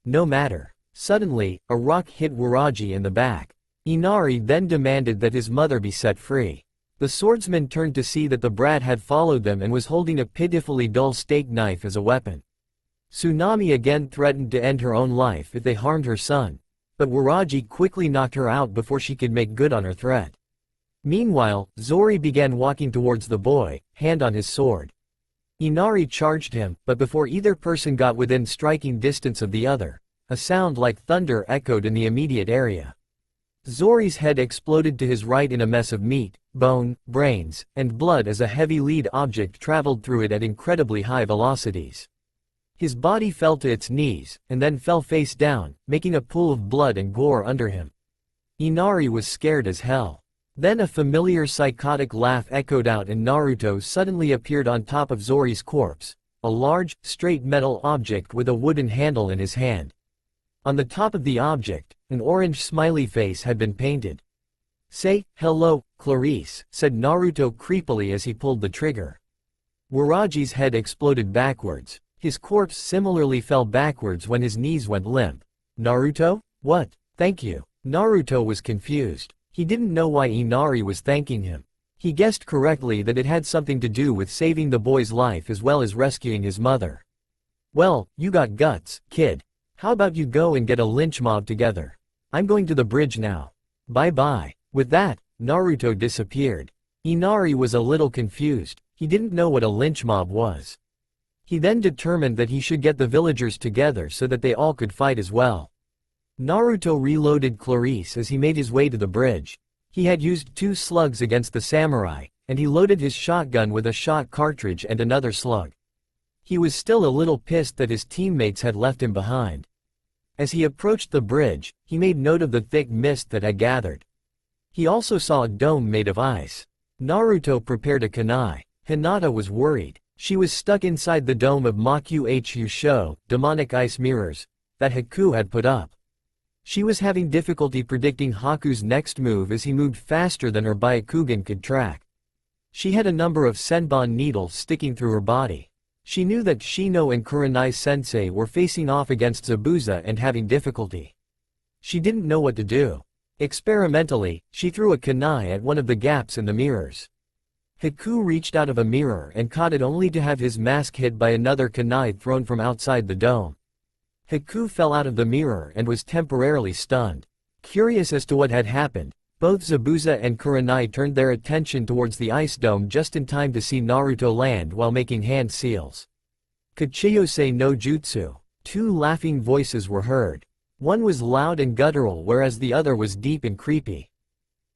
No matter. Suddenly, a rock hit Waraji in the back. Inari then demanded that his mother be set free. The swordsman turned to see that the brat had followed them and was holding a pitifully dull steak knife as a weapon. Tsunami again threatened to end her own life if they harmed her son, but Waraji quickly knocked her out before she could make good on her threat. Meanwhile, Zori began walking towards the boy, hand on his sword. Inari charged him, but before either person got within striking distance of the other, a sound like thunder echoed in the immediate area. Zori's head exploded to his right in a mess of meat, bone, brains, and blood as a heavy lead object traveled through it at incredibly high velocities. His body fell to its knees, and then fell face down, making a pool of blood and gore under him. Inari was scared as hell. Then a familiar psychotic laugh echoed out and Naruto suddenly appeared on top of Zori's corpse, a large, straight metal object with a wooden handle in his hand. On the top of the object, an orange smiley face had been painted. Say, hello, Clarice, said Naruto creepily as he pulled the trigger. Waraji's head exploded backwards. His corpse similarly fell backwards when his knees went limp. Naruto? What? Thank you. Naruto was confused. He didn't know why Inari was thanking him. He guessed correctly that it had something to do with saving the boy's life as well as rescuing his mother. Well, you got guts, kid. How about you go and get a lynch mob together? I'm going to the bridge now. Bye-bye. With that, Naruto disappeared. Inari was a little confused. He didn't know what a lynch mob was. He then determined that he should get the villagers together so that they all could fight as well. Naruto reloaded Clarice as he made his way to the bridge. He had used 2 slugs against the samurai, and he loaded his shotgun with a shot cartridge and another slug. He was still a little pissed that his teammates had left him behind. As he approached the bridge, he made note of the thick mist that had gathered. He also saw a dome made of ice. Naruto prepared a kunai. Hinata was worried. She was stuck inside the dome of Maku Sho, demonic ice mirrors, that Haku had put up. She was having difficulty predicting Haku's next move as he moved faster than her Byakugan could track. She had a number of Senbon needles sticking through her body. She knew that Shino and Kurenai-sensei were facing off against Zabuza and having difficulty. She didn't know what to do. Experimentally, she threw a kunai at one of the gaps in the mirrors. Haku reached out of a mirror and caught it only to have his mask hit by another kunai thrown from outside the dome. Haku fell out of the mirror and was temporarily stunned. Curious as to what had happened, both Zabuza and Kurenai turned their attention towards the ice dome just in time to see Naruto land while making hand seals. Kachiyose no Jutsu. 2 laughing voices were heard. One was loud and guttural whereas the other was deep and creepy.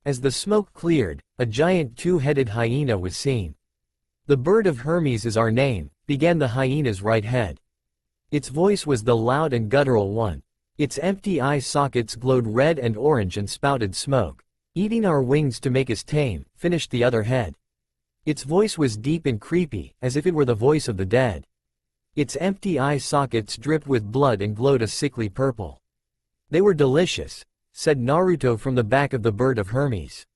As the smoke cleared, a giant two-headed hyena was seen. "The bird of Hermes is our name," began the hyena's right head. Its voice was the loud and guttural one. Its empty eye sockets glowed red and orange and spouted smoke. "Eating our wings to make us tame," finished the other head. Its voice was deep and creepy, as if it were the voice of the dead. Its empty eye sockets dripped with blood and glowed a sickly purple. "They were delicious," said Naruto from the back of the bird of Hermes.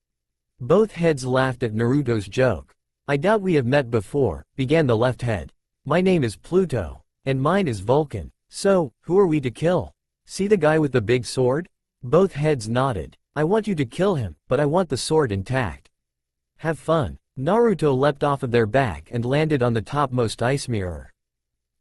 Both heads laughed at Naruto's joke. "I doubt we have met before," began the left head. "My name is Pluto. And mine is Vulcan. So, who are we to kill? See the guy with the big sword?" Both heads nodded. "I want you to kill him, but I want the sword intact." "Have fun." Naruto leapt off of their back and landed on the topmost ice mirror.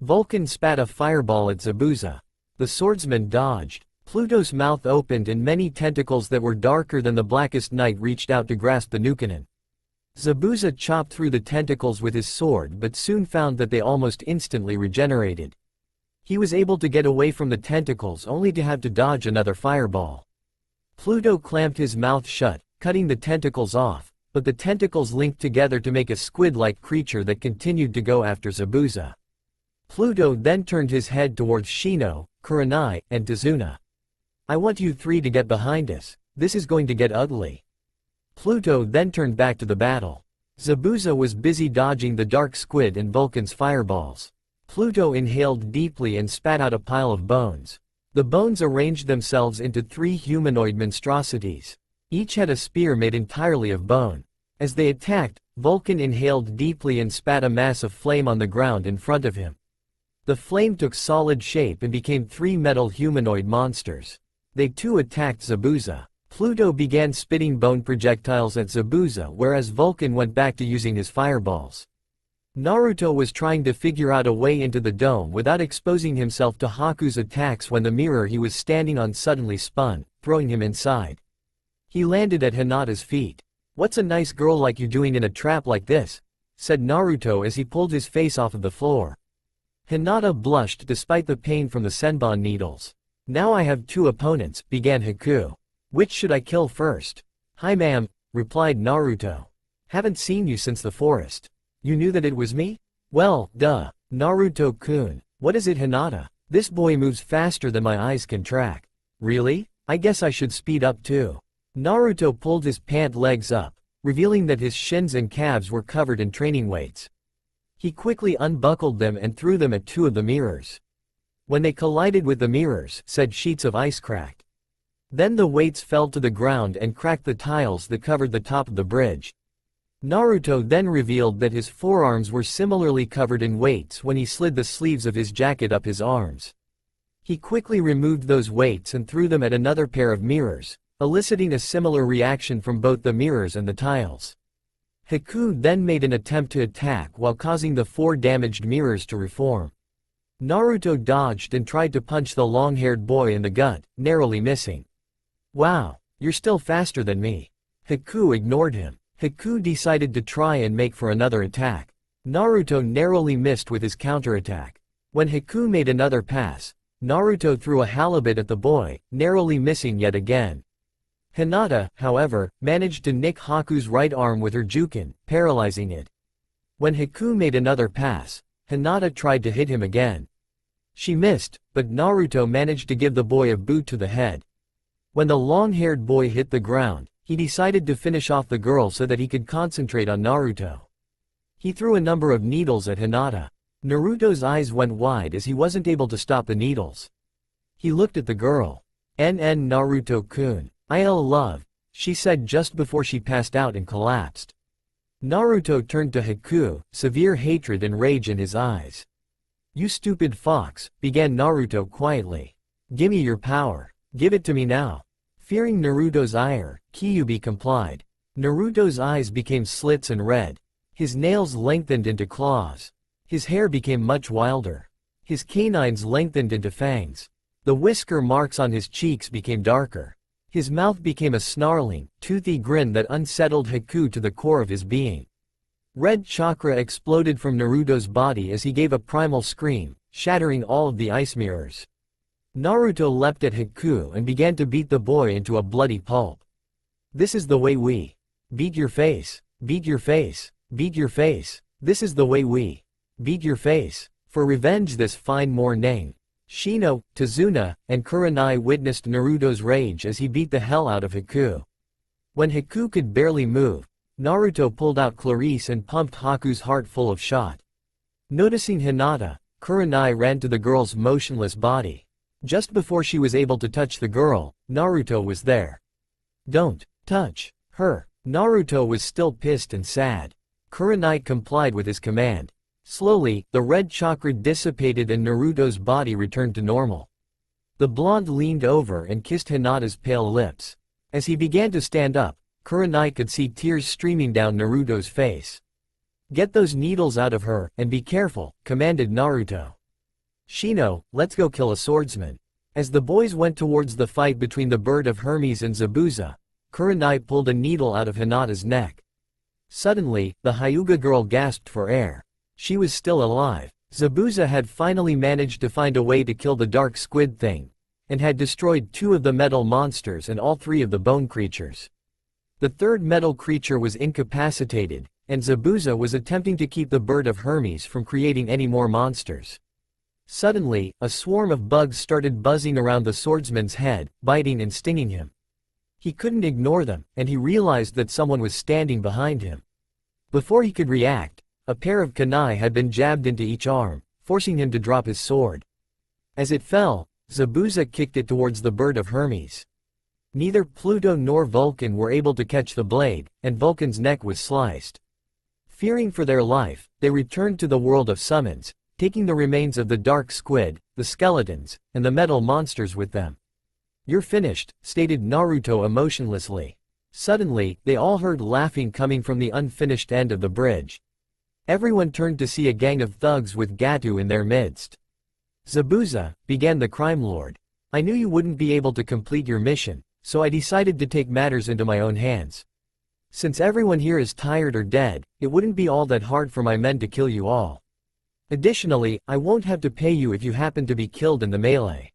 Vulcan spat a fireball at Zabuza. The swordsman dodged. Pluto's mouth opened and many tentacles that were darker than the blackest night reached out to grasp the Chunin. Zabuza chopped through the tentacles with his sword but soon found that they almost instantly regenerated. He was able to get away from the tentacles only to have to dodge another fireball. Pluto clamped his mouth shut, cutting the tentacles off, but the tentacles linked together to make a squid-like creature that continued to go after Zabuza. Pluto then turned his head towards Shino, Kurenai, and Tazuna. "I want you three to get behind us. This is going to get ugly." Pluto then turned back to the battle. Zabuza was busy dodging the dark squid and Vulcan's fireballs. Pluto inhaled deeply and spat out a pile of bones. The bones arranged themselves into 3 humanoid monstrosities. Each had a spear made entirely of bone. As they attacked, Vulcan inhaled deeply and spat a mass of flame on the ground in front of him. The flame took solid shape and became 3 metal humanoid monsters. They too attacked Zabuza. Pluto began spitting bone projectiles at Zabuza whereas Vulcan went back to using his fireballs. Naruto was trying to figure out a way into the dome without exposing himself to Haku's attacks when the mirror he was standing on suddenly spun, throwing him inside. He landed at Hinata's feet. "What's a nice girl like you doing in a trap like this?" said Naruto as he pulled his face off of the floor. Hinata blushed despite the pain from the senbon needles. "Now I have 2 opponents," began Haku. "Which should I kill first?" "Hi ma'am," replied Naruto. "Haven't seen you since the forest. You knew that it was me?" "Well, duh. Naruto-kun. What is it, Hinata? This boy moves faster than my eyes can track." "Really? I guess I should speed up too." Naruto pulled his pant legs up, revealing that his shins and calves were covered in training weights. He quickly unbuckled them and threw them at 2 of the mirrors. When they collided with the mirrors, said sheets of ice cracked. Then the weights fell to the ground and cracked the tiles that covered the top of the bridge. Naruto then revealed that his forearms were similarly covered in weights when he slid the sleeves of his jacket up his arms. He quickly removed those weights and threw them at another pair of mirrors, eliciting a similar reaction from both the mirrors and the tiles. Haku then made an attempt to attack while causing the 4 damaged mirrors to reform. Naruto dodged and tried to punch the long-haired boy in the gut, narrowly missing. "Wow, you're still faster than me." Haku ignored him. Haku decided to try and make for another attack. Naruto narrowly missed with his counterattack. When Haku made another pass, Naruto threw a halibut at the boy, narrowly missing yet again. Hinata, however, managed to nick Haku's right arm with her Jukin, paralyzing it. When Haku made another pass, Hinata tried to hit him again. She missed, but Naruto managed to give the boy a boot to the head. When the long-haired boy hit the ground, he decided to finish off the girl so that he could concentrate on Naruto. He threw a number of needles at Hinata. Naruto's eyes went wide as he wasn't able to stop the needles. He looked at the girl. "NN Naruto-kun, I'll love," she said just before she passed out and collapsed. Naruto turned to Haku, severe hatred and rage in his eyes. "You stupid fox," began Naruto quietly. "Gimme your power. Give it to me now." Fearing Naruto's ire, Kyuubi complied. Naruto's eyes became slits and red. His nails lengthened into claws. His hair became much wilder. His canines lengthened into fangs. The whisker marks on his cheeks became darker. His mouth became a snarling, toothy grin that unsettled Haku to the core of his being. Red chakra exploded from Naruto's body as he gave a primal scream, shattering all of the ice mirrors. Naruto leapt at Haku and began to beat the boy into a bloody pulp. This is the way we beat your face, beat your face, beat your face. This is the way we beat your face. For revenge this fine morning. Shino, Tazuna, and Kurenai witnessed Naruto's rage as he beat the hell out of Haku. When Haku could barely move, Naruto pulled out Clarice and pumped Haku's heart full of shot. Noticing Hinata, Kurenai ran to the girl's motionless body. Just before she was able to touch the girl, Naruto was there. Don't touch her. Naruto was still pissed and sad. Kurenai complied with his command. Slowly, the red chakra dissipated and Naruto's body returned to normal. The blonde leaned over and kissed Hinata's pale lips. As he began to stand up, Kurenai could see tears streaming down Naruto's face. Get those needles out of her, and be careful, commanded Naruto. Shino, let's go kill a swordsman. As the boys went towards the fight between the Bird of Hermes and Zabuza, Kurenai pulled a needle out of Hinata's neck. Suddenly, the Hyuga girl gasped for air. She was still alive. Zabuza had finally managed to find a way to kill the dark squid thing, and had destroyed 2 of the metal monsters and all 3 of the bone creatures. The third metal creature was incapacitated, and Zabuza was attempting to keep the Bird of Hermes from creating any more monsters. Suddenly, a swarm of bugs started buzzing around the swordsman's head, biting and stinging him. He couldn't ignore them, and he realized that someone was standing behind him. Before he could react, a pair of kunai had been jabbed into each arm, forcing him to drop his sword. As it fell, Zabuza kicked it towards the Bird of Hermes. Neither Pluto nor Vulcan were able to catch the blade, and Vulcan's neck was sliced. Fearing for their life, they returned to the world of summons, taking the remains of the dark squid, the skeletons, and the metal monsters with them. You're finished, stated Naruto emotionlessly. Suddenly, they all heard laughing coming from the unfinished end of the bridge. Everyone turned to see a gang of thugs with Gato in their midst. Zabuza, began the crime lord. I knew you wouldn't be able to complete your mission, so I decided to take matters into my own hands. Since everyone here is tired or dead, it wouldn't be all that hard for my men to kill you all. Additionally, I won't have to pay you if you happen to be killed in the melee.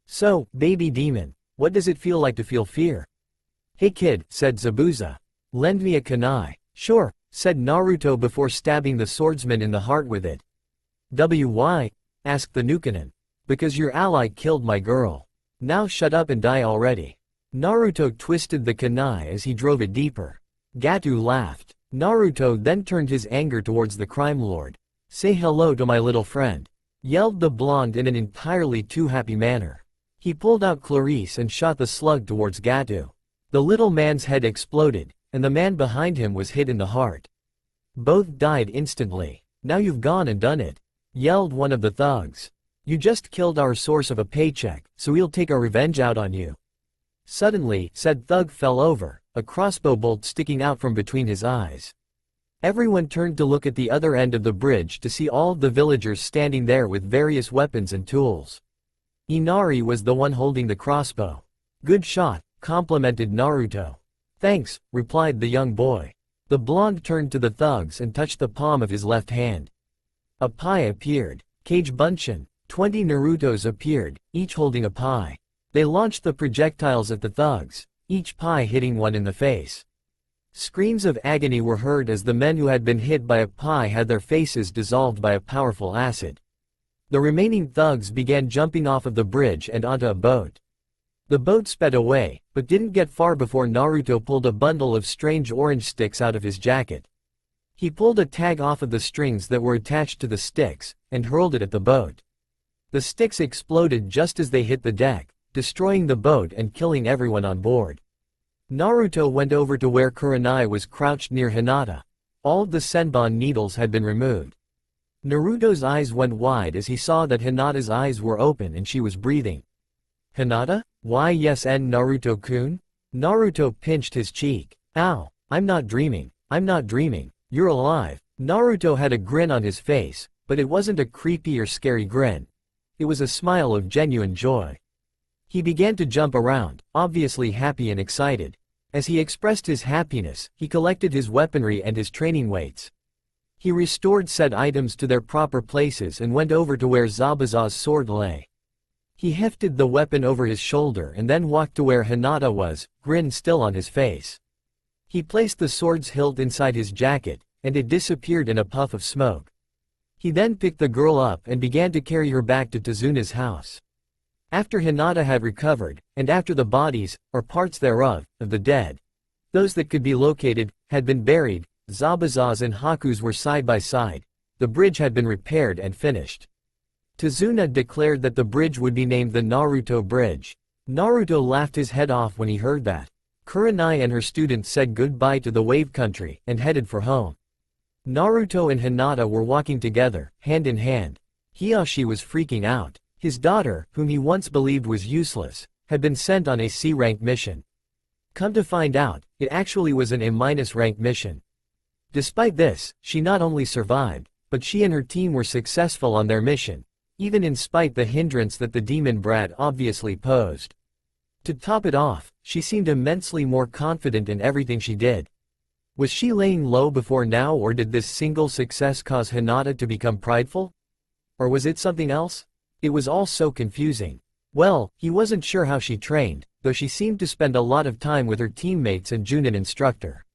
So, baby demon, what does it feel like to feel fear? Hey kid, said Zabuza. Lend me a kunai. Sure, said Naruto before stabbing the swordsman in the heart with it. Why? Asked the Nukanin. Because your ally killed my girl. Now shut up and die already. Naruto twisted the kunai as he drove it deeper. Gato laughed. Naruto then turned his anger towards the crime lord. Say hello to my little friend, yelled the blonde in an entirely too happy manner. He pulled out Clarice and shot the slug towards Gato. The little man's head exploded, and the man behind him was hit in the heart. Both died instantly. Now you've gone and done it, yelled one of the thugs. You just killed our source of a paycheck, so we'll take our revenge out on you. Suddenly, said thug fell over, a crossbow bolt sticking out from between his eyes. Everyone turned to look at the other end of the bridge to see all of the villagers standing there with various weapons and tools. Inari was the one holding the crossbow. Good shot, complimented Naruto. Thanks, replied the young boy. The blonde turned to the thugs and touched the palm of his left hand. A pie appeared. Cage Bunshin. 20 Narutos appeared, each holding a pie. They launched the projectiles at the thugs, each pie hitting one in the face. Screams of agony were heard as the men who had been hit by a pie had their faces dissolved by a powerful acid. The remaining thugs began jumping off of the bridge and onto a boat. The boat sped away, but didn't get far before Naruto pulled a bundle of strange orange sticks out of his jacket. He pulled a tag off of the strings that were attached to the sticks, and hurled it at the boat. The sticks exploded just as they hit the deck, destroying the boat and killing everyone on board. Naruto went over to where Kurenai was crouched near Hinata. All of the senbon needles had been removed. Naruto's eyes went wide as he saw that Hinata's eyes were open and she was breathing. Hinata? Why yes and Naruto-kun? Naruto pinched his cheek. Ow, I'm not dreaming, you're alive. Naruto had a grin on his face, but it wasn't a creepy or scary grin. It was a smile of genuine joy. He began to jump around, obviously happy and excited. As he expressed his happiness, he collected his weaponry and his training weights. He restored said items to their proper places and went over to where Zabuza's sword lay. He hefted the weapon over his shoulder and then walked to where Hinata was, grin still on his face. He placed the sword's hilt inside his jacket, and it disappeared in a puff of smoke. He then picked the girl up and began to carry her back to Tezuna's house. After Hinata had recovered, and after the bodies, or parts thereof, of the dead, those that could be located, had been buried, Zabuzas and Hakus were side by side. The bridge had been repaired and finished. Tezuna declared that the bridge would be named the Naruto Bridge. Naruto laughed his head off when he heard that. Kurenai and her students said goodbye to the wave country and headed for home. Naruto and Hinata were walking together, hand in hand. Hiyashi was freaking out. His daughter, whom he once believed was useless, had been sent on a C-rank mission. Come to find out, it actually was an A-rank mission. Despite this, she not only survived, but she and her team were successful on their mission, even in spite the hindrance that the demon brat obviously posed. To top it off, she seemed immensely more confident in everything she did. Was she laying low before now, or did this single success cause Hinata to become prideful? Or was it something else? It was all so confusing. Well, he wasn't sure how she trained, though she seemed to spend a lot of time with her teammates and Chunin instructor.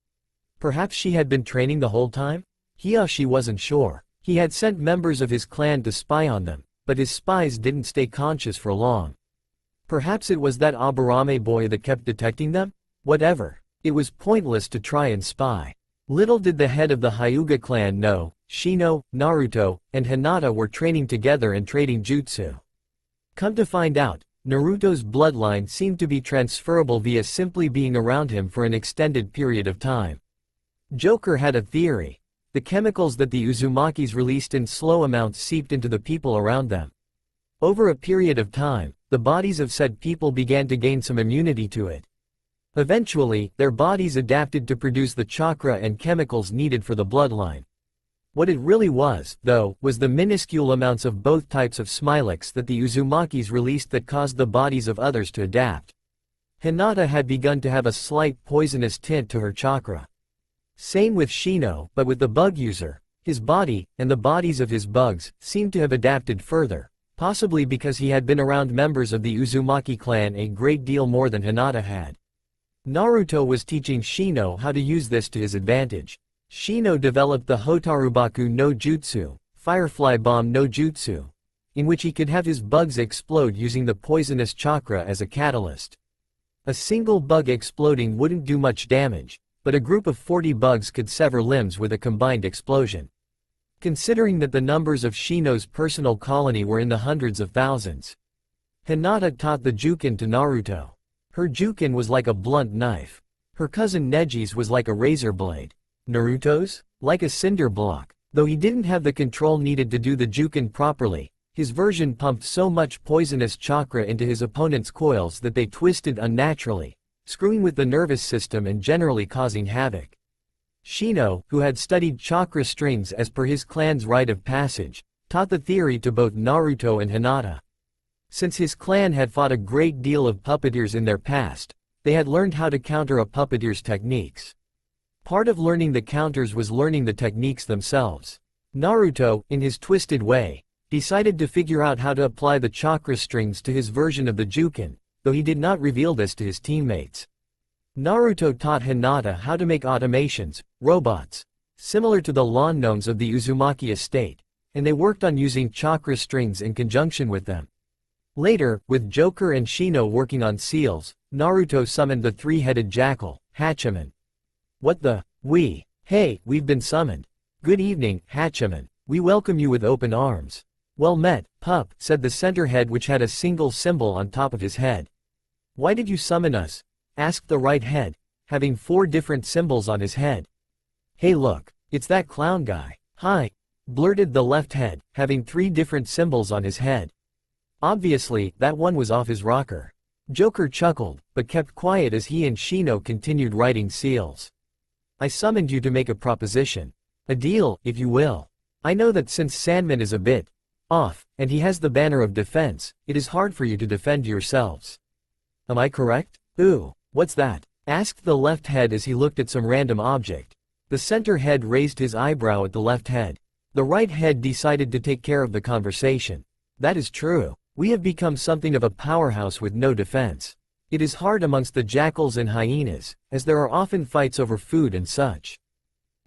Perhaps she had been training the whole time? Hiyashi wasn't sure. He had sent members of his clan to spy on them, but his spies didn't stay conscious for long. Perhaps it was that Aburame boy that kept detecting them? Whatever. It was pointless to try and spy. Little did the head of the Hyuga clan know, Shino, Naruto, and Hinata were training together and trading jutsu. Come to find out, Naruto's bloodline seemed to be transferable via simply being around him for an extended period of time. Joker had a theory. The chemicals that the Uzumakis released in slow amounts seeped into the people around them. Over a period of time, the bodies of said people began to gain some immunity to it. Eventually, their bodies adapted to produce the chakra and chemicals needed for the bloodline. What it really was, though, was the minuscule amounts of both types of Smilex that the Uzumakis released that caused the bodies of others to adapt. Hinata had begun to have a slight poisonous tint to her chakra. Same with Shino, but with the bug user. His body, and the bodies of his bugs, seemed to have adapted further, possibly because he had been around members of the Uzumaki clan a great deal more than Hinata had. Naruto was teaching Shino how to use this to his advantage. Shino developed the Hotarubaku no Jutsu, Firefly Bomb no Jutsu, in which he could have his bugs explode using the poisonous chakra as a catalyst. A single bug exploding wouldn't do much damage, but a group of 40 bugs could sever limbs with a combined explosion. Considering that the numbers of Shino's personal colony were in the hundreds of thousands. Hinata taught the Jukin to Naruto. Her Jukin was like a blunt knife. Her cousin Neji's was like a razor blade. Naruto's? Like a cinder block. Though he didn't have the control needed to do the Jukin properly, his version pumped so much poisonous chakra into his opponent's coils that they twisted unnaturally, screwing with the nervous system and generally causing havoc. Shino, who had studied chakra strings as per his clan's rite of passage, taught the theory to both Naruto and Hinata. Since his clan had fought a great deal of puppeteers in their past, they had learned how to counter a puppeteer's techniques. Part of learning the counters was learning the techniques themselves. Naruto, in his twisted way, decided to figure out how to apply the chakra strings to his version of the Jukin, though he did not reveal this to his teammates. Naruto taught Hinata how to make automations, robots, similar to the lawn gnomes of the Uzumaki estate, and they worked on using chakra strings in conjunction with them. Later, with Joker and Shino working on seals, Naruto summoned the three-headed jackal, Hachiman. What the? Hey, we've been summoned. Good evening, Hachiman. We welcome you with open arms. Well met, pup, said the center head, which had a single symbol on top of his head. Why did you summon us? Asked the right head, having 4 different symbols on his head. Hey look, it's that clown guy. Hi, blurted the left head, having 3 different symbols on his head. Obviously, that one was off his rocker. Joker chuckled, but kept quiet as he and Shino continued writing seals. I summoned you to make a proposition. A deal, if you will. I know that since Sandman is a bit off, and he has the banner of defense, it is hard for you to defend yourselves. Am I correct? Ooh, what's that? Asked the left head as he looked at some random object. The center head raised his eyebrow at the left head. The right head decided to take care of the conversation. That is true. We have become something of a powerhouse with no defense. It is hard amongst the jackals and hyenas, as there are often fights over food and such.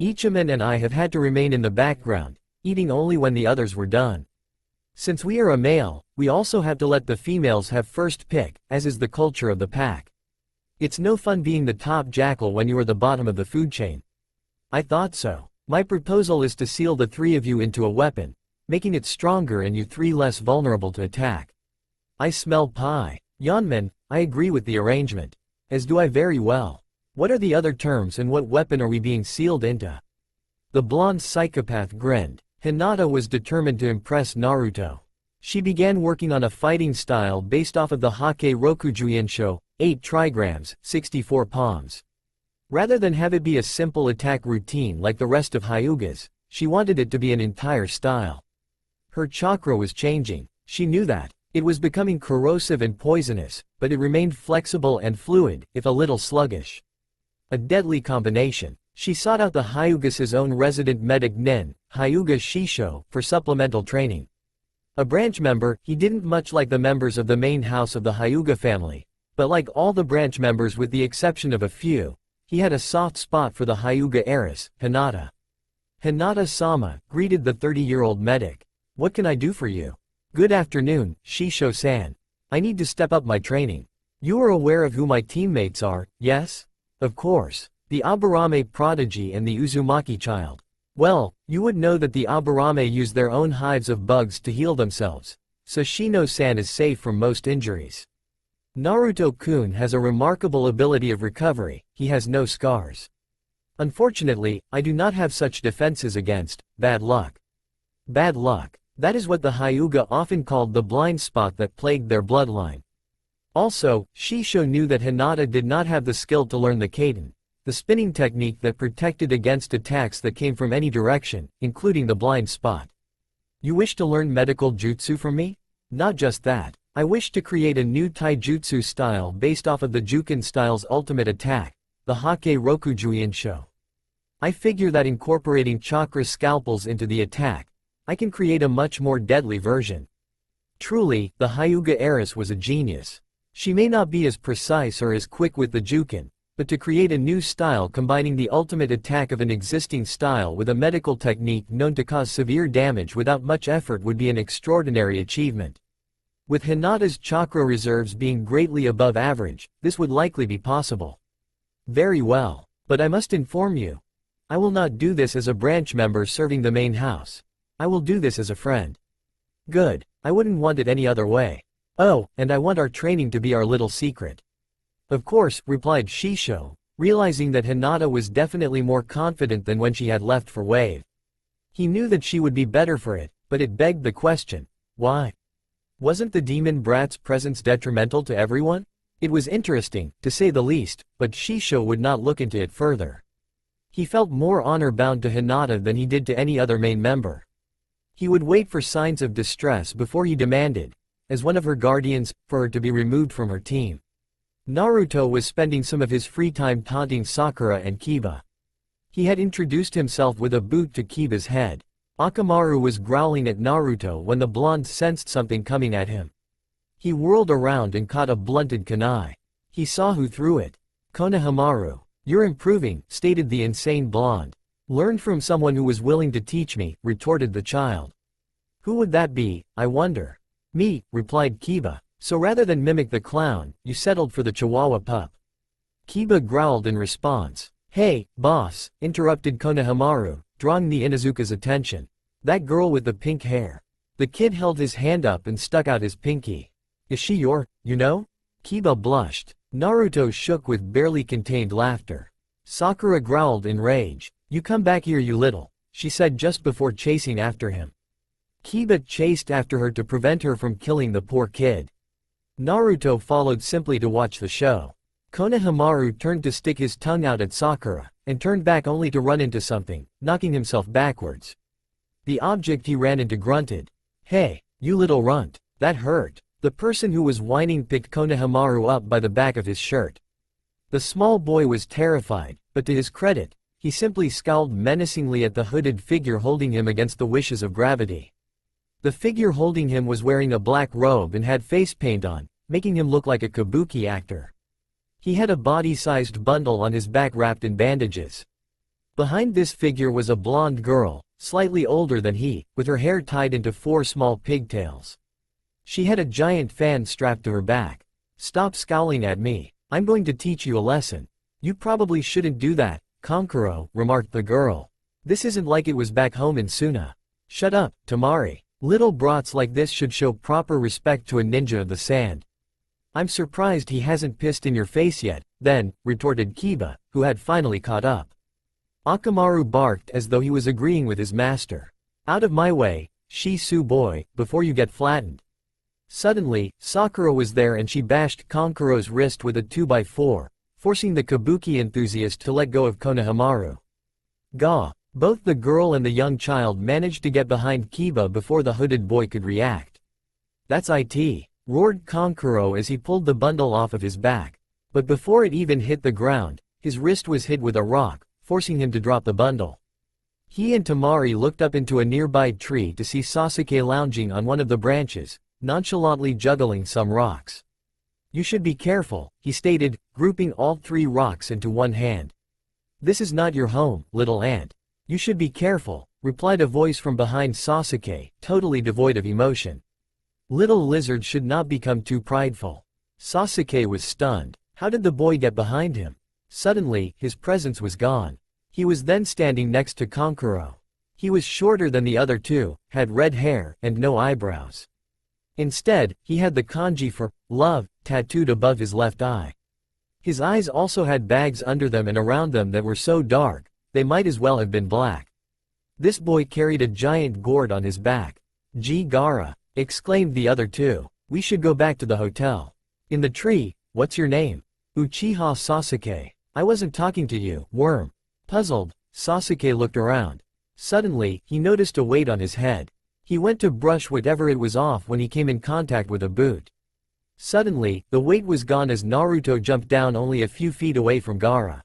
Ichiman and I have had to remain in the background, eating only when the others were done. Since we are a male, we also have to let the females have first pick, as is the culture of the pack. It's no fun being the top jackal when you are the bottom of the food chain. I thought so. My proposal is to seal the three of you into a weapon, making it stronger and you three less vulnerable to attack. I smell pie. Yeonmin, I agree with the arrangement. As do I very well. What are the other terms and what weapon are we being sealed into? The blonde psychopath grinned. Hinata was determined to impress Naruto. She began working on a fighting style based off of the Hokage Rokujuinsho, 8 trigrams, 64 palms. Rather than have it be a simple attack routine like the rest of Hyugas, she wanted it to be an entire style. Her chakra was changing. She knew that. It was becoming corrosive and poisonous, but it remained flexible and fluid, if a little sluggish. A deadly combination. She sought out the Hyugas' own resident medic Nin, Hyuga Shisho, for supplemental training. A branch member, he didn't much like the members of the main house of the Hyuga family, but like all the branch members with the exception of a few, he had a soft spot for the Hyuga heiress, Hinata. Hinata-sama, greeted the 30-year-old medic. What can I do for you? Good afternoon, Shisho-san. I need to step up my training. You are aware of who my teammates are, yes? Of course. The Aburame prodigy and the Uzumaki child. Well, you would know that the Aburame use their own hives of bugs to heal themselves, so Shino-san is safe from most injuries. Naruto-kun has a remarkable ability of recovery, he has no scars. Unfortunately, I do not have such defenses against bad luck. Bad luck. That is what the Hyuga often called the blind spot that plagued their bloodline. Also, Shisho knew that Hinata did not have the skill to learn the Kaden, the spinning technique that protected against attacks that came from any direction, including the blind spot. You wish to learn medical jutsu from me? Not just that. I wish to create a new taijutsu style based off of the Juken style's ultimate attack, the Hokage Rokujuinsho. I figure that incorporating chakra scalpels into the attack, I can create a much more deadly version. Truly, the Hyuga heiress was a genius. She may not be as precise or as quick with the Juken, but to create a new style combining the ultimate attack of an existing style with a medical technique known to cause severe damage without much effort would be an extraordinary achievement. With Hinata's chakra reserves being greatly above average, this would likely be possible. Very well. But I must inform you. I will not do this as a branch member serving the main house. I will do this as a friend. Good. I wouldn't want it any other way. Oh, and I want our training to be our little secret. Of course, replied Shisho, realizing that Hinata was definitely more confident than when she had left for Wave. He knew that she would be better for it, but it begged the question, why? Wasn't the demon brat's presence detrimental to everyone? It was interesting, to say the least, but Shisho would not look into it further. He felt more honor-bound to Hinata than he did to any other main member. He would wait for signs of distress before he demanded, as one of her guardians, for her to be removed from her team. Naruto was spending some of his free time taunting Sakura and Kiba. He had introduced himself with a boot to Kiba's head. Akamaru was growling at Naruto when the blonde sensed something coming at him. He whirled around and caught a blunted kunai. He saw who threw it. Konohamaru. You're improving, stated the insane blonde. Learned from someone who was willing to teach me, retorted the child. Who would that be, I wonder? Me, replied Kiba. So rather than mimic the clown, you settled for the Chihuahua pup. Kiba growled in response. Hey, boss, interrupted Konohamaru, drawing the Inuzuka's attention. That girl with the pink hair. The kid held his hand up and stuck out his pinky. Is she your, you know? Kiba blushed. Naruto shook with barely contained laughter. Sakura growled in rage. You come back here you little, she said just before chasing after him. Kiba chased after her to prevent her from killing the poor kid. Naruto followed simply to watch the show. Konohamaru turned to stick his tongue out at Sakura, and turned back only to run into something, knocking himself backwards. The object he ran into grunted. Hey, you little runt, that hurt. The person who was whining picked Konohamaru up by the back of his shirt. The small boy was terrified, but to his credit, he simply scowled menacingly at the hooded figure holding him against the wishes of gravity. The figure holding him was wearing a black robe and had face paint on, making him look like a kabuki actor. He had a body-sized bundle on his back wrapped in bandages. Behind this figure was a blonde girl, slightly older than he, with her hair tied into 4 small pigtails. She had a giant fan strapped to her back. "Stop scowling at me. I'm going to teach you a lesson." "You probably shouldn't do that, Kankuro," remarked the girl. "This isn't like it was back home in Suna." "Shut up, Tamari. Little brats like this should show proper respect to a ninja of the sand." "I'm surprised he hasn't pissed in your face yet," then, retorted Kiba, who had finally caught up. Akamaru barked as though he was agreeing with his master. "Out of my way, Shisu boy, before you get flattened." Suddenly, Sakura was there and she bashed Kankuro's wrist with a 2x4, forcing the kabuki enthusiast to let go of Konohamaru. Gah! Both the girl and the young child managed to get behind Kiba before the hooded boy could react. "That's it!" roared Kankuro as he pulled the bundle off of his back. But before it even hit the ground, his wrist was hit with a rock, forcing him to drop the bundle. He and Tamari looked up into a nearby tree to see Sasuke lounging on one of the branches, nonchalantly juggling some rocks. "You should be careful," he stated, grouping all 3 rocks into one hand. "This is not your home, little ant. You should be careful," replied a voice from behind Sasuke, totally devoid of emotion. "Little lizard should not become too prideful." Sasuke was stunned. How did the boy get behind him? Suddenly, his presence was gone. He was then standing next to Kankuro. He was shorter than the other 2, had red hair, and no eyebrows. Instead, he had the kanji for love tattooed above his left eye. His eyes also had bags under them and around them that were so dark, they might as well have been black. This boy carried a giant gourd on his back. "Gee Gaara," exclaimed the other 2. "We should go back to the hotel." "In the tree, what's your name?" "Uchiha Sasuke." "I wasn't talking to you, worm." Puzzled, Sasuke looked around. Suddenly, he noticed a weight on his head. He went to brush whatever it was off when he came in contact with a boot. Suddenly, the weight was gone as Naruto jumped down only a few feet away from Gaara.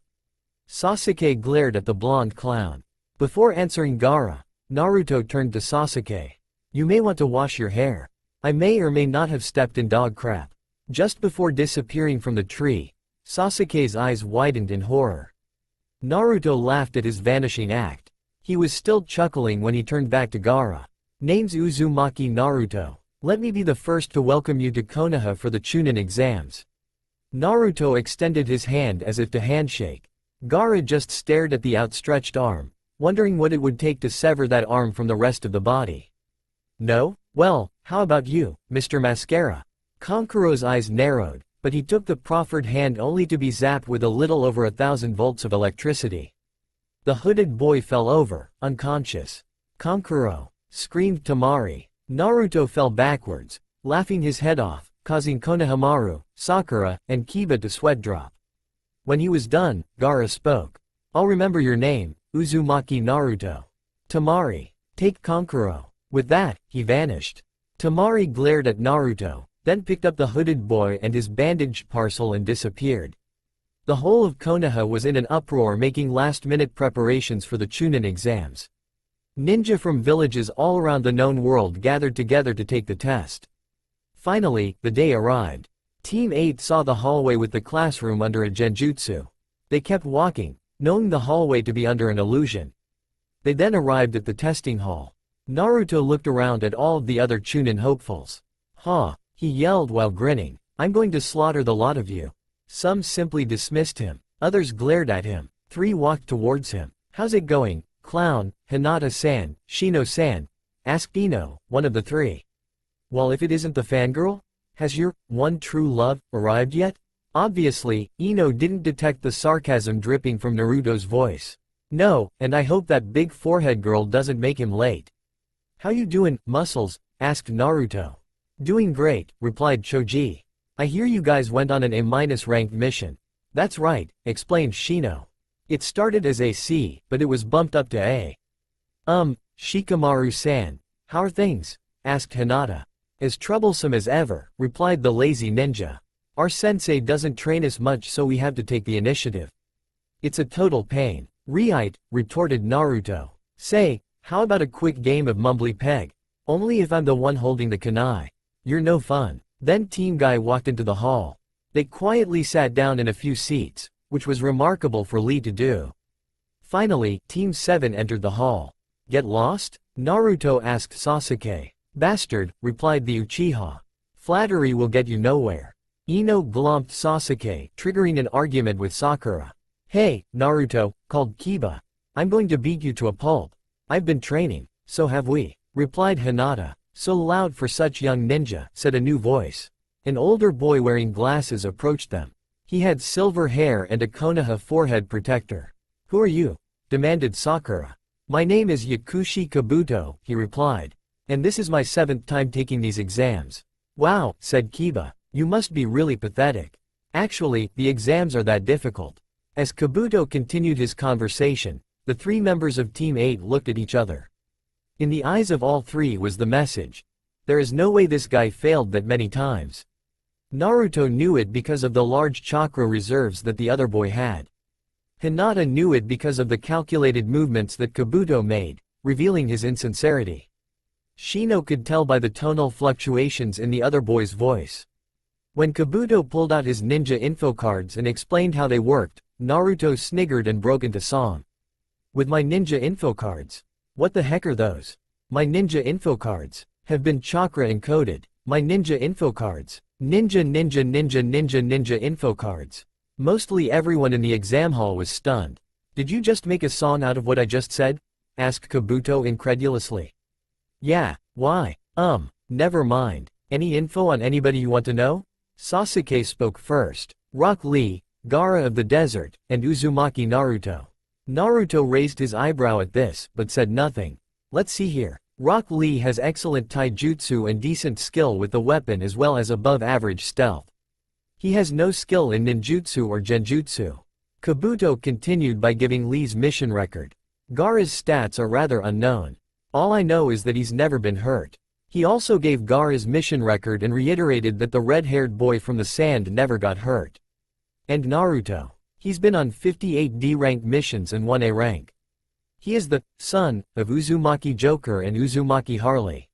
Sasuke glared at the blonde clown. Before answering Gaara, Naruto turned to Sasuke. "You may want to wash your hair. I may or may not have stepped in dog crap." Just before disappearing from the tree, Sasuke's eyes widened in horror. Naruto laughed at his vanishing act. He was still chuckling when he turned back to Gaara. "Name's Uzumaki Naruto. Let me be the first to welcome you to Konoha for the Chunin exams." Naruto extended his hand as if to handshake. Gaara just stared at the outstretched arm, wondering what it would take to sever that arm from the rest of the body. "No? Well, how about you, Mr. Mascara?" Kankuro's eyes narrowed, but he took the proffered hand only to be zapped with a little over 1,000 volts of electricity. The hooded boy fell over, unconscious. "Kankuro!" screamed Tamari. Naruto fell backwards, laughing his head off, causing Konohamaru, Sakura, and Kiba to sweat drop. When he was done, Gaara spoke. "I'll remember your name, Uzumaki Naruto. Tamari. Take Kankuro." With that, he vanished. Tamari glared at Naruto, then picked up the hooded boy and his bandaged parcel and disappeared. The whole of Konoha was in an uproar making last-minute preparations for the Chunin exams. Ninja from villages all around the known world gathered together to take the test. Finally, the day arrived. Team 8 saw the hallway with the classroom under a genjutsu. They kept walking, knowing the hallway to be under an illusion. They then arrived at the testing hall. Naruto looked around at all of the other Chunin hopefuls. "Ha!" he yelled while grinning. "I'm going to slaughter the lot of you." Some simply dismissed him. Others glared at him. 3 walked towards him. "How's it going, clown, Hinata-san, Shino-san?" asked Ino, one of the 3. "Well, if it isn't the fangirl? Has your one true love arrived yet?" Obviously, Ino didn't detect the sarcasm dripping from Naruto's voice. "No, and I hope that big forehead girl doesn't make him late." "How you doing, muscles?" asked Naruto. "Doing great," replied Choji. "I hear you guys went on an A- ranked mission." "That's right," explained Shino. "It started as a C, but it was bumped up to A." Shikamaru-san, how are things?" asked Hinata. "As troublesome as ever," replied the lazy ninja. "Our sensei doesn't train us much, so we have to take the initiative." "It's a total pain." "Right," retorted Naruto. "Say, how about a quick game of Mumbly Peg? Only if I'm the one holding the kunai. You're no fun. Then Team Guy walked into the hall. They quietly sat down in a few seats, which was remarkable for Lee to do. Finally, Team 7 entered the hall. Get lost? Naruto asked Sasuke. Bastard, replied the Uchiha. Flattery will get you nowhere. Ino glomped Sasuke, triggering an argument with Sakura. Hey, Naruto, called Kiba. I'm going to beat you to a pulp. I've been training, so have we, replied Hinata. So loud for such young ninja, said a new voice. An older boy wearing glasses approached them. He had silver hair and a Konoha forehead protector. Who are you? Demanded Sakura. My name is Yakushi Kabuto, he replied. And this is my 7th time taking these exams. Wow, said Kiba. You must be really pathetic. Actually, the exams are that difficult. As Kabuto continued his conversation, the 3 members of Team 8 looked at each other. In the eyes of all 3 was the message. There is no way this guy failed that many times. Naruto knew it because of the large chakra reserves that the other boy had. Hinata knew it because of the calculated movements that Kabuto made, revealing his insincerity. Shino could tell by the tonal fluctuations in the other boy's voice. When Kabuto pulled out his ninja info cards and explained how they worked, Naruto sniggered and broke into song. With my ninja info cards? What the heck are those? My ninja info cards have been chakra encoded. My ninja info cards. Ninja ninja ninja ninja ninja info cards. Mostly everyone in the exam hall was stunned. Did you just make a song out of what I just said? Asked Kabuto incredulously. Yeah, why? Never mind. Any info on anybody you want to know? Sasuke spoke first. Rock Lee, Gaara of the Desert, and Uzumaki Naruto. Naruto raised his eyebrow at this, but said nothing. Let's see here. Rock Lee has excellent taijutsu and decent skill with the weapon as well as above-average stealth. He has no skill in ninjutsu or genjutsu. Kabuto continued by giving Lee's mission record. Gaara's stats are rather unknown. All I know is that he's never been hurt. He also gave Gaara's mission record and reiterated that the red-haired boy from the sand never got hurt. And Naruto. He's been on 58 D-rank missions and 1 A rank. He is the son of Uzumaki Joker and Uzumaki Harley.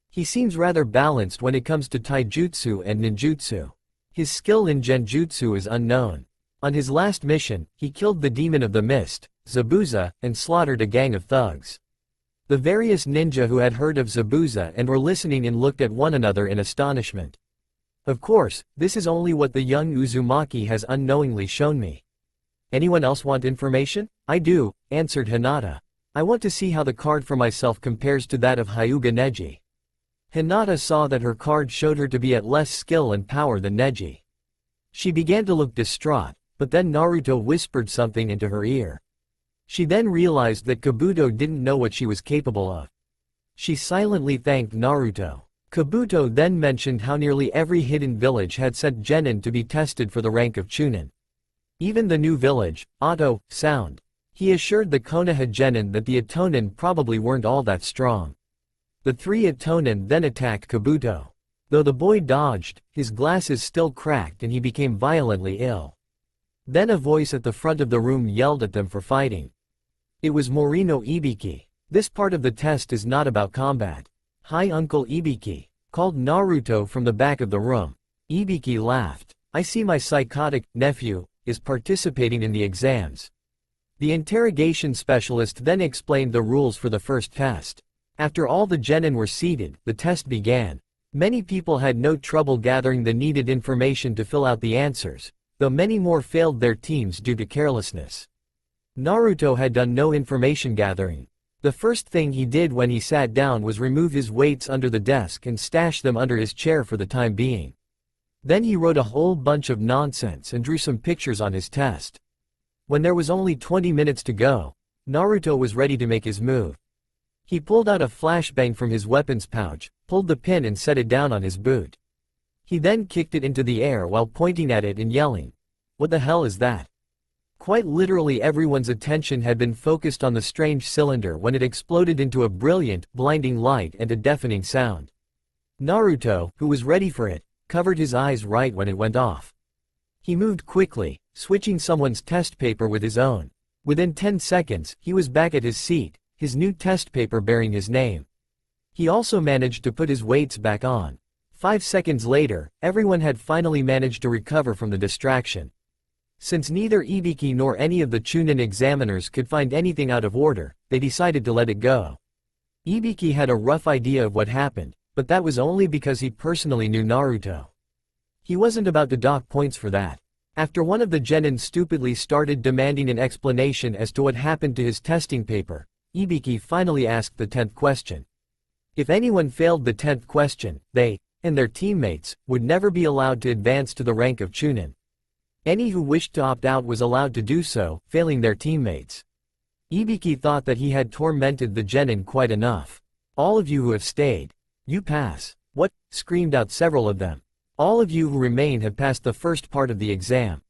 He seems rather balanced when it comes to taijutsu and ninjutsu. His skill in genjutsu is unknown. On his last mission, he killed the demon of the mist, Zabuza, and slaughtered a gang of thugs. The various ninja who had heard of Zabuza and were listening in looked at one another in astonishment. Of course, this is only what the young Uzumaki has unknowingly shown me. Anyone else want information? I do, answered Hinata. I want to see how the card for myself compares to that of Hyuga Neji. Hinata saw that her card showed her to be at less skill and power than Neji. She began to look distraught, but then Naruto whispered something into her ear. She then realized that Kabuto didn't know what she was capable of. She silently thanked Naruto. Kabuto then mentioned how nearly every hidden village had sent genin to be tested for the rank of Chunin. Even the new village, Auto, Sound. He assured the Konoha genin that the Itonin probably weren't all that strong. The 3 Itonin then attacked Kabuto. Though the boy dodged, his glasses still cracked and he became violently ill. Then a voice at the front of the room yelled at them for fighting. It was Morino Ibiki. This part of the test is not about combat. Hi Uncle Ibiki, called Naruto from the back of the room. Ibiki laughed. I see my psychotic nephew is participating in the exams. The interrogation specialist then explained the rules for the first test. After all the genin were seated, the test began. Many people had no trouble gathering the needed information to fill out the answers, though many more failed their teams due to carelessness. Naruto had done no information gathering. The first thing he did when he sat down was remove his weights under the desk and stash them under his chair for the time being. Then he wrote a whole bunch of nonsense and drew some pictures on his test. When there was only 20 minutes to go, Naruto was ready to make his move. He pulled out a flashbang from his weapons pouch, pulled the pin and set it down on his boot. He then kicked it into the air while pointing at it and yelling, "What the hell is that?" Quite literally everyone's attention had been focused on the strange cylinder when it exploded into a brilliant, blinding light and a deafening sound. Naruto, who was ready for it, covered his eyes right when it went off. He moved quickly, switching someone's test paper with his own. Within 10 seconds, he was back at his seat, his new test paper bearing his name. He also managed to put his weights back on. 5 seconds later, everyone had finally managed to recover from the distraction. Since neither Ibiki nor any of the Chunin examiners could find anything out of order, they decided to let it go. Ibiki had a rough idea of what happened, but that was only because he personally knew Naruto. He wasn't about to dock points for that. After one of the genin stupidly started demanding an explanation as to what happened to his testing paper, Ibiki finally asked the 10th question. If anyone failed the 10th question, they, and their teammates, would never be allowed to advance to the rank of Chunin. Any who wished to opt out was allowed to do so, failing their teammates. Ibiki thought that he had tormented the genin quite enough. All of you who have stayed. You pass. What? Screamed out several of them. All of you who remain have passed the first part of the exam.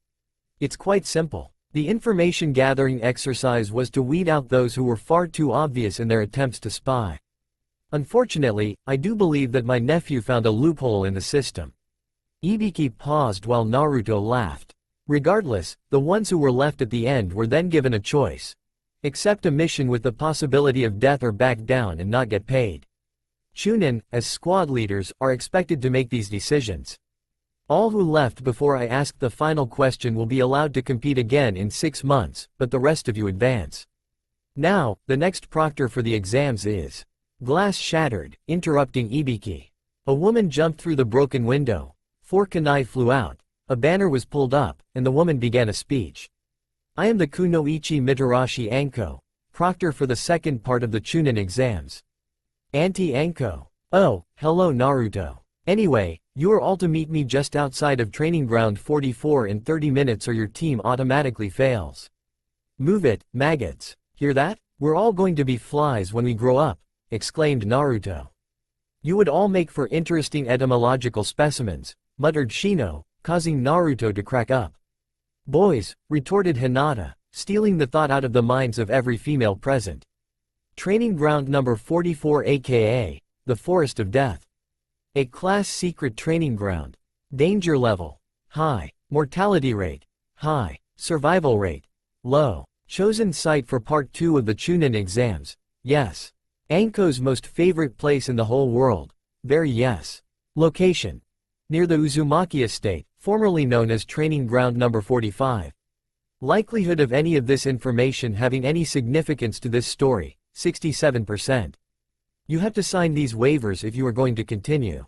It's quite simple. The information gathering exercise was to weed out those who were far too obvious in their attempts to spy. Unfortunately, I do believe that my nephew found a loophole in the system. Ibiki paused while Naruto laughed. Regardless, the ones who were left at the end were then given a choice. Accept a mission with the possibility of death or back down and not get paid. Chunin, as squad leaders, are expected to make these decisions. All who left before I ask the final question will be allowed to compete again in 6 months, but the rest of you advance. Now, the next proctor for the exams is... Glass shattered, interrupting Ibiki. A woman jumped through the broken window. 4 kunai flew out. A banner was pulled up, and the woman began a speech. I am the Kunoichi Mitarashi Anko, proctor for the second part of the Chunin exams. Auntie Anko. Oh, hello Naruto. Anyway, you are all to meet me just outside of training ground 44 in 30 minutes or your team automatically fails. Move it, maggots. Hear that? We're all going to be flies when we grow up, exclaimed Naruto. You would all make for interesting etymological specimens, muttered Shino, causing Naruto to crack up. Boys, retorted Hinata, stealing the thought out of the minds of every female present. Training ground number 44 aka, the Forest of Death. A class secret training ground. Danger level. High. Mortality rate. High. Survival rate. Low. Chosen site for part 2 of the Chunin exams. Yes. Anko's most favorite place in the whole world. Very yes. Location. Near the Uzumaki estate, formerly known as training ground number 45. Likelihood of any of this information having any significance to this story, 67%. You have to sign these waivers if you are going to continue.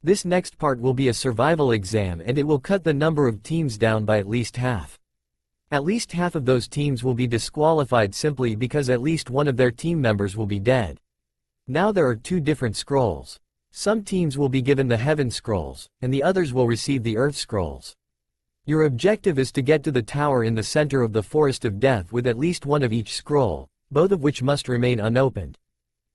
This next part will be a survival exam and it will cut the number of teams down by at least half. At least half of those teams will be disqualified simply because at least one of their team members will be dead. Now there are 2 different scrolls. Some teams will be given the Heaven Scrolls, and the others will receive the Earth Scrolls. Your objective is to get to the tower in the center of the Forest of Death with at least one of each scroll, both of which must remain unopened.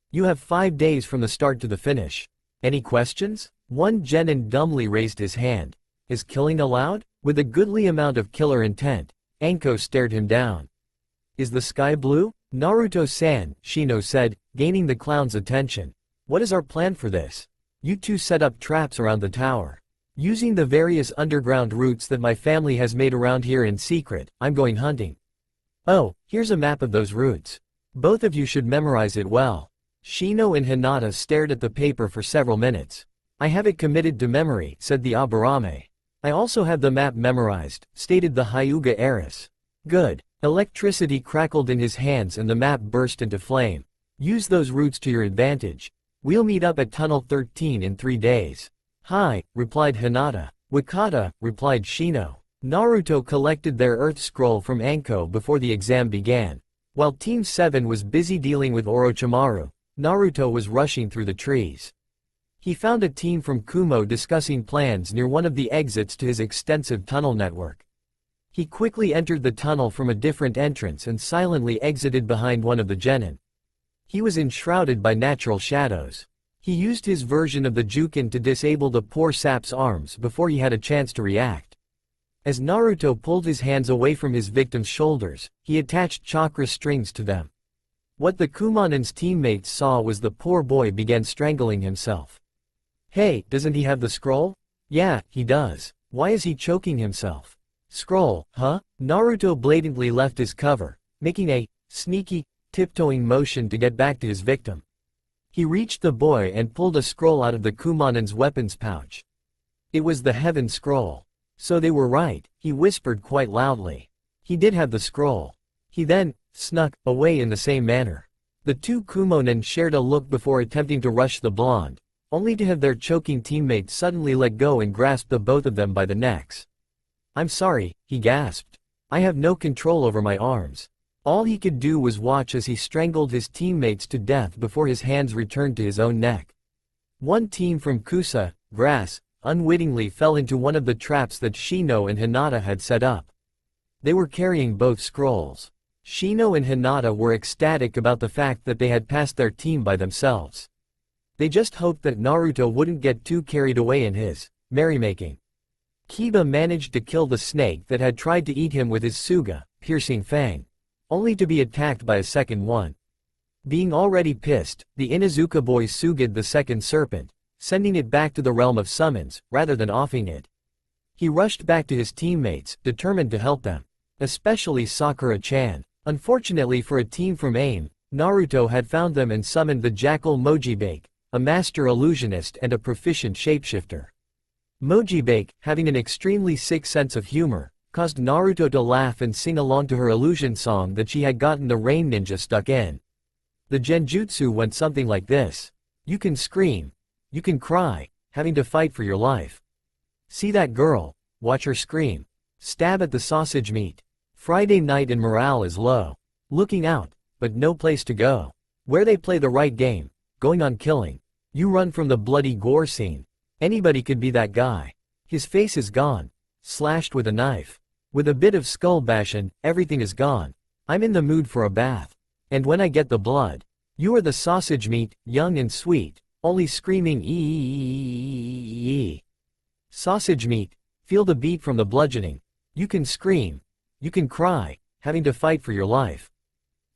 You have 5 days from the start to the finish. Any questions? One genin dumbly raised his hand. Is killing allowed? With a goodly amount of killer intent, Anko stared him down. Is the sky blue? Naruto-san, Shino said, gaining the clown's attention. What is our plan for this? You two set up traps around the tower. Using the various underground routes that my family has made around here in secret, I'm going hunting. Oh, here's a map of those routes. Both of you should memorize it well. Shino and Hinata stared at the paper for several minutes. I have it committed to memory, said the Aburame. I also have the map memorized, stated the Hyuga heiress. Good. Electricity crackled in his hands and the map burst into flame. Use those routes to your advantage. We'll meet up at Tunnel 13 in 3 days. Hi, replied Hinata. Wakata, replied Shino. Naruto collected their Earth Scroll from Anko before the exam began. While Team 7 was busy dealing with Orochimaru, Naruto was rushing through the trees. He found a team from Kumo discussing plans near one of the exits to his extensive tunnel network. He quickly entered the tunnel from a different entrance and silently exited behind one of the genin. He was enshrouded by natural shadows. He used his version of the Jukin to disable the poor sap's arms before he had a chance to react. As Naruto pulled his hands away from his victim's shoulders, he attached chakra strings to them. What the Kumonan's teammates saw was the poor boy began strangling himself. Hey, doesn't he have the scroll? Yeah, he does. Why is he choking himself? Scroll, huh? Naruto blatantly left his cover, making a sneaky, tiptoeing motion to get back to his victim. He reached the boy and pulled a scroll out of the Kumonan's weapons pouch. It was the Heaven Scroll. So they were right, he whispered quite loudly. He did have the scroll. He then snuck away in the same manner. The two Kumonan shared a look before attempting to rush the blonde, only to have their choking teammate suddenly let go and grasp the both of them by the necks. "I'm sorry," he gasped. "I have no control over my arms." All he could do was watch as he strangled his teammates to death before his hands returned to his own neck. One team from Kusa, Grass, unwittingly fell into one of the traps that Shino and Hinata had set up. They were carrying both scrolls. Shino and Hinata were ecstatic about the fact that they had passed their team by themselves. They just hoped that Naruto wouldn't get too carried away in his merrymaking. Kiba managed to kill the snake that had tried to eat him with his Suga, piercing fang, only to be attacked by a second one. Being already pissed, the Inuzuka boy Suga'd the second serpent, sending it back to the realm of summons, rather than offing it. He rushed back to his teammates, determined to help them, especially Sakura-chan. Unfortunately for a team from AIM, Naruto had found them and summoned the jackal Mojibake, a master illusionist and a proficient shapeshifter. Mojibake, having an extremely sick sense of humor, caused Naruto to laugh and sing along to her illusion song that she had gotten the rain ninja stuck in. The genjutsu went something like this. You can scream. You can cry, having to fight for your life. See that girl, watch her scream. Stab at the sausage meat. Friday night and morale is low. Looking out, but no place to go. Where they play the right game, going on killing. You run from the bloody gore scene. Anybody could be that guy. His face is gone. Slashed with a knife. With a bit of skull bashing, everything is gone. I'm in the mood for a bath. And when I get the blood, you are the sausage meat, young and sweet, only screaming ee. Sausage meat, feel the beat from the bludgeoning. You can scream. You can cry, having to fight for your life.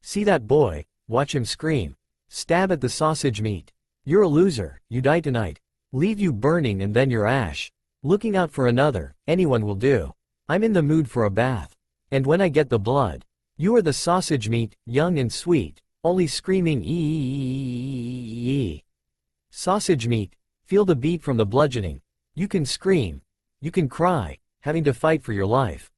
See that boy, watch him scream. Stab at the sausage meat. You're a loser, you die tonight. Leave you burning and then your ash. Looking out for another, anyone will do. I'm in the mood for a bath. And when I get the blood, you are the sausage meat, young and sweet, only screaming ee. Sausage meat, feel the beat from the bludgeoning. You can scream. You can cry, having to fight for your life.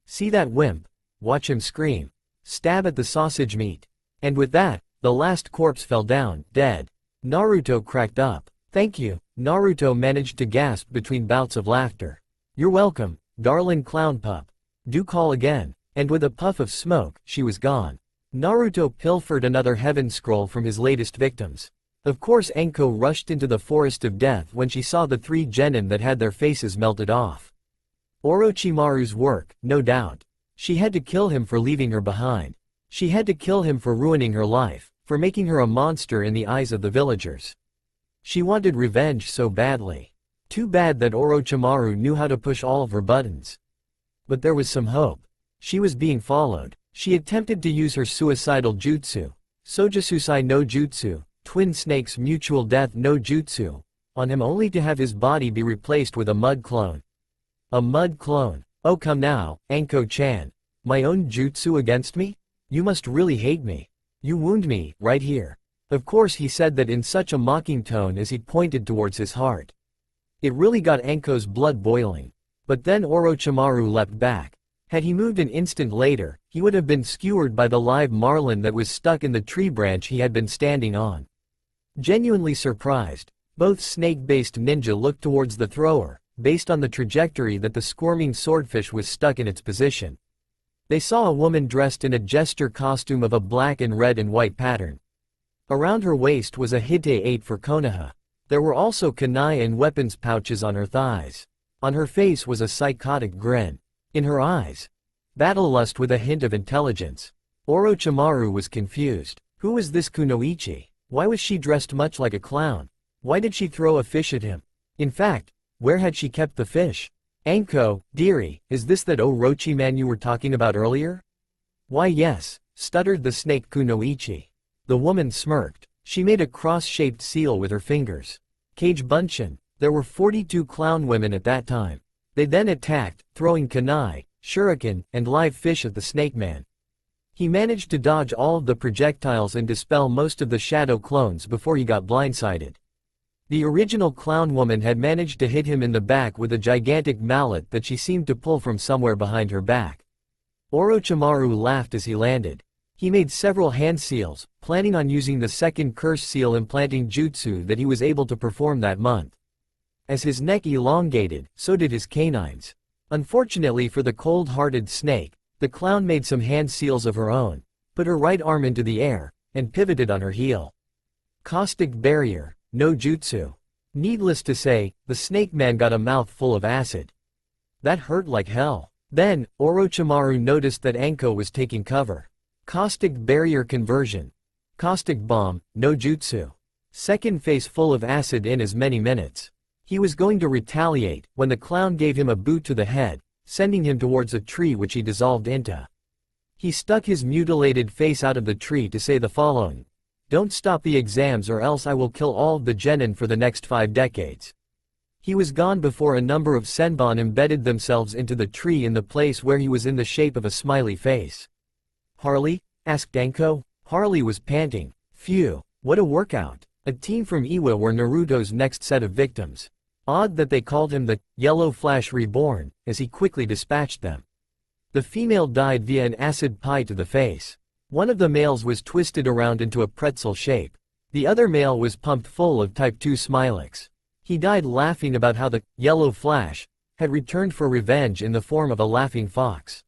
See that wimp, watch him scream. Stab at the sausage meat. And with that, the last corpse fell down, dead. Naruto cracked up. Thank you, Naruto managed to gasp between bouts of laughter. You're welcome, darling clown pup. Do call again. And with a puff of smoke, she was gone. Naruto pilfered another heaven scroll from his latest victims. Of course Enko rushed into the forest of death when she saw the three genin that had their faces melted off. Orochimaru's work, no doubt. She had to kill him for leaving her behind. She had to kill him for ruining her life, for making her a monster in the eyes of the villagers. She wanted revenge so badly. Too bad that Orochimaru knew how to push all of her buttons. But there was some hope. She was being followed. She attempted to use her suicidal jutsu, Sojisusai no Jutsu, Twin Snake's Mutual Death no Jutsu, on him only to have his body be replaced with a mud clone. A mud clone. Oh come now, Anko-chan. My own jutsu against me? You must really hate me. You wound me, right here. Of course he said that in such a mocking tone as he pointed towards his heart. It really got Anko's blood boiling. But then Orochimaru leapt back. Had he moved an instant later, he would have been skewered by the live marlin that was stuck in the tree branch he had been standing on. Genuinely surprised, both snake-based ninja looked towards the thrower, based on the trajectory that the squirming swordfish was stuck in its position. They saw a woman dressed in a jester costume of a black and red and white pattern. Around her waist was a Hite 8 for Konoha. There were also kunai and weapons pouches on her thighs. On her face was a psychotic grin. In her eyes, battle lust with a hint of intelligence. Orochimaru was confused. Who was this kunoichi? Why was she dressed much like a clown? Why did she throw a fish at him? In fact, where had she kept the fish? Anko, dearie, is this that Orochiman you were talking about earlier? Why yes, stuttered the snake kunoichi. The woman smirked. She made a cross-shaped seal with her fingers. Kage Bunshin. There were 42 clown women at that time. They then attacked, throwing kunai, shuriken, and live fish at the snake man. He managed to dodge all of the projectiles and dispel most of the shadow clones before he got blindsided. The original clown woman had managed to hit him in the back with a gigantic mallet that she seemed to pull from somewhere behind her back. Orochimaru laughed as he landed. He made several hand seals, planning on using the second curse seal implanting jutsu that he was able to perform that month. As his neck elongated, so did his canines. Unfortunately for the cold-hearted snake, the clown made some hand seals of her own, put her right arm into the air, and pivoted on her heel. Caustic barrier, no jutsu. Needless to say, the snake man got a mouth full of acid. That hurt like hell. Then, Orochimaru noticed that Anko was taking cover. Caustic barrier conversion. Caustic bomb, no jutsu. Second face full of acid in as many minutes. He was going to retaliate, when the clown gave him a boot to the head, sending him towards a tree which he dissolved into. He stuck his mutilated face out of the tree to say the following: "Don't stop the exams or else I will kill all of the genin for the next 5 decades. He was gone before a number of senbon embedded themselves into the tree in the place where he was in the shape of a smiley face. "Harley?" asked Anko. Harley was panting. Phew, what a workout. A team from Iwa were Naruto's next set of victims. Odd that they called him the Yellow Flash Reborn, as he quickly dispatched them. The female died via an acid pie to the face. One of the males was twisted around into a pretzel shape. The other male was pumped full of type 2 Smilex. He died laughing about how the Yellow Flash had returned for revenge in the form of a laughing fox.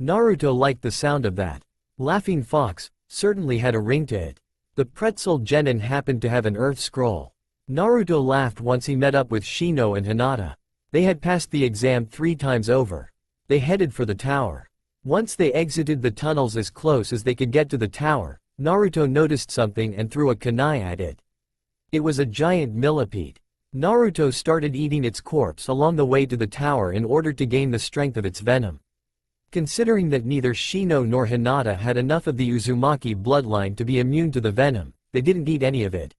Naruto liked the sound of that. Laughing fox certainly had a ring to it. The pretzel genin happened to have an earth scroll. Naruto laughed once he met up with Shino and Hinata. They had passed the exam 3 times over. They headed for the tower. Once they exited the tunnels as close as they could get to the tower, Naruto noticed something and threw a kunai at it. It was a giant millipede. Naruto started eating its corpse along the way to the tower in order to gain the strength of its venom. Considering that neither Shino nor Hinata had enough of the Uzumaki bloodline to be immune to the venom, they didn't eat any of it.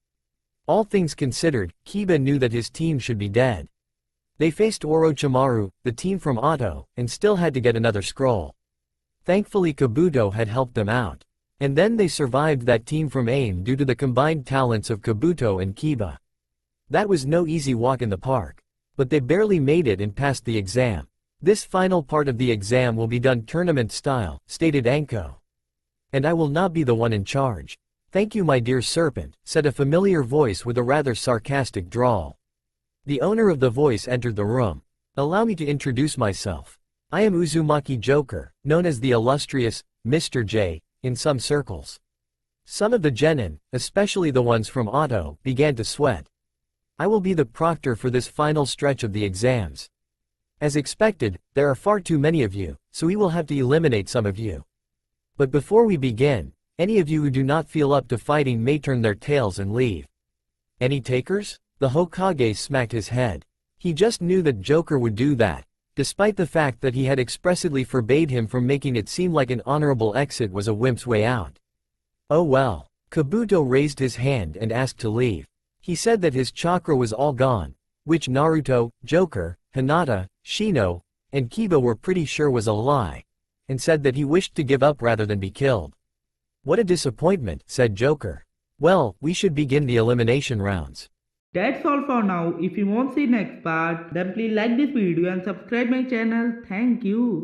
All things considered, Kiba knew that his team should be dead. They faced Orochimaru, the team from Otto, and still had to get another scroll. Thankfully Kabuto had helped them out. And then they survived that team from AIM due to the combined talents of Kabuto and Kiba. That was no easy walk in the park. But they barely made it and passed the exam. "This final part of the exam will be done tournament style," stated Anko. "And I will not be the one in charge." "Thank you my dear serpent," said a familiar voice with a rather sarcastic drawl. The owner of the voice entered the room. "Allow me to introduce myself. I am Uzumaki Joker, known as the illustrious Mr. J, in some circles." Some of the genin, especially the ones from Otto, began to sweat. "I will be the proctor for this final stretch of the exams. As expected, there are far too many of you, so we will have to eliminate some of you. But before we begin, any of you who do not feel up to fighting may turn their tails and leave." "Any takers?" The Hokage smacked his head. He just knew that Joker would do that, despite the fact that he had expressly forbade him from making it seem like an honorable exit was a wimp's way out. "Oh well." Kabuto raised his hand and asked to leave. He said that his chakra was all gone, which Naruto, Joker, Hinata, Shino, and Kiba were pretty sure was a lie, and said that he wished to give up rather than be killed. "What a disappointment," said Joker. "Well, we should begin the elimination rounds." That's all for now. If you want to see next part, then please like this video and subscribe my channel. Thank you.